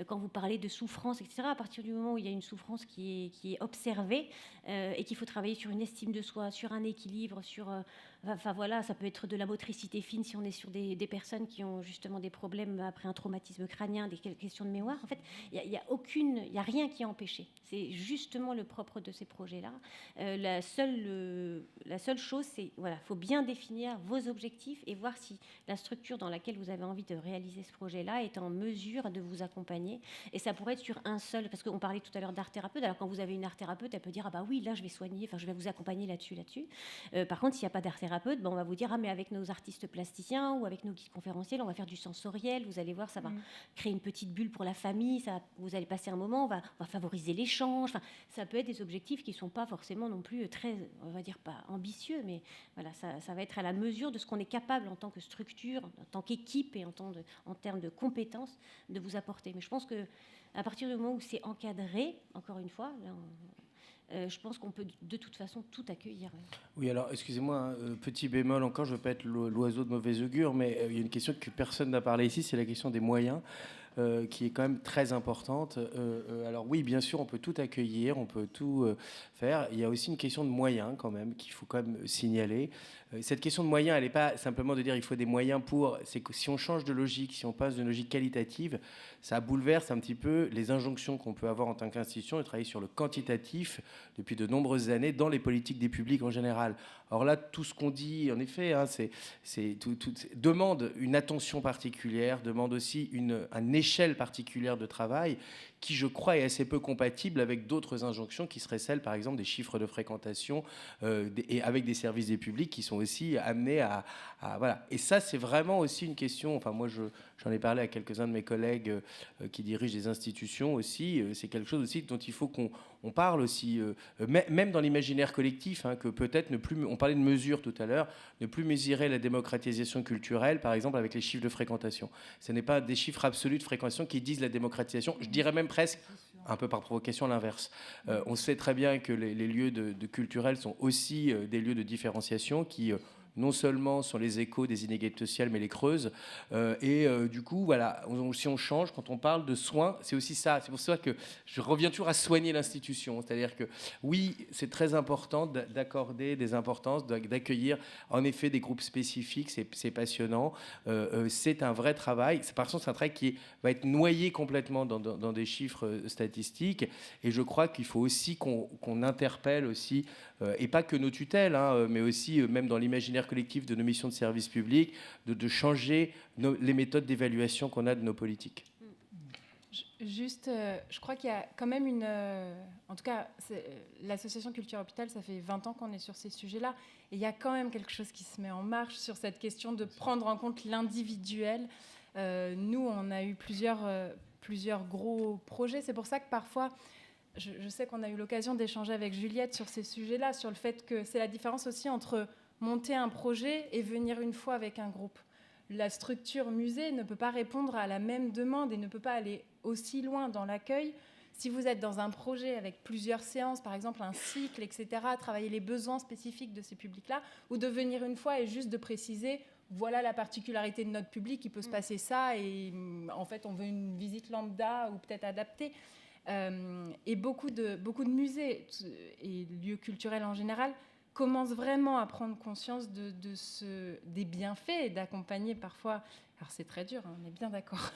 Quand vous parlez de souffrance, etc., à partir du moment où il y a une souffrance qui est observée et qu'il faut travailler sur une estime de soi, sur un équilibre, ça peut être de la motricité fine si on est sur des personnes qui ont justement des problèmes après un traumatisme crânien, des questions de mémoire. En fait, il y a rien qui est empêché. C'est justement totalement le propre de ces projets-là. La seule chose, c'est voilà, faut bien définir vos objectifs et voir si la structure dans laquelle vous avez envie de réaliser ce projet-là est en mesure de vous accompagner. Et ça pourrait être sur un seul, parce qu'on parlait tout à l'heure d'art thérapeute. Alors quand vous avez une art thérapeute, elle peut dire ah bah oui, là je vais soigner, enfin je vais vous accompagner là-dessus. Par contre, s'il n'y a pas d'art thérapeute, on va vous dire ah mais avec nos artistes plasticiens ou avec nos guides conférenciels, on va faire du sensoriel. Vous allez voir, ça va créer une petite bulle pour la famille. Ça, vous allez passer un moment, on va favoriser l'échange. Enfin, ça peut être des objectifs qui ne sont pas forcément non plus très, on va dire pas ambitieux, mais voilà, ça va être à la mesure de ce qu'on est capable en tant que structure, en tant qu'équipe et en termes de compétences de vous apporter. Mais je pense que à partir du moment où c'est encadré, encore une fois, là, je pense qu'on peut de toute façon tout accueillir. Oui, alors excusez-moi, petit bémol encore, je ne veux pas être l'oiseau de mauvais augure, mais il y a une question que personne n'a parlé ici, c'est la question des moyens. Qui est quand même très importante. Alors oui, bien sûr, on peut tout accueillir, on peut tout faire. Il y a aussi une question de moyens quand même qu'il faut quand même signaler. Cette question de moyens, elle n'est pas simplement de dire il faut des moyens pour... C'est que si on change de logique, si on passe d'une logique qualitative, ça bouleverse un petit peu les injonctions qu'on peut avoir en tant qu'institution de travailler sur le quantitatif depuis de nombreuses années dans les politiques des publics en général. Or là, tout ce qu'on dit, en effet, hein, demande une attention particulière, demande aussi une échelle particulière de travail qui, je crois, est assez peu compatible avec d'autres injonctions qui seraient celles, par exemple, des chiffres de fréquentation et avec des services des publics qui sont aussi amenés à voilà. Et ça, c'est vraiment aussi une question. Enfin, moi, j'en ai parlé à quelques-uns de mes collègues qui dirigent des institutions aussi. C'est quelque chose aussi dont il faut qu'on parle aussi, même dans l'imaginaire collectif, hein, que peut-être ne plus. On parlait de mesures tout à l'heure, ne plus mesurer la démocratisation culturelle, par exemple, avec les chiffres de fréquentation. Ce n'est pas des chiffres absolus de fréquentation qui disent la démocratisation. Je dirais même presque, un peu par provocation, l'inverse. On sait très bien que les lieux de culturels sont aussi des lieux de différenciation qui non seulement sont les échos des inégalités sociales, mais les creusent. Du coup, voilà, si on change, quand on parle de soins, c'est aussi ça. C'est pour ça que je reviens toujours à soigner l'institution. C'est-à-dire que, oui, c'est très important d'accorder des importances, d'accueillir, en effet, des groupes spécifiques. C'est passionnant. C'est un vrai travail. Par contre, c'est un travail qui va être noyé complètement dans des chiffres statistiques. Et je crois qu'il faut aussi qu'on interpelle aussi, et pas que nos tutelles, hein, mais aussi, même dans l'imaginaire collectif de nos missions de service public, de changer les méthodes d'évaluation qu'on a de nos politiques. Juste, je crois qu'il y a quand même en tout cas, l'association Culture Hôpital, ça fait 20 ans qu'on est sur ces sujets-là, et il y a quand même quelque chose qui se met en marche sur cette question de prendre en compte l'individuel. Nous, on a eu plusieurs gros projets. C'est pour ça que parfois, je sais qu'on a eu l'occasion d'échanger avec Juliette sur ces sujets-là, sur le fait que c'est la différence aussi entre monter un projet et venir une fois avec un groupe. La structure musée ne peut pas répondre à la même demande et ne peut pas aller aussi loin dans l'accueil. Si vous êtes dans un projet avec plusieurs séances, par exemple un cycle, etc., travailler les besoins spécifiques de ces publics-là, ou de venir une fois et juste de préciser voilà la particularité de notre public, il peut se passer ça, et en fait on veut une visite lambda ou peut-être adaptée. Et beaucoup de musées et lieux culturels en général commencent vraiment à prendre conscience des bienfaits et d'accompagner parfois. Alors c'est très dur, hein, on est bien d'accord,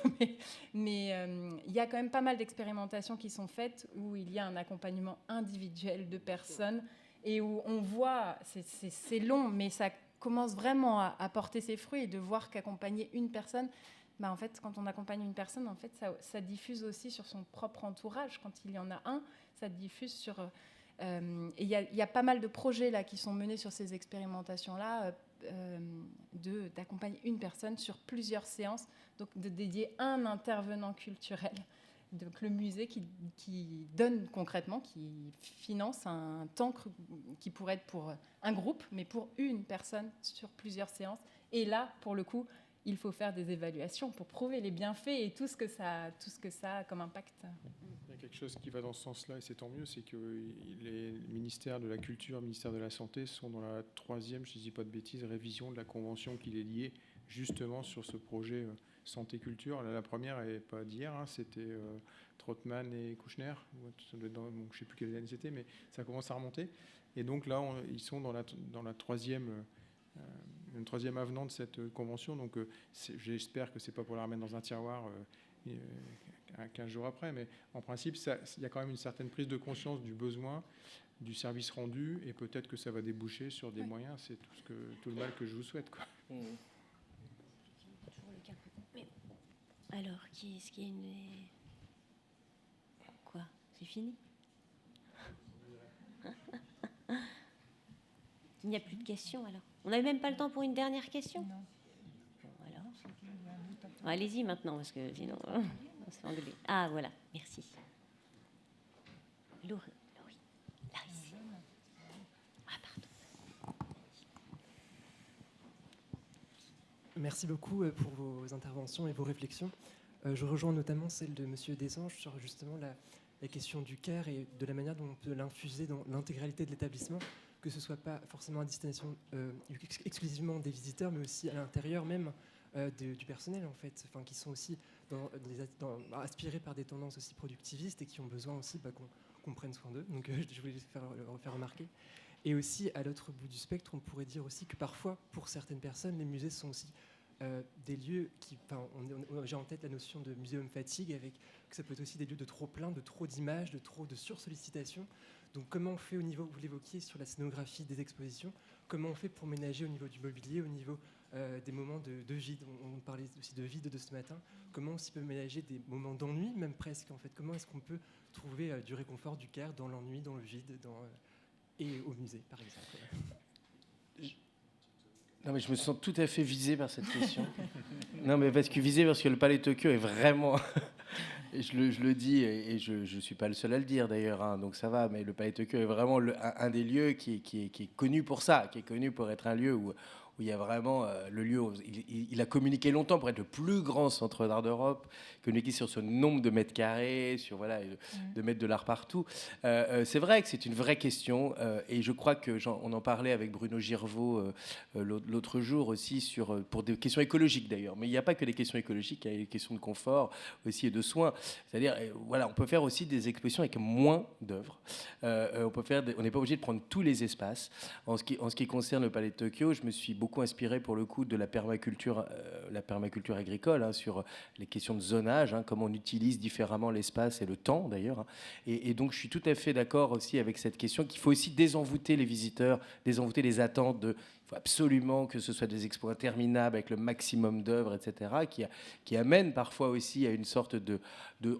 mais il y a quand même pas mal d'expérimentations qui sont faites où il y a un accompagnement individuel de personnes et où on voit, c'est long, mais ça commence vraiment à porter ses fruits, et de voir qu'accompagner une personne, en fait, quand on accompagne une personne, en fait, ça diffuse aussi sur son propre entourage. Quand il y en a un, ça diffuse sur... et il y a pas mal de projets là, qui sont menés sur ces expérimentations-là, d'accompagner une personne sur plusieurs séances, donc de dédier un intervenant culturel. Donc le musée qui donne concrètement, qui finance un temps qui pourrait être pour un groupe, mais pour une personne sur plusieurs séances. Et là, pour le coup, il faut faire des évaluations pour prouver les bienfaits et tout ce que ça a comme impact. Il y a quelque chose qui va dans ce sens-là, et c'est tant mieux, c'est que les ministères de la Culture, le ministère de la Santé sont dans la 3e, je ne dis pas de bêtises, révision de la convention qui les liait justement sur ce projet santé-culture. La première n'est pas d'hier, hein, c'était Trottmann et Kouchner, je ne sais plus quelle année c'était, mais ça commence à remonter. Et donc là, ils sont dans la 3e... une 3e avenant de cette convention, donc j'espère que c'est pas pour la remettre dans un tiroir 15 jours après. Mais en principe, il y a quand même une certaine prise de conscience du besoin, du service rendu, et peut-être que ça va déboucher sur des moyens. C'est tout le mal que je vous souhaite, quoi. Alors, est-ce qu'il y a une... Quoi? C'est fini? Il n'y a plus de questions, alors. On n'avait même pas le temps pour une dernière question? Non. Bon, alors. Bon, allez-y maintenant, parce que sinon, on se fait engueuler. Ah, voilà, merci. Laurie. Larisse. Ah, pardon. Merci beaucoup pour vos interventions et vos réflexions. Je rejoins notamment celle de Monsieur Desanges sur justement la question du care et de la manière dont on peut l'infuser dans l'intégralité de l'établissement, que ce ne soit pas forcément à destination exclusivement des visiteurs, mais aussi à l'intérieur même du personnel, en fait, enfin, qui sont aussi aspirés par des tendances aussi productivistes et qui ont besoin aussi qu'on prenne soin d'eux. Donc je voulais le faire remarquer. Et aussi, à l'autre bout du spectre, on pourrait dire aussi que parfois, pour certaines personnes, les musées sont aussi des lieux qui... J'ai en tête la notion de muséum fatigue, avec que ça peut être aussi des lieux de trop plein, de trop d'images, de sursollicitation. Donc comment on fait au niveau, vous l'évoquiez sur la scénographie des expositions, comment on fait pour ménager au niveau du mobilier, au niveau des moments de vide, on parlait aussi de vide de ce matin, comment on s'y peut ménager des moments d'ennui, même presque en fait, comment est-ce qu'on peut trouver du réconfort, du care dans l'ennui, dans le vide, et au musée par exemple. Non, mais je me sens tout à fait visé par cette question. Non, mais parce que le Palais Tokyo est vraiment... je le dis, et je ne suis pas le seul à le dire d'ailleurs, hein, donc ça va, mais le Palais Tokyo est vraiment un des lieux qui est connu pour ça, qui est connu pour être un lieu où il y a vraiment le lieu où il a communiqué longtemps pour être le plus grand centre d'art d'Europe, communiqué sur ce nombre de mètres carrés, sur de mettre de l'art partout. C'est vrai que c'est une vraie question, et je crois que on en parlait avec Bruno Girvaud l'autre jour aussi pour des questions écologiques d'ailleurs. Mais il n'y a pas que des questions écologiques, il y a des questions de confort aussi et de soins. C'est-à-dire, on peut faire aussi des expositions avec moins d'œuvres. On n'est pas obligé de prendre tous les espaces. En ce qui concerne le Palais de Tokyo, je me suis beaucoup inspiré pour le coup de la permaculture agricole, hein, sur les questions de zonage, hein, comment on utilise différemment l'espace et le temps d'ailleurs. Hein. Et donc je suis tout à fait d'accord aussi avec cette question qu'il faut aussi désenvoûter les visiteurs, désenvoûter les attentes de... Il faut absolument que ce soit des expos interminables avec le maximum d'œuvres, etc., qui amènent parfois aussi à une sorte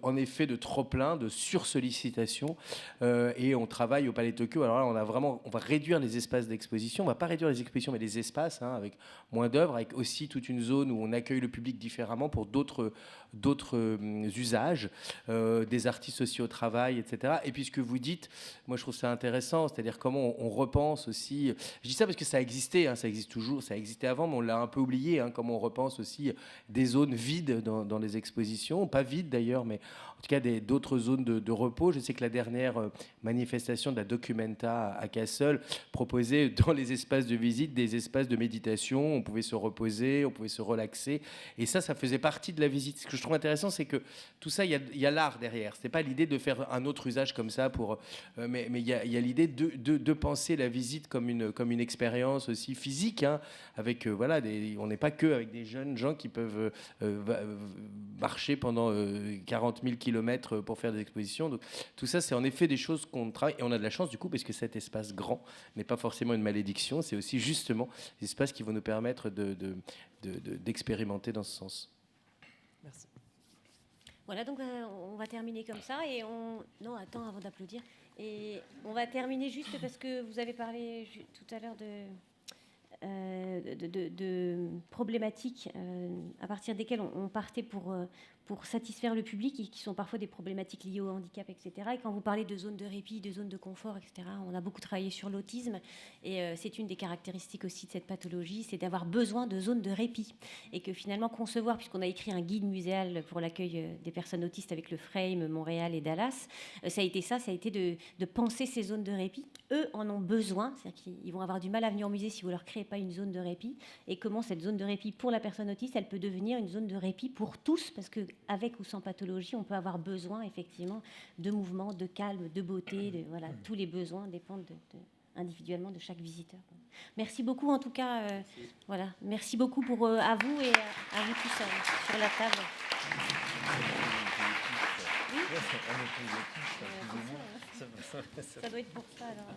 en effet, de trop-plein, de sursollicitation. Et on travaille au Palais de Tokyo. Alors là, on va réduire les espaces d'exposition. On ne va pas réduire les expositions, mais les espaces, hein, avec moins d'œuvres, avec aussi toute une zone où on accueille le public différemment pour d'autres usages, des artistes aussi au travail, etc. Et puis ce que vous dites, moi je trouve ça intéressant, c'est-à-dire comment on repense aussi... Je dis ça parce que ça existait, hein, ça existe toujours, ça existait avant, mais on l'a un peu oublié, hein, comment on repense aussi des zones vides dans les expositions, pas vides d'ailleurs, mais en tout cas d'autres zones de repos. Je sais que la dernière manifestation de la Documenta à Kassel proposait dans les espaces de visite des espaces de méditation, on pouvait se reposer, on pouvait se relaxer, et ça faisait partie de la visite. Ce que je trouve intéressant, c'est que tout ça, il y a l'art derrière. C'est pas l'idée de faire un autre usage comme ça, mais il y a l'idée de penser la visite comme une expérience aussi physique, hein, avec on n'est pas que avec des jeunes gens qui peuvent marcher pendant 40 000 kilomètres pour faire des expositions. Donc tout ça, c'est en effet des choses qu'on travaille, et on a de la chance du coup, parce que cet espace grand n'est pas forcément une malédiction, c'est aussi justement des espaces qui vont nous permettre d'expérimenter dans ce sens. Merci. Voilà, donc on va terminer comme ça. Non, attends, avant d'applaudir. Et on va terminer juste parce que vous avez parlé tout à l'heure de problématiques à partir desquelles on partait pour satisfaire le public, et qui sont parfois des problématiques liées au handicap, etc. Et quand vous parlez de zones de répit, de zones de confort, etc., on a beaucoup travaillé sur l'autisme, et c'est une des caractéristiques aussi de cette pathologie, c'est d'avoir besoin de zones de répit. Et que finalement concevoir, puisqu'on a écrit un guide muséal pour l'accueil des personnes autistes avec le Frame, Montréal et Dallas, ça a été de penser ces zones de répit. Eux en ont besoin, c'est-à-dire qu'ils vont avoir du mal à venir au musée si vous ne leur créez pas une zone de répit, et comment cette zone de répit pour la personne autiste, elle peut devenir une zone de répit pour tous, parce que avec ou sans pathologie, on peut avoir besoin effectivement de mouvement, de calme, de beauté, tous les besoins dépendent individuellement de chaque visiteur. Merci beaucoup en tout cas, merci beaucoup à vous et à vous tous sur la table. Ça doit être pour ça alors.